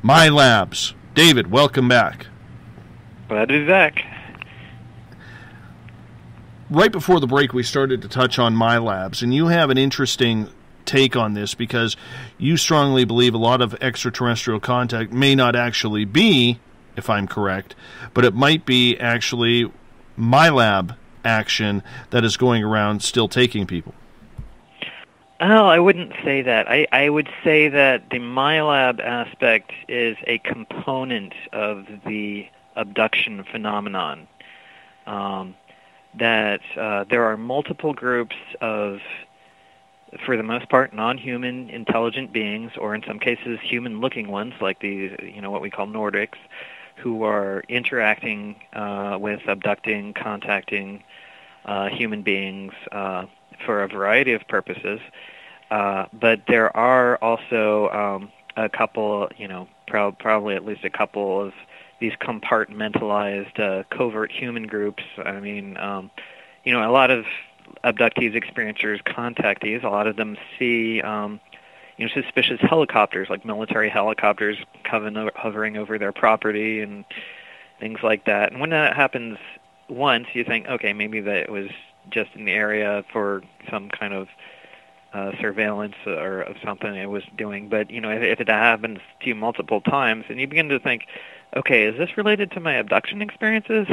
my labs. David, welcome back. Glad to be back. Right before the break, we started to touch on my labs, and you have an interesting take on this because you strongly believe a lot of extraterrestrial contact may not actually be, if I'm correct, but it might be actually my lab action that is going around still taking people. Oh, I wouldn't say that. I would say that the MyLab aspect is a component of the abduction phenomenon. That there are multiple groups of, for the most part, non-human intelligent beings, or in some cases human-looking ones, like the what we call Nordics, who are interacting with, abducting, contacting human beings for a variety of purposes. But there are also a couple, probably at least a couple of these compartmentalized covert human groups. I mean, a lot of abductees, experiencers, contactees, a lot of them see, suspicious helicopters, like military helicopters hovering over their property and things like that. And when that happens once, you think, okay, maybe that it was just in the area for some kind of surveillance or of something it was doing. But, if it happens to you multiple times, and you begin to think, okay, is this related to my abduction experiences?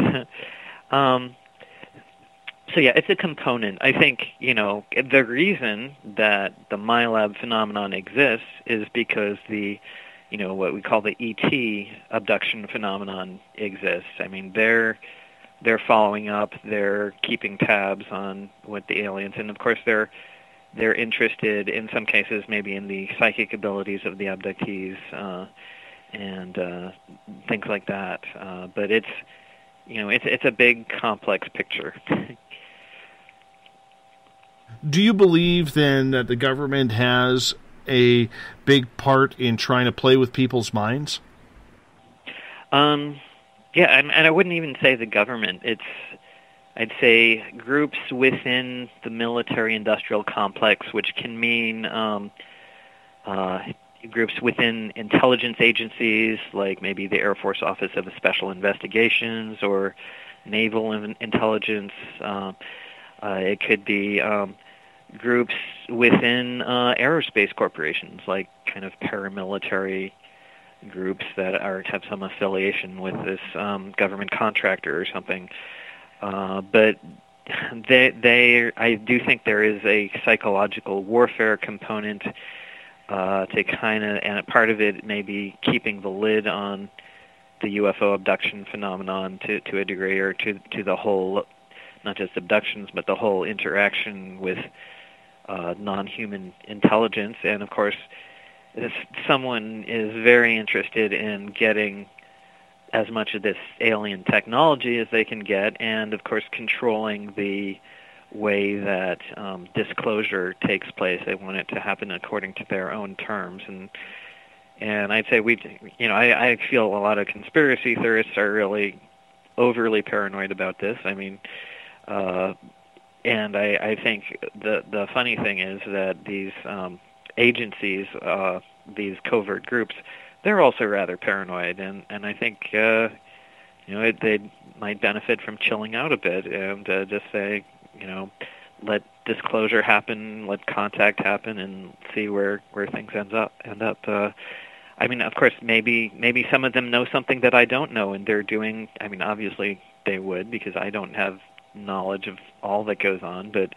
So yeah, it's a component. I think, the reason that the MyLab phenomenon exists is because the, what we call the ET abduction phenomenon exists. I mean, they're following up, they're keeping tabs on with the aliens, and of course they're interested in some cases maybe in the psychic abilities of the abductees and things like that. But it's a big complex picture. Do you believe then that the government has a big part in trying to play with people's minds? Yeah, and I wouldn't even say the government. I'd say groups within the military-industrial complex, which can mean groups within intelligence agencies, like maybe the Air Force Office of Special Investigations or Naval Intelligence. It could be groups within aerospace corporations, like kind of paramilitary groups that have some affiliation with this government contractor or something. But I do think there is a psychological warfare component to kind of, and a part of it may be keeping the lid on the UFO abduction phenomenon to a degree, or to the whole, not just abductions, but the whole interaction with non-human intelligence. And of course, if someone is very interested in getting as much of this alien technology as they can get, and of course controlling the way that disclosure takes place. They want it to happen according to their own terms, and I'd say I feel a lot of conspiracy theorists are really overly paranoid about this. I mean, and I think the funny thing is that these agencies, these covert groups, they're also rather paranoid, and I think they might benefit from chilling out a bit and just say, let disclosure happen, let contact happen, and see where things end up. I mean, of course, maybe some of them know something that I don't know, and they're doing. I mean, obviously they would, because I don't have knowledge of all that goes on. But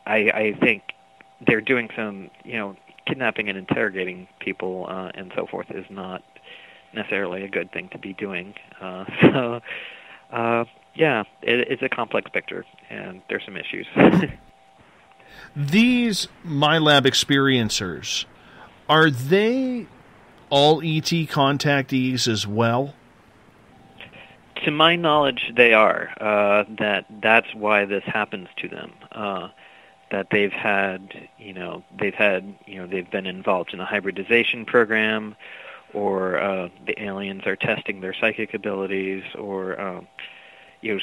I think they're doing some, kidnapping and interrogating people and so forth is not necessarily a good thing to be doing. Yeah, it's a complex picture, and there's some issues. These MyLab experiencers, are they all ET contactees as well? To my knowledge, they are. That's why this happens to them. That they've been involved in a hybridization program, or the aliens are testing their psychic abilities, or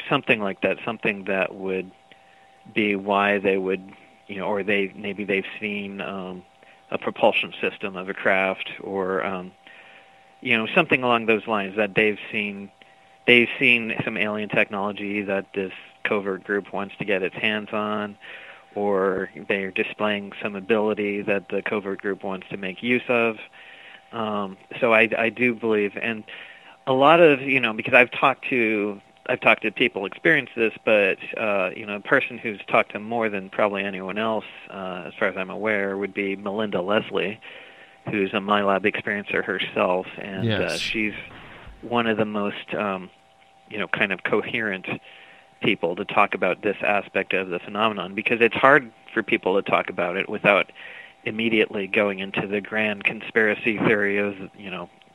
something like that, something that would be why they would, or maybe they've seen a propulsion system of a craft, or something along those lines, that they've seen some alien technology that this covert group wants to get its hands on, or they're displaying some ability that the covert group wants to make use of. So I do believe, and a lot of, because I've talked to people who experience this, but a person who's talked to more than probably anyone else, as far as I'm aware, would be Melinda Leslie, who's a MyLab experiencer herself, and yes. She's one of the most kind of coherent people to talk about this aspect of the phenomenon, because it's hard for people to talk about it without immediately going into the grand conspiracy theory of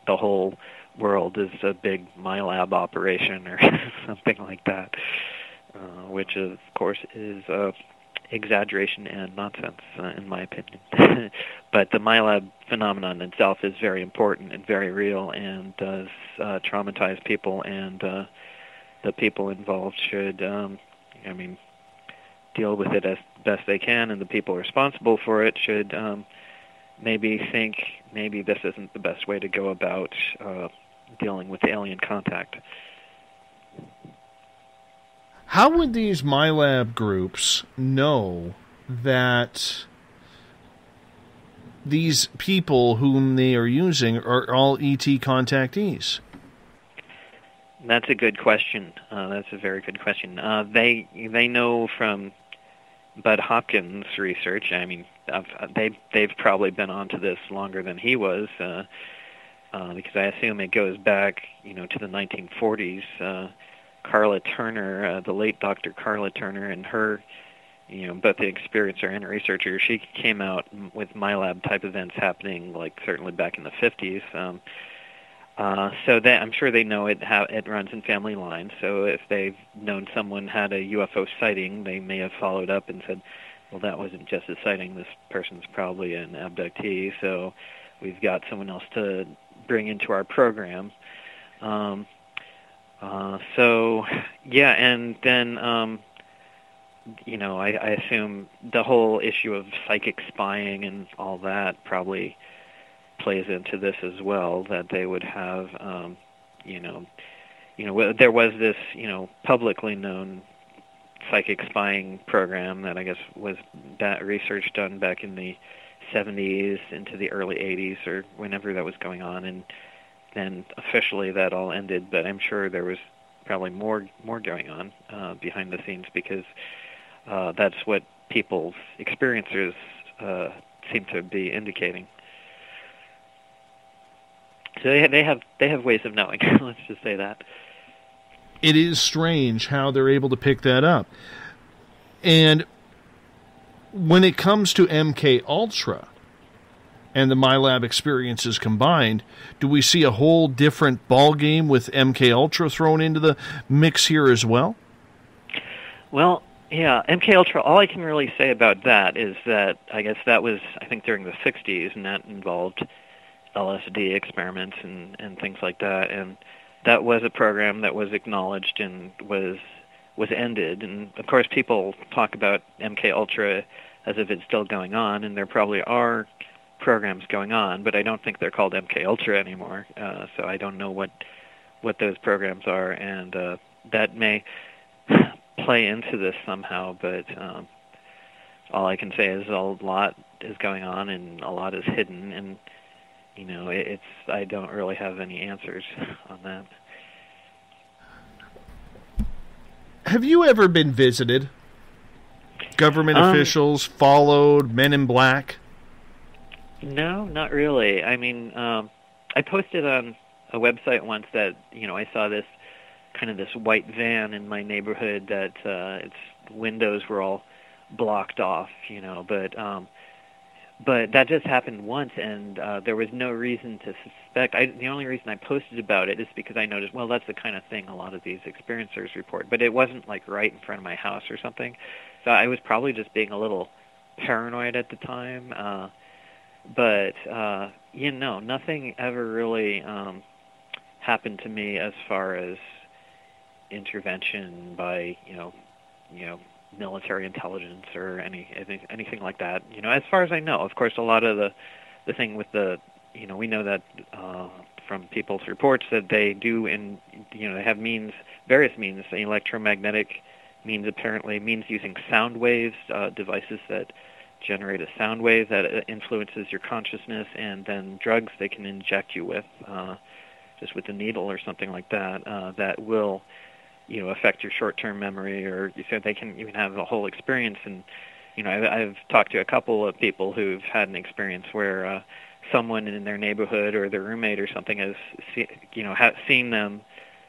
the whole world is a big MyLab operation or something like that, which of course is exaggeration and nonsense, in my opinion. But the MyLab phenomenon itself is very important and very real, and does traumatize people, and the people involved should, deal with it as best they can, and the people responsible for it should maybe think maybe this isn't the best way to go about dealing with alien contact. How would these MyLab groups know that these people whom they are using are all ET contactees? That's a good question. That's a very good question. They know from Bud Hopkins' research. I mean, they've probably been onto this longer than he was, because I assume it goes back, to the 1940s. Carla Turner, the late Dr. Carla Turner, and her, both the experiencer and researcher, she came out with MyLab type events happening, like certainly back in the 50s. So I'm sure they know it runs in family lines. So if they've known someone had a UFO sighting, they may have followed up and said, well, that wasn't just a sighting. This person's probably an abductee. So we've got someone else to bring into our program. So yeah, and then I assume the whole issue of psychic spying and all that probably plays into this as well, that they would have there was this publicly known psychic spying program that I guess was that research done back in the 70s into the early 80s or whenever that was going on, and then officially that all ended, but I'm sure there was probably more going on behind the scenes, because that's what people's experiencers seem to be indicating. So they have ways of knowing. Let's just say that. It is strange how they're able to pick that up. And when it comes to MK Ultra and the MyLab experiences combined, do we see a whole different ball game with MK Ultra thrown into the mix here as well? Well, yeah, MK Ultra, all I can really say about that is that I guess that was, I think, during the 60s, and that involved LSD experiments and things like that, and that was a program that was acknowledged and was ended. And of course people talk about MK Ultra as if it's still going on, and there probably are programs going on, but I don't think they're called MK Ultra anymore. So I don't know what those programs are, and that may play into this somehow, but all I can say is a lot is going on and a lot is hidden, and I don't really have any answers on that. Have you ever been visited? Government officials followed, men in black? No, not really. I mean, I posted on a website once that, I saw this white van in my neighborhood that its windows were all blocked off, but that just happened once, and there was no reason to suspect. The only reason I posted about it is because I noticed, well, that's the kind of thing a lot of these experiencers report, but it wasn't like right in front of my house or something. So I was probably just being a little paranoid at the time. But nothing ever really happened to me as far as intervention by, military intelligence or anything like that. As far as I know, of course, a lot of the thing with the, we know that from people's reports that they do, and they have various means, electromagnetic means, apparently means using sound waves, devices that generate a sound wave that influences your consciousness, and then drugs they can inject you with, just with a needle or something like that, that will affect your short-term memory, or so they can even have a whole experience. And I've talked to a couple of people who've had an experience where someone in their neighborhood or their roommate or something has seen them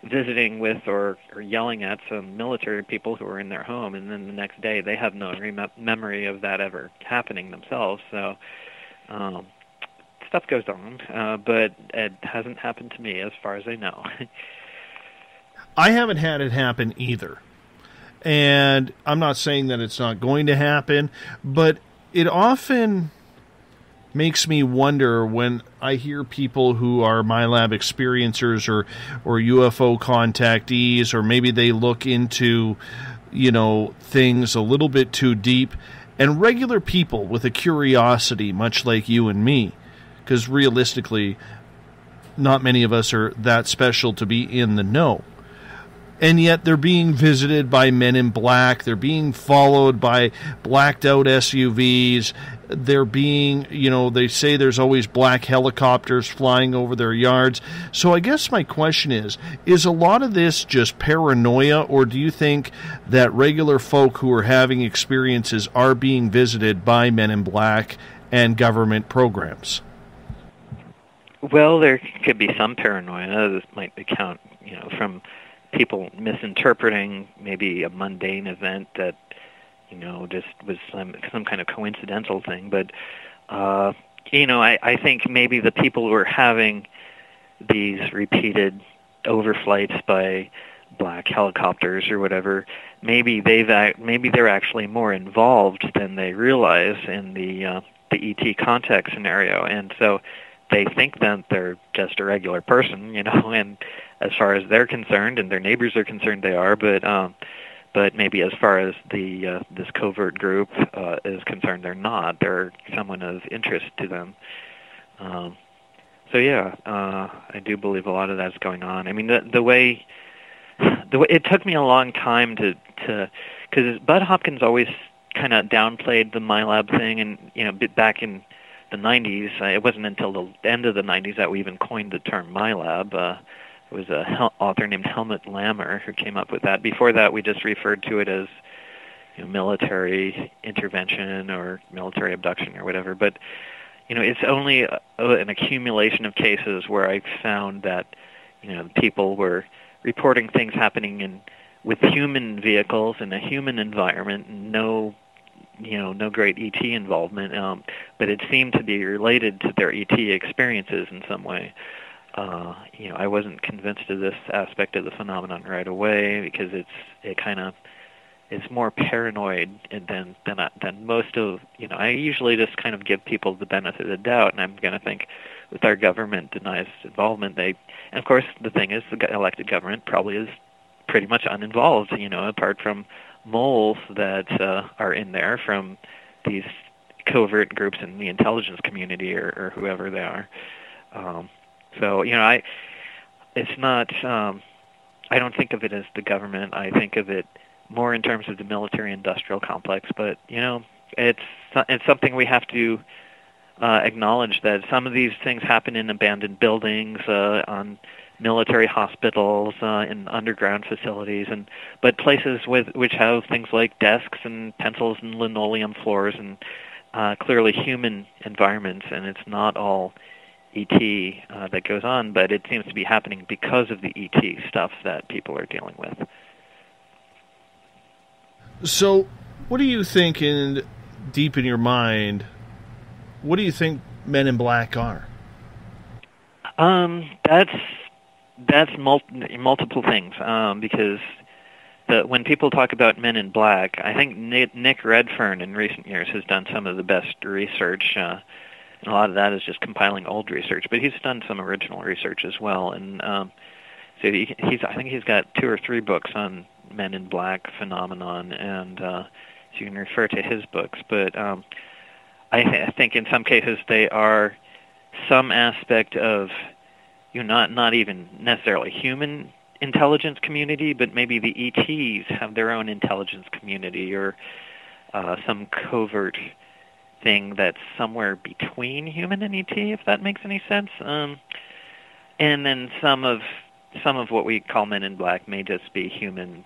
visiting with or yelling at some military people who are in their home, and then the next day they have no memory of that ever happening themselves. So stuff goes on, but it hasn't happened to me as far as I know. I haven't had it happen either. And I'm not saying that it's not going to happen, but it often makes me wonder when I hear people who are MyLab experiencers or UFO contactees, or maybe they look into, things a little bit too deep, and regular people with a curiosity, much like you and me, because realistically, not many of us are that special to be in the know. And yet they're being visited by men in black. They're being followed by blacked out SUVs. They're being, they say there's always black helicopters flying over their yards. So I guess my question is a lot of this just paranoia, or do you think that regular folk who are having experiences are being visited by men in black and government programs? Well, there could be some paranoia. This might account, from people misinterpreting maybe a mundane event that, just was some kind of coincidental thing. But, I think maybe the people who are having these repeated overflights by black helicopters or whatever, maybe they're actually more involved than they realize in the ET Contact scenario. And so they think that they're just a regular person, you know, and as far as they're concerned and their neighbors are concerned, they are, but maybe as far as the this covert group is concerned, they're not. They're someone of interest to them. So yeah, I do believe a lot of that's going on. I mean, the way it took me a long time to because Bud Hopkins always kind of downplayed the MyLab thing, and you know, back in the 90s, it wasn't until the end of the 90s that we even coined the term MyLab. It was an author named Helmut Lammer who came up with that. Before that, we just referred to it as, you know, military intervention or military abduction or whatever. But you know, it's only an accumulation of cases where I found that, you know, people were reporting things happening with human vehicles in a human environment, no great ET involvement, but it seemed to be related to their ET experiences in some way. You know, I wasn't convinced of this aspect of the phenomenon right away because it's more paranoid than most of, you know, I usually just kind of give people the benefit of the doubt, and I'm going to think with our government denies involvement, and of course the thing is the elected government probably is pretty much uninvolved, you know, apart from moles that are in there from these covert groups in the intelligence community or whoever they are. So, you know, it's not, I don't think of it as the government. I think of it more in terms of the military-industrial complex. But, you know, it's something we have to acknowledge, that some of these things happen in abandoned buildings, on military hospitals, in underground facilities, but places which have things like desks and pencils and linoleum floors and clearly human environments, and it's not all ET that goes on, but it seems to be happening because of the ET stuff that people are dealing with. So, what do you think, deep in your mind, what do you think Men in Black are? That's multiple things, because when people talk about Men in Black, I think Nick Redfern in recent years has done some of the best research, and a lot of that is just compiling old research, but he's done some original research as well, and so I think he's got 2 or 3 books on Men in Black phenomenon, and so you can refer to his books, but I think in some cases they are some aspect of, you know, not even necessarily human intelligence community, but maybe the ETs have their own intelligence community, or some covert thing that's somewhere between human and ET, if that makes any sense. And then some of what we call Men in Black may just be human,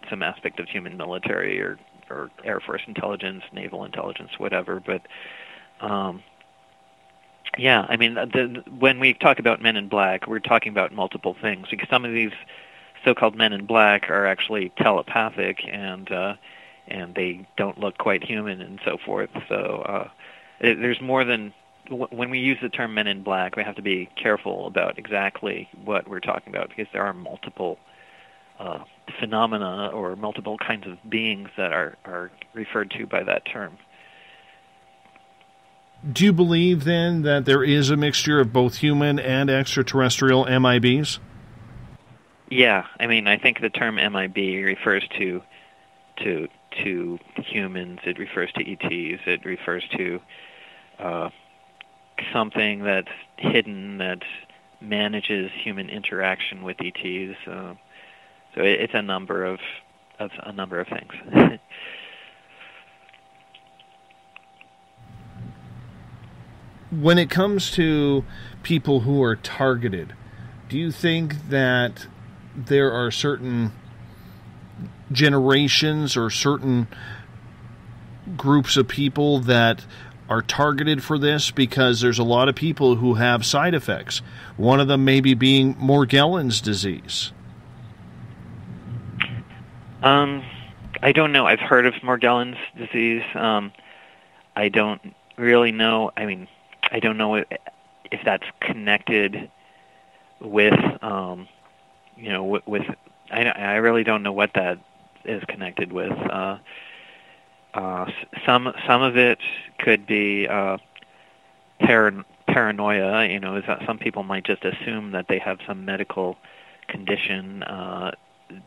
some aspect of human military or Air Force intelligence, naval intelligence, whatever. But yeah, I mean, when we talk about Men in Black, we're talking about multiple things, because some of these so-called Men in Black are actually telepathic, and they don't look quite human and so forth. So there's more than, when we use the term Men in Black, we have to be careful about exactly what we're talking about, because there are multiple phenomena or multiple kinds of beings that are referred to by that term. Do you believe, then, that there is a mixture of both human and extraterrestrial MIBs? Yeah, I mean, I think the term MIB refers to humans, it refers to ETs, it refers to something that's hidden that manages human interaction with ETs. So it's a number of things. When it comes to people who are targeted, do you think that there are certain generations or certain groups of people that are targeted for this? Because there's a lot of people who have side effects. One of them maybe being Morgellons disease. I don't know. I've heard of Morgellons disease. I don't really know. I mean, I don't know if that's connected with, with. I really don't know what that is connected with. Some of it could be paranoia, is that some people might just assume that they have some medical condition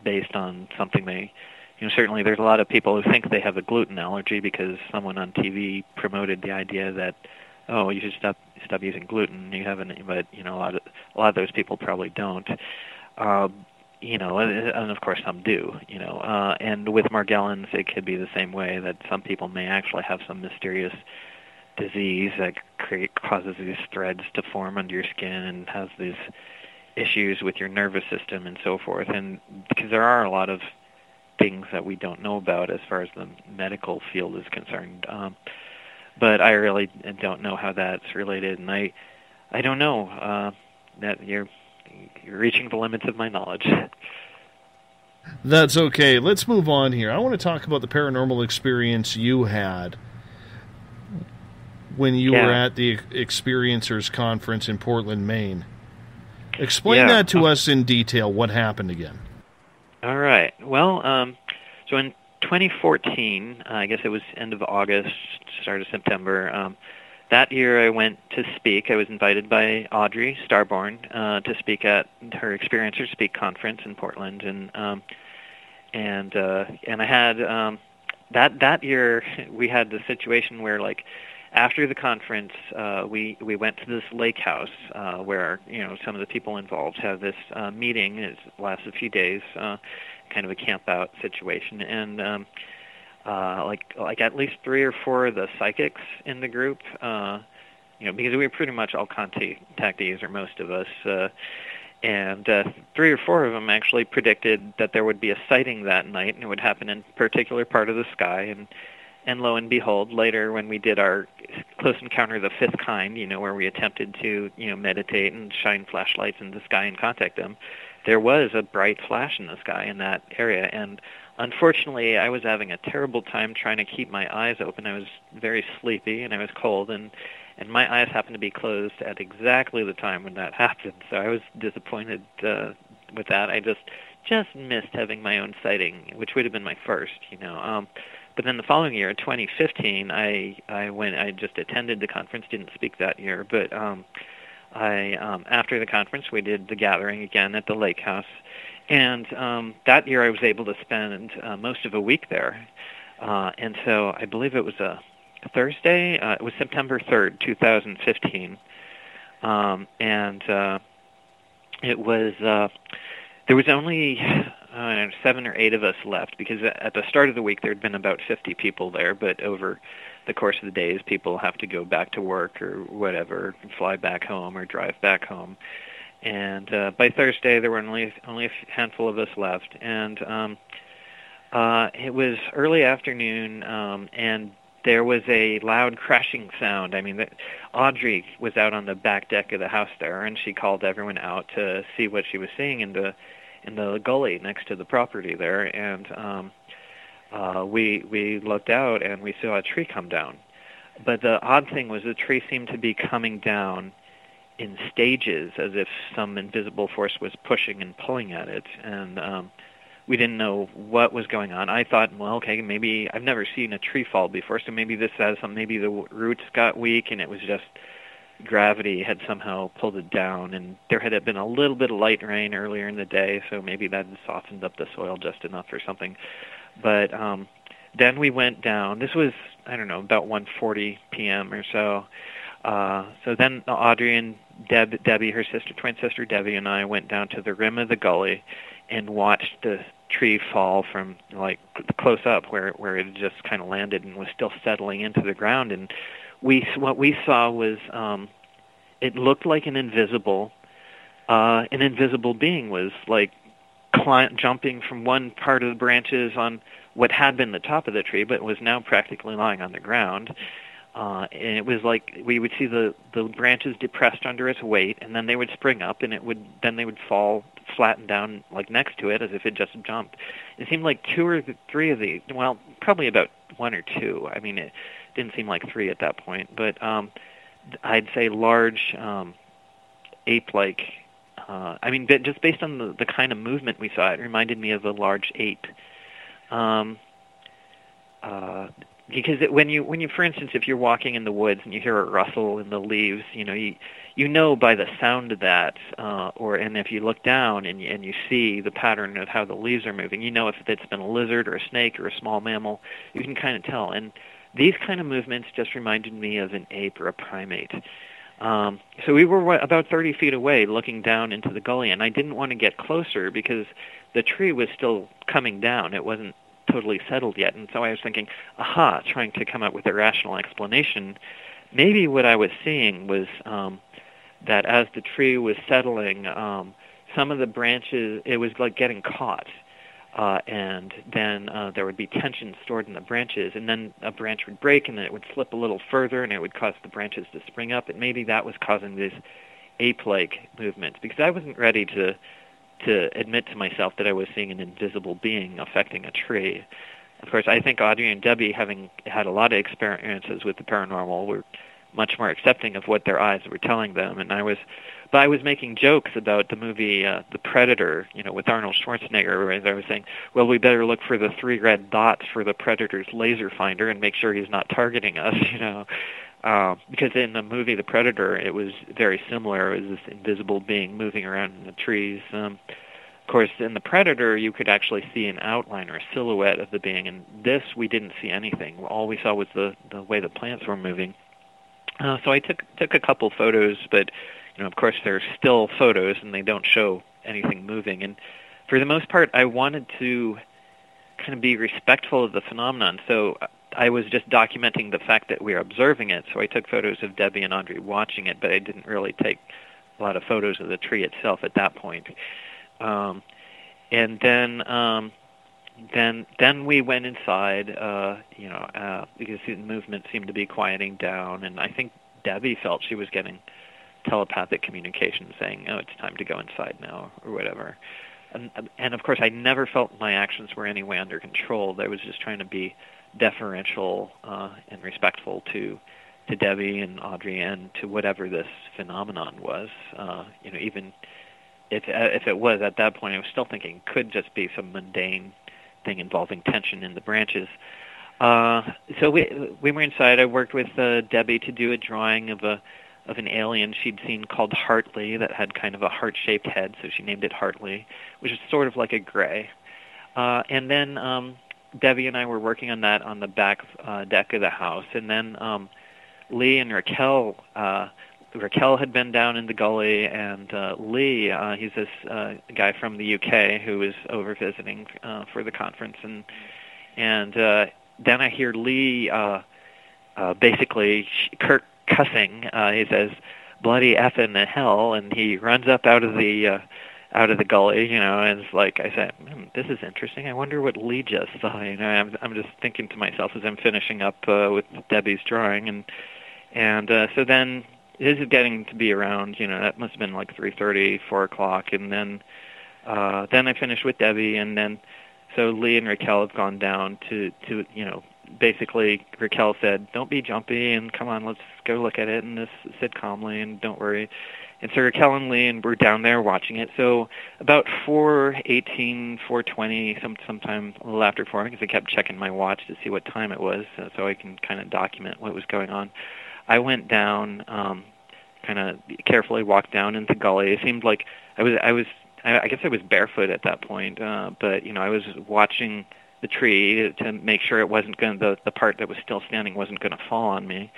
based on something they, certainly there's a lot of people who think they have a gluten allergy because someone on TV promoted the idea that, oh, you should stop using gluten. You haven't, but a lot of those people probably don't. And of course some do. And with Morgellons, it could be the same way, that some people may actually have some mysterious disease that causes these threads to form under your skin and has these issues with your nervous system and so forth. And because there are a lot of things that we don't know about as far as the medical field is concerned. But I really don't know how that's related, and I don't know. That you're reaching the limits of my knowledge. That's okay. Let's move on here. I want to talk about the paranormal experience you had when you were at the Experiencers Conference in Portland, Maine. Explain that to us in detail. What happened again? All right. Well, so in 2014, I guess it was end of August, start of September, that year I went to speak. I was invited by Audrey Starborn to speak at her Experiencers Speak conference in Portland, and I had that year we had the situation where, like, after the conference, we went to this lake house where some of the people involved had this meeting. It lasted a few days, kind of a camp out situation, and like at least 3 or 4 of the psychics in the group, because we were pretty much all contactees, or most of us, and 3 or 4 of them actually predicted that there would be a sighting that night, and it would happen in a particular part of the sky, and lo and behold, later when we did our Close Encounter of the Fifth Kind, where we attempted to, meditate and shine flashlights in the sky and contact them, there was a bright flash in the sky in that area. And unfortunately, I was having a terrible time trying to keep my eyes open. I was very sleepy and I was cold, and my eyes happened to be closed at exactly the time when that happened. So I was disappointed with that. I just missed having my own sighting, which would have been my first, But then the following year, in 2015, I went. I just attended the conference, didn't speak that year. But after the conference, we did the gathering again at the lake house, and that year I was able to spend most of a week there. And so I believe it was a Thursday. It was September 3rd, 2015, and it was. There was only 7 or 8 of us left, because at the start of the week there had been about 50 people there, but over the course of the days people have to go back to work or whatever, fly back home or drive back home. And by Thursday there were only a handful of us left, and it was early afternoon, and there was a loud crashing sound. I mean, Audrey was out on the back deck of the house there, and she called everyone out to see what she was seeing in the gully next to the property there, and we looked out and we saw a tree come down. But the odd thing was the tree seemed to be coming down in stages, as if some invisible force was pushing and pulling at it, and we didn't know what was going on. I thought, well, okay, maybe I've never seen a tree fall before, so maybe this has some, maybe the roots got weak and it was just gravity had somehow pulled it down, and there had been a little bit of light rain earlier in the day, so maybe that had softened up the soil just enough or something. But then we went down. This was, I don't know, about 1:40 p.m. or so. So then Audrey and Debbie, her twin sister Debbie, and I went down to the rim of the gully and watched the tree fall from, like, close up, where it had just kind of landed and was still settling into the ground. And what we saw was it looked like an invisible being was, like, jumping from one part of the branches on what had been the top of the tree, but was now practically lying on the ground. And it was like we would see the branches depressed under its weight, and then they would spring up, and they would fall flatten down, like, next to it, as if it just jumped. It seemed like 2 or 3 of the, well, probably about 1 or 2. I mean, it didn't seem like 3 at that point, but I'd say large ape-like. I mean, just based on the kind of movement we saw, it reminded me of a large ape. because when you, for instance, if you're walking in the woods and you hear a rustle in the leaves, you know by the sound of that, and if you look down and you see the pattern of how the leaves are moving, you know if it's been a lizard or a snake or a small mammal. You can kind of tell. And these kind of movements just reminded me of an ape or a primate. So we were about 30 feet away looking down into the gully, and I didn't want to get closer because the tree was still coming down. It wasn't totally settled yet. And so I was thinking, trying to come up with a rational explanation. Maybe what I was seeing was that as the tree was settling, some of the branches, it was like getting caught. And then there would be tension stored in the branches, and then a branch would break, and then it would slip a little further, and it would cause the branches to spring up, and maybe that was causing these ape-like movements, because I wasn't ready to admit to myself that I was seeing an invisible being affecting a tree. Of course, I think Audrey and Debbie, having had a lot of experiences with the paranormal, were much more accepting of what their eyes were telling them, and I was making jokes about the movie The Predator, with Arnold Schwarzenegger, where I was saying, well, we better look for the 3 red dots for the Predator's laser finder and make sure he's not targeting us, because in the movie The Predator, it was very similar. It was this invisible being moving around in the trees. Of course, in The Predator, you could actually see an outline or a silhouette of the being, and this, we didn't see anything. All we saw was the way the plants were moving. So I took a couple photos, but of course, they're still photos, and they don't show anything moving. And for the most part, I wanted to kind of be respectful of the phenomenon. So I was just documenting the fact that we were observing it. So I took photos of Debbie and Audrey watching it, but I didn't really take a lot of photos of the tree itself at that point. And then we went inside, because the movement seemed to be quieting down, and I think Debbie felt she was getting telepathic communication saying, oh, it's time to go inside now, or whatever. And of course, I never felt my actions were any way under control. I was just trying to be deferential and respectful to Debbie and Audrey and to whatever this phenomenon was. Even if it was at that point, I was still thinking it could just be some mundane thing involving tension in the branches. So we were inside. I worked with Debbie to do a drawing of an alien she'd seen called Hartley that had kind of a heart-shaped head, so she named it Hartley, which is sort of like a gray. And then Debbie and I were working on that on the back deck of the house. And then Lee and Raquel had been down in the gully, and Lee, he's this guy from the UK who was over visiting for the conference. And then I hear Lee basically cussing. He says, "Bloody effing hell," and he runs up out of the gully, and it's like, I said, this is interesting. I wonder what Lee just saw. I'm just thinking to myself as I'm finishing up with Debbie's drawing, and so then this is getting to be around, that must have been like 3:30, 4 o'clock, and then I finished with Debbie, and then so Lee and Raquel have gone down to basically Raquel said, don't be jumpy, and come on, let's go look at it, and just sit calmly, and don't worry. And so Raquel and Lee were down there watching it. So about 4:18, 4:20, sometime a little after 4, because I kept checking my watch to see what time it was, so I can kind of document what was going on. I went down, kind of carefully walked down into the gully. It seemed like I guess I was barefoot at that point, but I was watching the tree to make sure it wasn't going to, the part that was still standing wasn't going to fall on me.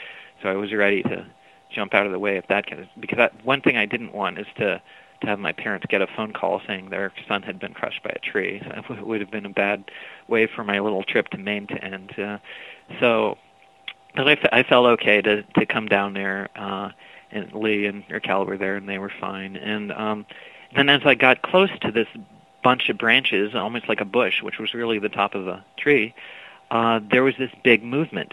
So I was ready to jump out of the way if that can, because one thing I didn't want is to have my parents get a phone call saying their son had been crushed by a tree. It would have been a bad way for my little trip to Maine to end. But I felt okay to come down there, and Lee and Raquel were there, and they were fine. And then as I got close to this bunch of branches, almost like a bush, which was really the top of a tree, there was this big movement.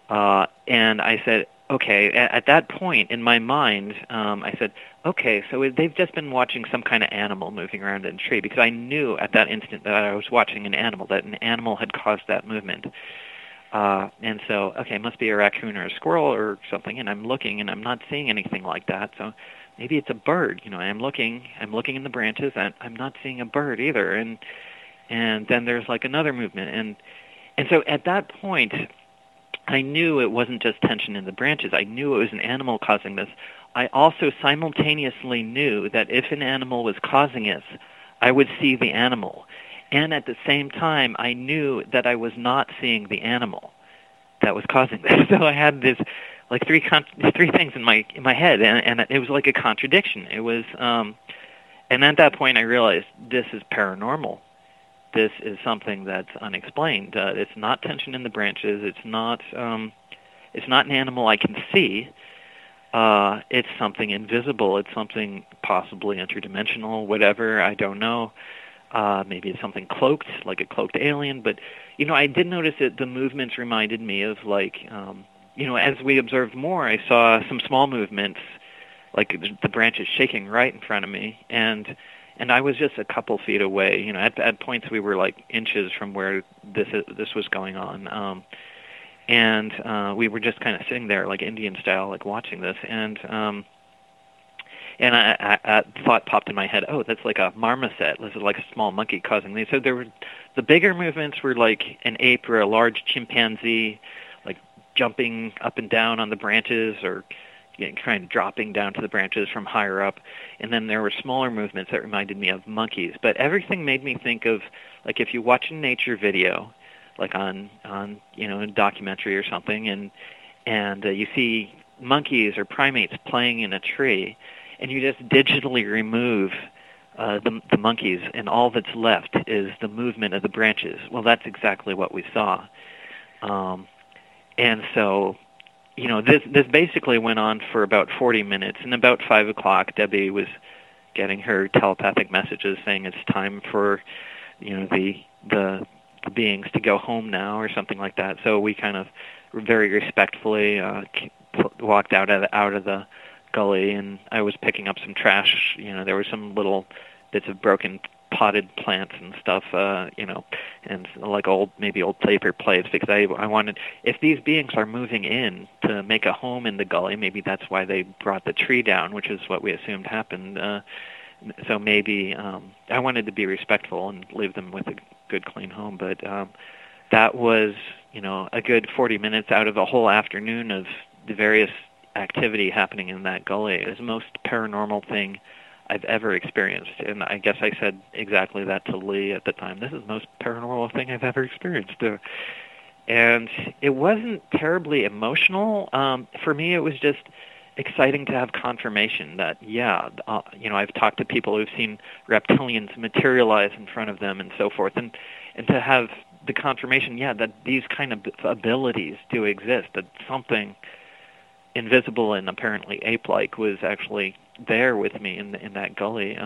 And I said, okay, at that point in my mind, I said, okay, so they've just been watching some kind of animal moving around in a tree, because I knew at that instant that I was watching an animal, that an animal had caused that movement. And so, okay, it must be a raccoon or a squirrel or something, and I'm looking, and I'm not seeing anything like that, so maybe it's a bird. I'm looking in the branches, and I'm not seeing a bird either. And then there's like another movement, and so at that point, I knew it wasn't just tension in the branches. I knew it was an animal causing this. I also simultaneously knew that if an animal was causing it, I would see the animal. And at the same time, I knew that I was not seeing the animal that was causing this. So I had this, like, three things in my head, and it was like a contradiction. It was, and at that point I realized this is paranormal. This is something that's unexplained. It's not tension in the branches. It's not an animal I can see. It's something invisible. It's something possibly interdimensional, whatever, I don't know. Maybe it's something cloaked, like a cloaked alien. But, I did notice that the movements reminded me of, like, as we observed more, I saw some small movements, like the branches shaking right in front of me. And I was just a couple feet away. At points we were, like, inches from where this was going on. And we were just kind of sitting there, like Indian style, like watching this. And a thought popped in my head, oh, that's like a marmoset. This is like a small monkey causing these. So the bigger movements were like an ape or a large chimpanzee, like jumping up and down on the branches or dropping down to the branches from higher up. And then there were smaller movements that reminded me of monkeys. But everything made me think of, like, if you watch a nature video, like on a documentary or something, and you see monkeys or primates playing in a tree, and you just digitally remove the monkeys, and all that's left is the movement of the branches. Well, that's exactly what we saw. And so, this basically went on for about 40 minutes, and about 5 o'clock, Debbie was getting her telepathic messages saying it's time for, the beings to go home now or something like that. So we kind of very respectfully walked out of the gully, and I was picking up some trash. There were some little bits of broken potted plants and stuff, and like old paper plates, because I wanted, if these beings are moving in to make a home in the gully, maybe that's why they brought the tree down, which is what we assumed happened. So maybe I wanted to be respectful and leave them with a good, clean home. But that was, a good 40 minutes out of a whole afternoon of the various activity happening in that gully. It was the most paranormal thing I've ever experienced. And I guess I said exactly that to Lee at the time. This is the most paranormal thing I've ever experienced. And it wasn't terribly emotional. For me, it was just exciting to have confirmation that, I've talked to people who've seen reptilians materialize in front of them and so forth, and to have the confirmation, that these kind of abilities do exist, that something invisible and apparently ape-like was actually there with me in that gully.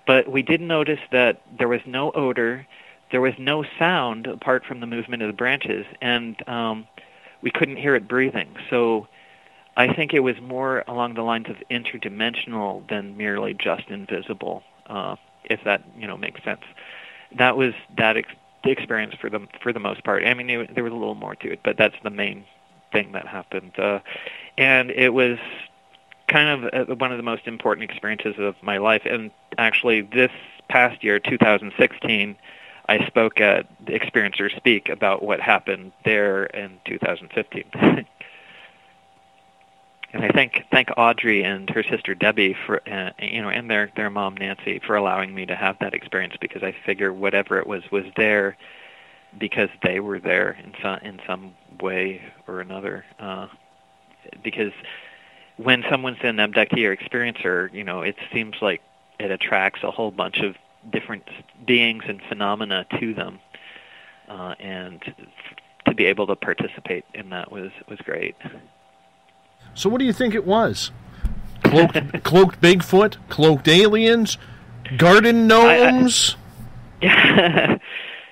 But we did notice that there was no odor, there was no sound apart from the movement of the branches, and we couldn't hear it breathing. So I think it was more along the lines of interdimensional than merely just invisible, if that makes sense. That was the experience for the most part. I mean, there was a little more to it, but that's the main thing that happened. And it was kind of one of the most important experiences of my life. And actually, this past year, 2016, I spoke at Experiencers Speak about what happened there in 2015. And I thank Audrey and her sister Debbie for, and their mom Nancy for allowing me to have that experience, because I figure whatever it was there because they were there in some way or another. Because when someone's an abductee or experiencer, it seems like it attracts a whole bunch of different beings and phenomena to them, and to be able to participate in that was great. So what do you think it was? Cloaked Bigfoot? Cloaked aliens? Garden gnomes? I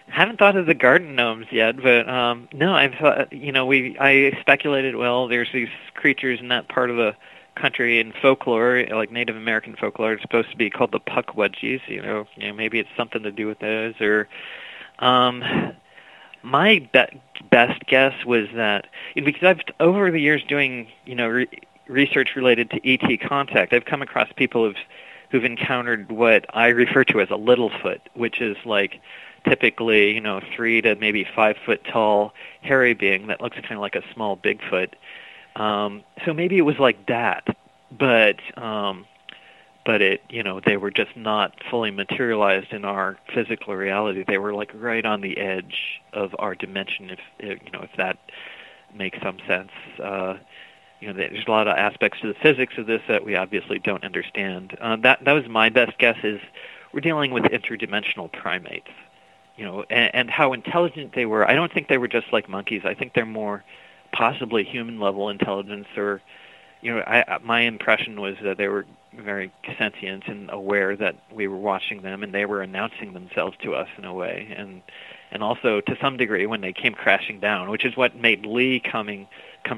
haven't thought of the garden gnomes yet, but no, I've thought, I speculated, well, there's these creatures in that part of the country in folklore, like Native American folklore, it's supposed to be called the puckwudgies, maybe it's something to do with those, or my best guess was that, because I've, over the years doing, research related to ET Contact, I've come across people who've encountered what I refer to as a Littlefoot, which is like typically, 3 to maybe 5 foot tall, hairy being that looks kind of like a small Bigfoot. So maybe it was like that, but it, they were just not fully materialized in our physical reality. They were like right on the edge of our dimension, if that makes some sense. There's a lot of aspects to the physics of this that we obviously don't understand. That was my best guess, is we're dealing with interdimensional primates, and how intelligent they were. I don't think they were just like monkeys. I think they're more possibly human-level intelligence, or, my impression was that they were very sentient and aware that we were watching them, and they were announcing themselves to us in a way. And also, to some degree, when they came crashing down, which is what made Lee come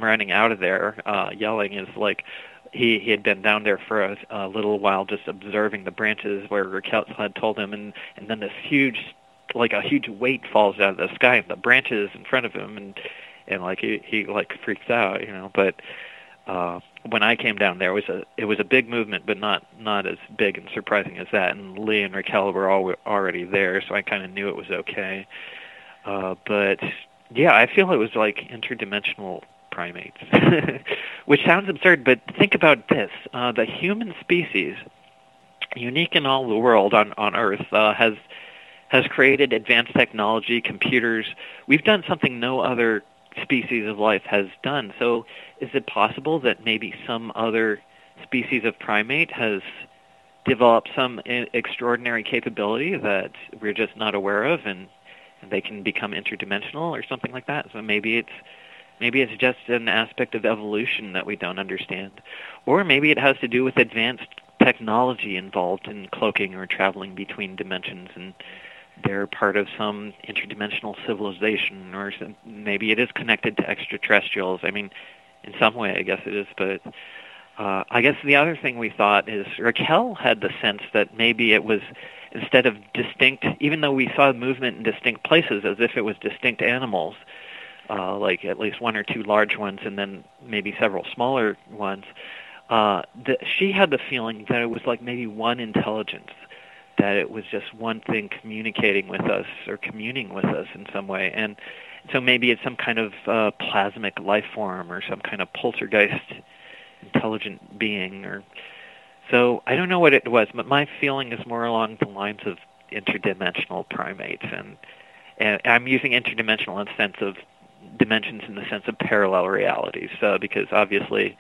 running out of there, yelling, is like he had been down there for a little while just observing the branches where Raquel had told him, and then this huge weight falls out of the sky, and the branches in front of him, and like he like freaks out, But when I came down there, it was a big movement, but not as big and surprising as that. And Lee and Raquel were already there, so I kind of knew it was okay. But yeah, I feel it was like interdimensional primates, which sounds absurd. But think about this: the human species, unique in all the world on Earth, has created advanced technology, computers. We've done something no other species of life has done. So is it possible that maybe some other species of primate has developed some extraordinary capability that we're just not aware of, and they can become interdimensional or something like that? So maybe it's just an aspect of evolution that we don't understand. Or maybe it has to do with advanced technology involved in cloaking or traveling between dimensions, and they're part of some interdimensional civilization, or maybe it is connected to extraterrestrials. I mean, in some way, I guess it is. But I guess the other thing we thought is Raquel had the sense that maybe it was, instead of distinct, even though we saw movement in distinct places as if it was distinct animals, like at least one or two large ones and then maybe several smaller ones, she had the feeling that it was like maybe one intelligence, that it was just one thing communicating with us or communing with us in some way. And so maybe it's some kind of plasmic life form or some kind of poltergeist intelligent being. Or so I don't know what it was, but my feeling is more along the lines of interdimensional primates. And I'm using interdimensional in the sense of dimensions in the sense of parallel realities, because obviously,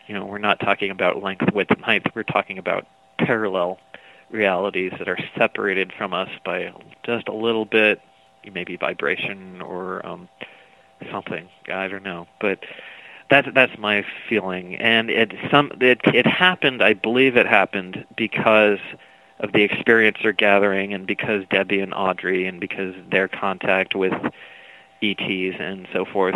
we're not talking about length, width, and height. We're talking about parallel realities that are separated from us by just a little bit, maybe vibration or something. I don't know, but that's my feeling. And it happened. I believe it happened because of the experience they're gathering, and because Debbie and Audrey, and because their contact with ETs and so forth.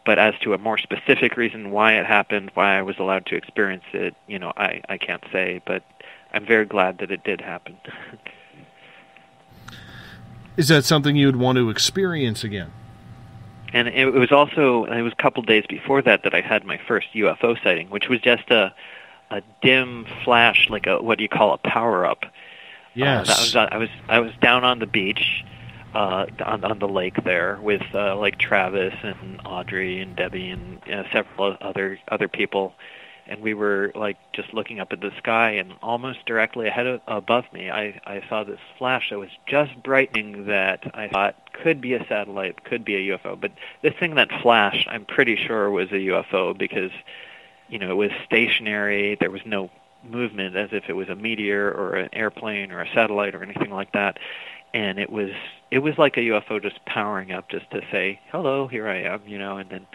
But as to a more specific reason why it happened, why I was allowed to experience it, I can't say. But I'm very glad that it did happen. Is that something you would want to experience again? And it was a couple days before that I had my first UFO sighting, which was just a dim flash, like what do you call a power-up. Yes. I was down on the beach, on the lake there with like Travis and Audrey and Debbie and several other people. And we were like just looking up at the sky, and almost directly above me, I saw this flash that was just brightening that I thought could be a satellite, could be a UFO. But this thing that flashed, I'm pretty sure was a UFO because, it was stationary. There was no movement as if it was a meteor or an airplane or a satellite or anything like that. And it was like a UFO just powering up just to say, hello, here I am, and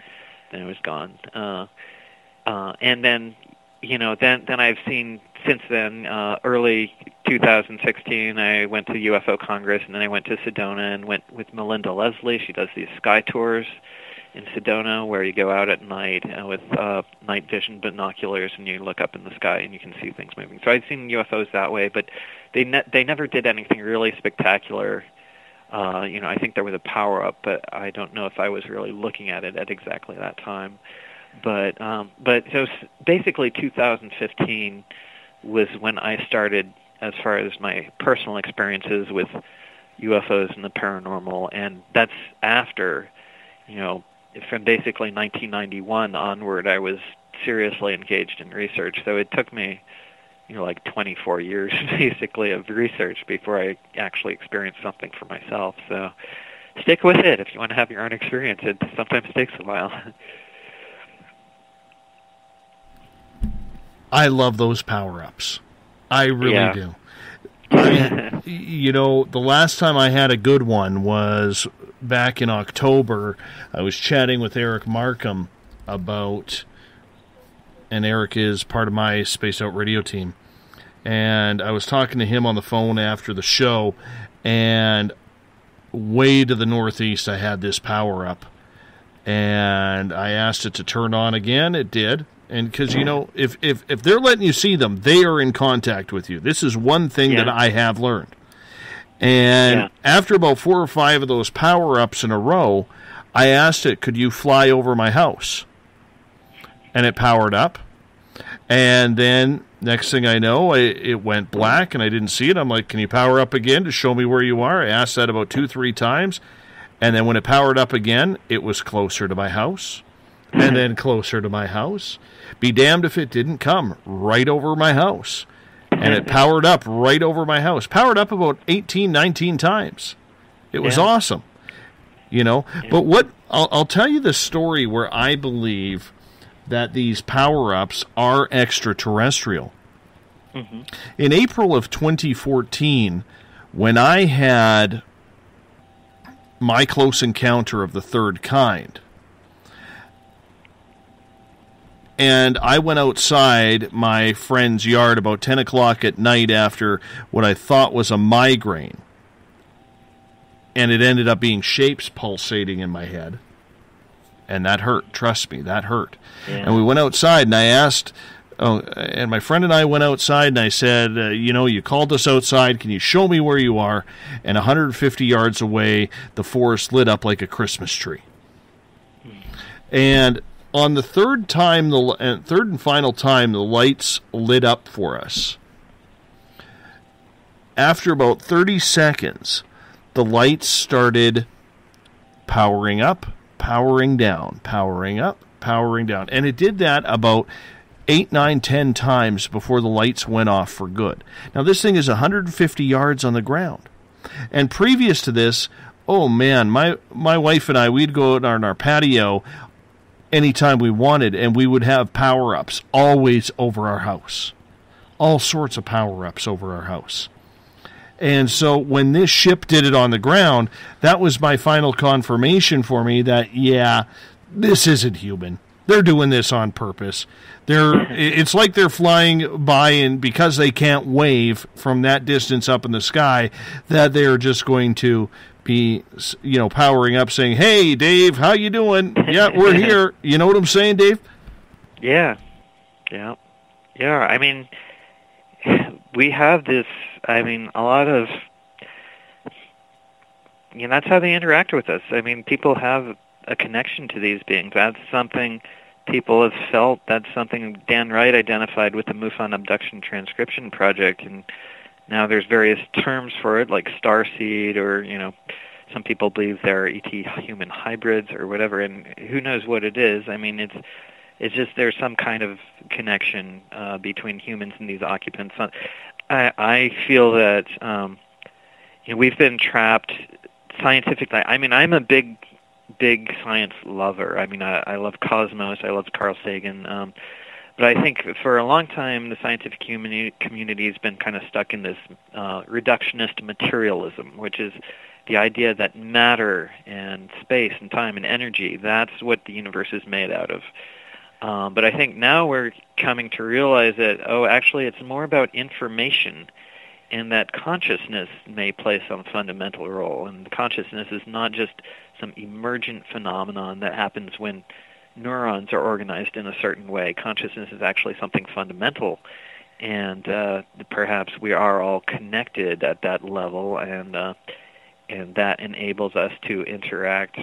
then it was gone. And then, then I've seen since then, early 2016, I went to UFO Congress, and then I went to Sedona and went with Melinda Leslie. She does these sky tours in Sedona where you go out at night with night vision binoculars, and you look up in the sky and you can see things moving. So I've seen UFOs that way, but they never did anything really spectacular. I think there was a power-up, but I don't know if I was really looking at it at exactly that time. But so basically 2015 was when I started, as far as my personal experiences with UFOs and the paranormal, and that's after, from basically 1991 onward, I was seriously engaged in research. So it took me, like 24 years basically of research before I actually experienced something for myself. So stick with it if you want to have your own experience. It sometimes takes a while. I love those power-ups. I really do. The last time I had a good one was back in October. I was chatting with Eric Markham about, and Eric is part of my Space Out Radio team, and I was talking to him on the phone after the show, and way to the northeast I had this power-up, and I asked it to turn on again. It did. And because, if they're letting you see them, they are in contact with you. This is one thing that I have learned. And after about 4 or 5 of those power-ups in a row, I asked it, could you fly over my house? And it powered up. And then, next thing I know, it went black, and I didn't see it. I'm like, can you power up again to show me where you are? I asked that about 2-3 times. And then when it powered up again, it was closer to my house. And then closer to my house. Be damned if it didn't come right over my house. And it powered up right over my house. Powered up about 18, 19 times. It was awesome. But what I'll tell you the story where I believe that these power-ups are extraterrestrial. Mm-hmm. In April of 2014, when I had my close encounter of the third kind, and I went outside my friend's yard about 10 o'clock at night after what I thought was a migraine. And it ended up being shapes pulsating in my head. And that hurt. Trust me, that hurt. Yeah. And we went outside, and I asked, and my friend and I went outside, and I said, you called us outside. Can you show me where you are? And 150 yards away, the forest lit up like a Christmas tree. And on the third and final time, the lights lit up for us. After about 30 seconds, the lights started powering up, powering down, powering up, powering down. And it did that about 8, 9, 10 times before the lights went off for good. Now, this thing is 150 yards on the ground. And previous to this, oh man, my wife and I, we'd go out on our patio anytime we wanted, and we would have power-ups always over our house. All sorts of power-ups over our house. And so when this ship did it on the ground, that was my final confirmation for me that, this isn't human. They're doing this on purpose. It's like they're flying by, and because they can't wave from that distance up in the sky, that they're just going to be, powering up saying, hey, Dave, how you doing? Yeah, we're here. You know what I'm saying, Dave? Yeah. I mean, we have this, a lot of, that's how they interact with us. I mean, people have a connection to these beings. That's something people have felt. That's something Dan Wright identified with the MUFON Abduction Transcription Project, and now there's various terms for it, like starseed, or, some people believe they're ET human hybrids or whatever, and who knows what it is. I mean, it's just there's some kind of connection between humans and these occupants. I feel that we've been trapped scientifically. I mean, I'm a big science lover. I mean, I love Cosmos. I love Carl Sagan. But I think for a long time, the scientific community has been kind of stuck in this reductionist materialism, which is the idea that matter and space and time and energy, that's what the universe is made out of. But I think now we're coming to realize that, actually it's more about information, and that consciousness may play some fundamental role. And consciousness is not just some emergent phenomenon that happens when neurons are organized in a certain way. Consciousness is actually something fundamental, and perhaps we are all connected at that level, and that enables us to interact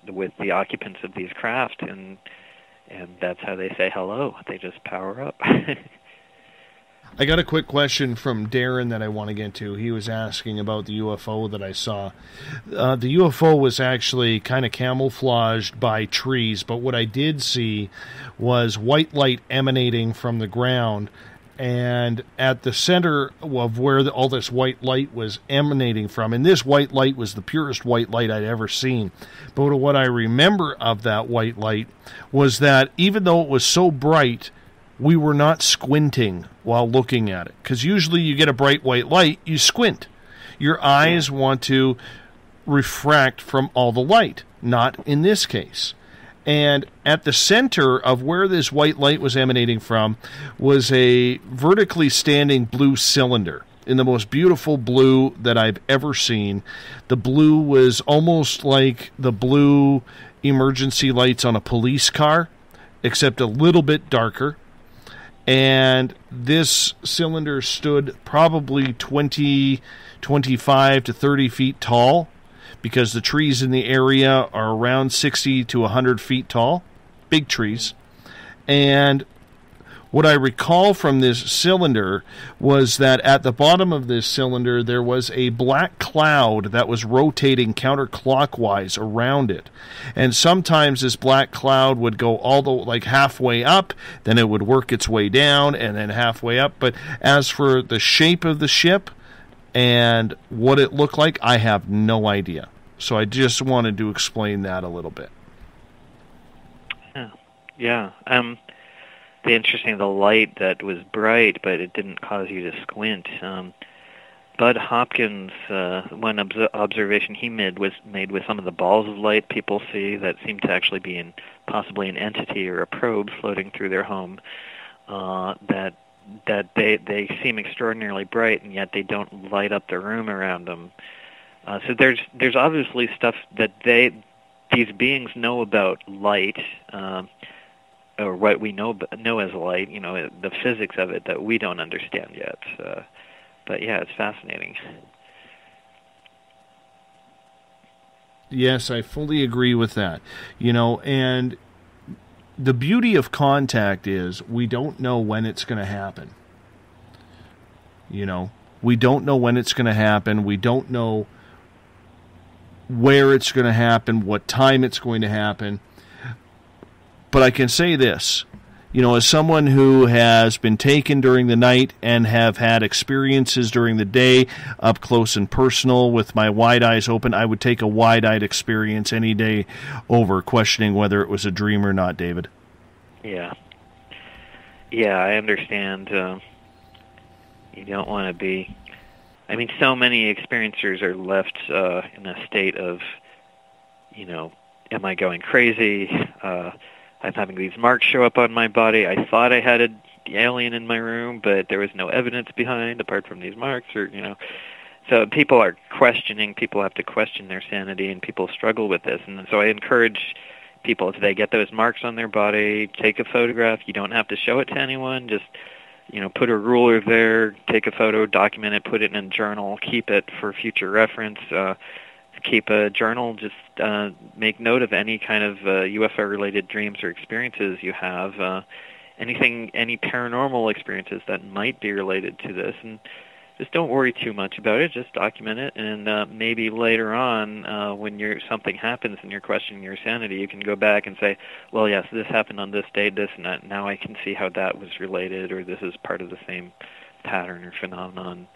with the occupants of these craft, and that's how they say hello. They just power up. I got a quick question from Darren that I want to get to. He was asking about the UFO that I saw. The UFO was actually kind of camouflaged by trees, but what I did see was white light emanating from the ground, and at the center of where all this white light was emanating from, and this white light was the purest white light I'd ever seen, but what I remember of that white light was that even though it was so bright, we were not squinting while looking at it. Because usually you get a bright white light, you squint. Your eyes want to refract from all the light. Not in this case. And at the center of where this white light was emanating from was a vertically standing blue cylinder in the most beautiful blue that I've ever seen. The blue was almost like the blue emergency lights on a police car, except a little bit darker. And this cylinder stood probably 25 to 30 feet tall, because the trees in the area are around 60 to 100 feet tall, big trees. And what I recall from this cylinder was that at the bottom of this cylinder there was a black cloud that was rotating counterclockwise around it. And sometimes this black cloud would go like halfway up, then it would work its way down, and then halfway up. But as for the shape of the ship and what it looked like, I have no idea. So I just wanted to explain that a little bit. Yeah. The light that was bright, but it didn't cause you to squint. Bud Hopkins, one observation he made with some of the balls of light people see that seem to actually be possibly an entity or a probe floating through their home, that they seem extraordinarily bright, and yet they don't light up the room around them. So there's obviously stuff that these beings know about light, or what we know as light, the physics of it that we don't understand yet. But yeah, it's fascinating. Yes, I fully agree with that. And the beauty of contact is we don't know when it's going to happen. We don't know when it's going to happen. We don't know where it's going to happen, what time it's going to happen. But I can say this, as someone who has been taken during the night and have had experiences during the day up close and personal with my wide eyes open, I would take a wide-eyed experience any day over questioning whether it was a dream or not, David. Yeah. Yeah, I understand. You don't want to be... so many experiencers are left in a state of, am I going crazy? I'm having these marks show up on my body. I thought I had an alien in my room, but there was no evidence behind apart from these marks, So people are questioning. People have to question their sanity, and people struggle with this. And so I encourage people, if they get those marks on their body, take a photograph. You don't have to show it to anyone. Just, put a ruler there, take a photo, document it, put it in a journal, keep it for future reference. Keep a journal, just make note of any kind of UFO-related dreams or experiences you have, any paranormal experiences that might be related to this, and just don't worry too much about it. Just document it, and maybe later on, when something happens and you're questioning your sanity, you can go back and say, well, yes, this happened on this day, this and that. Now I can see how that was related, or this is part of the same pattern or phenomenon.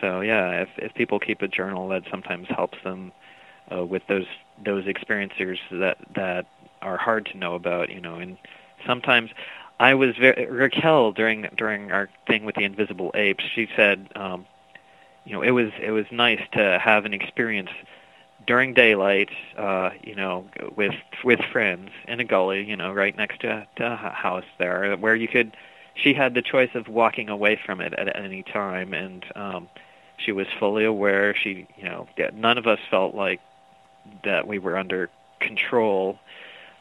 So yeah, if people keep a journal, that sometimes helps them with those experiencers that are hard to know about, And sometimes I was Raquel during our thing with the invisible apes. She said, it was nice to have an experience during daylight, with friends in a gully, right next to a house there, where you could. She had the choice of walking away from it at any time, and she was fully aware. None of us felt like that we were under control.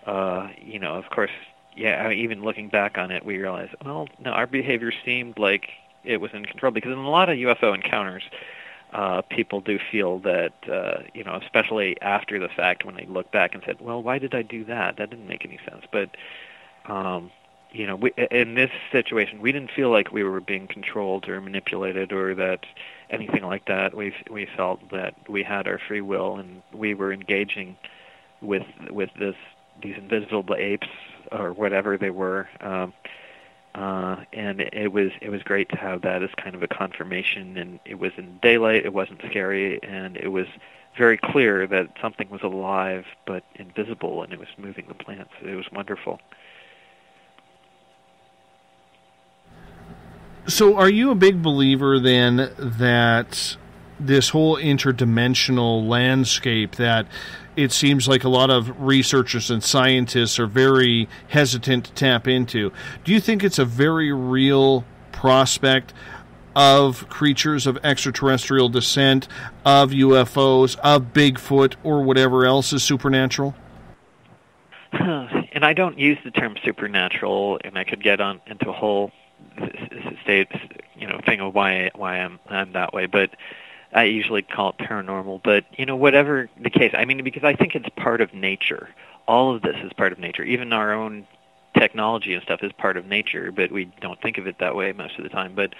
Of course, even looking back on it, we realized, well, no, our behavior seemed like it was in control, because in a lot of UFO encounters, people do feel that, especially after the fact, when they look back and said, well, why did I do that? That didn't make any sense. But in this situation, we didn't feel like we were being controlled or manipulated or that anything like that. We felt that we had our free will and we were engaging with these invisible apes or whatever they were, and it was great to have that as kind of a confirmation. And it was in daylight, it wasn't scary, and it was very clear that something was alive but invisible, and it was moving the plants. It was wonderful. So are you a big believer then that this whole interdimensional landscape that it seems like a lot of researchers and scientists are very hesitant to tap into, do you think it's a very real prospect of creatures of extraterrestrial descent, of UFOs, of Bigfoot, or whatever else is supernatural? And I don't use the term supernatural, and I could get on into a whole thing of why I'm that way, but I usually call it paranormal. But whatever the case, I mean, because I think it's part of nature. All of this is part of nature. Even our own technology and stuff is part of nature, but we don't think of it that way most of the time. But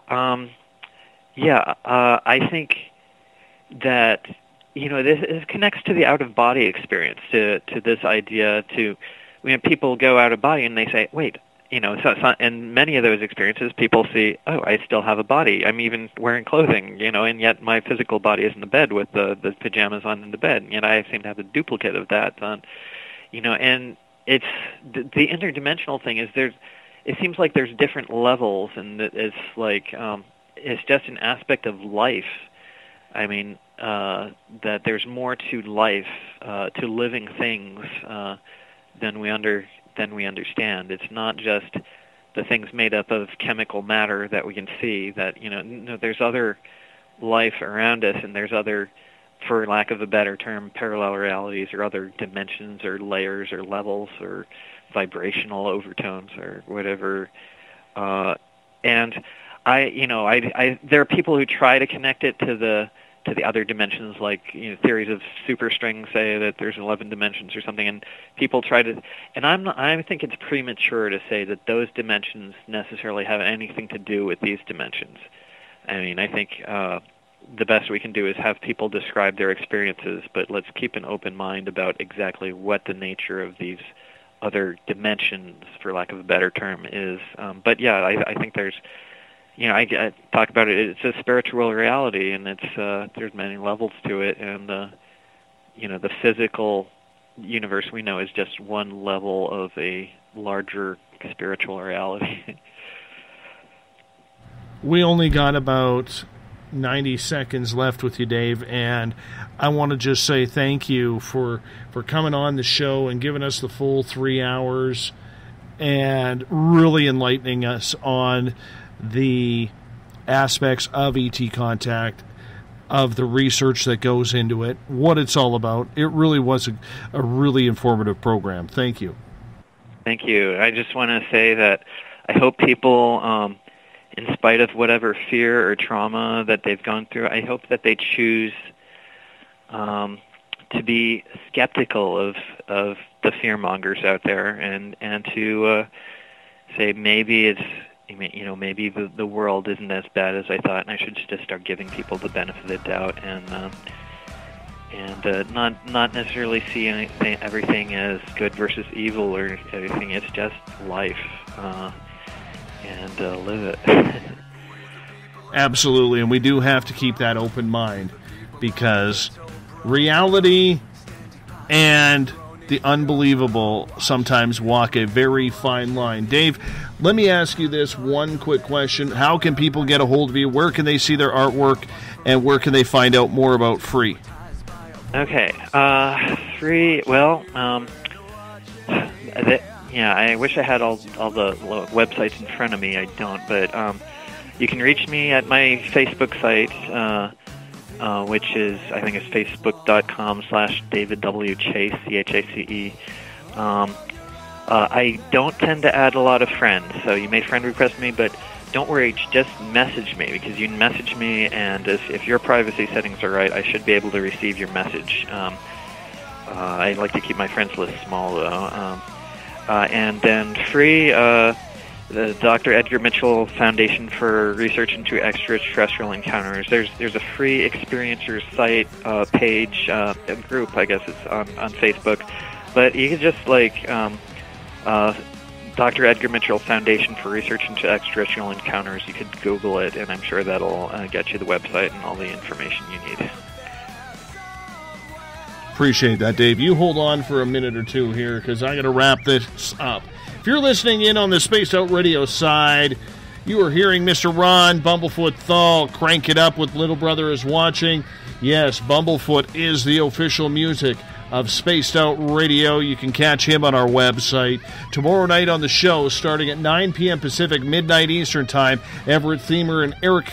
I think that this connects to the out-of-body experience, to this idea to when people go out of body and they say, wait. And many of those experiences, people see, oh, I still have a body. I'm even wearing clothing, and yet my physical body is in the bed with the pajamas on in the bed. And I seem to have a duplicate of that on, and it's the interdimensional thing is it seems like there's different levels, and it's like, it's just an aspect of life. I mean, that there's more to life, to living things, than we understand. It's not just the things made up of chemical matter that we can see. That there's other life around us, and there's other, for lack of a better term, parallel realities, or other dimensions, or layers, or levels, or vibrational overtones, or whatever. And there are people who try to connect it to the other dimensions, like theories of superstrings say that there's 11 dimensions or something, and people try to. And I think it's premature to say that those dimensions necessarily have anything to do with these dimensions. I mean, I think the best we can do is have people describe their experiences, but let's keep an open mind about exactly what the nature of these other dimensions, for lack of a better term, is. But yeah, I think there's. I talk about it. It's a spiritual reality, and it's there's many levels to it, and the physical universe we know is just one level of a larger spiritual reality. We only got about 90 seconds left with you, Dave, and I want to just say thank you for coming on the show and giving us the full 3 hours and really enlightening us on the aspects of ET Contact, of the research that goes into it, what it's all about. It really was a really informative program. Thank you. Thank you. I just want to say that I hope people, in spite of whatever fear or trauma that they've gone through, I hope that they choose to be skeptical of the fear-mongers out there, and to say maybe maybe the world isn't as bad as I thought, and I should just start giving people the benefit of the doubt, and not necessarily see everything as good versus evil or anything. It's just life, and live it. Absolutely, and we do have to keep that open mind, because reality and the unbelievable sometimes walk a very fine line. Dave, let me ask you this one quick question. How can people get a hold of you? Where can they see their artwork? And where can they find out more about Free? Okay. Free, well, I wish I had all the websites in front of me. I don't, but you can reach me at my Facebook site, which is, I think it's facebook.com/David W. Chace, CHACE. I don't tend to add a lot of friends, so you may friend request me, but don't worry, just message me, because you can message me, and if your privacy settings are right, I should be able to receive your message. I like to keep my friends list small, though. And then free, the Dr. Edgar Mitchell Foundation for Research into Extraterrestrial Encounters. There's a free experiencers site page, group, I guess it's on Facebook. But you can just Dr. Edgar Mitchell Foundation for Research into Extraterrestrial Encounters. You could Google it, and I'm sure that'll get you the website and all the information you need. Appreciate that, Dave. You hold on for a minute or two here, because I got to wrap this up. If you're listening in on the Spaced Out Radio side, you are hearing Mr. Ron Bumblefoot THAL crank it up with Little Brother is Watching. Yes, Bumblefoot is the official music of Spaced Out Radio. You can catch him on our website. Tomorrow night on the show, starting at 9 p.m. Pacific, midnight Eastern Time, Everett Thiemer and Eric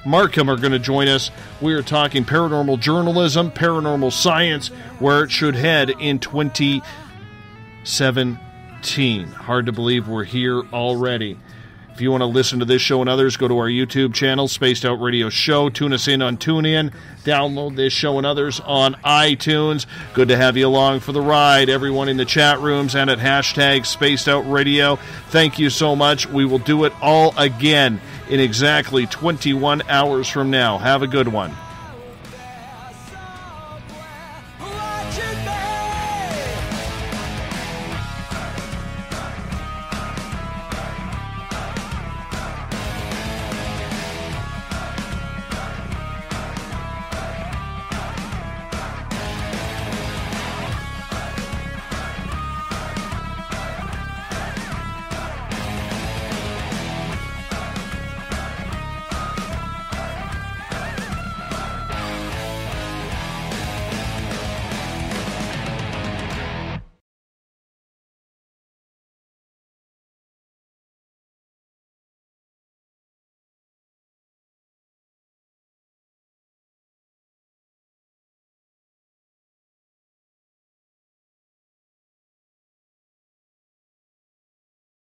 Markham are going to join us. We are talking paranormal journalism, paranormal science, where it should head in 2017. Hard to believe we're here already. If you want to listen to this show and others, go to our YouTube channel, Spaced Out Radio Show. Tune us in on TuneIn. Download this show and others on iTunes. Good to have you along for the ride. Everyone in the chat rooms and at hashtag Spaced Out Radio, thank you so much. We will do it all again in exactly 21 hours from now. Have a good one.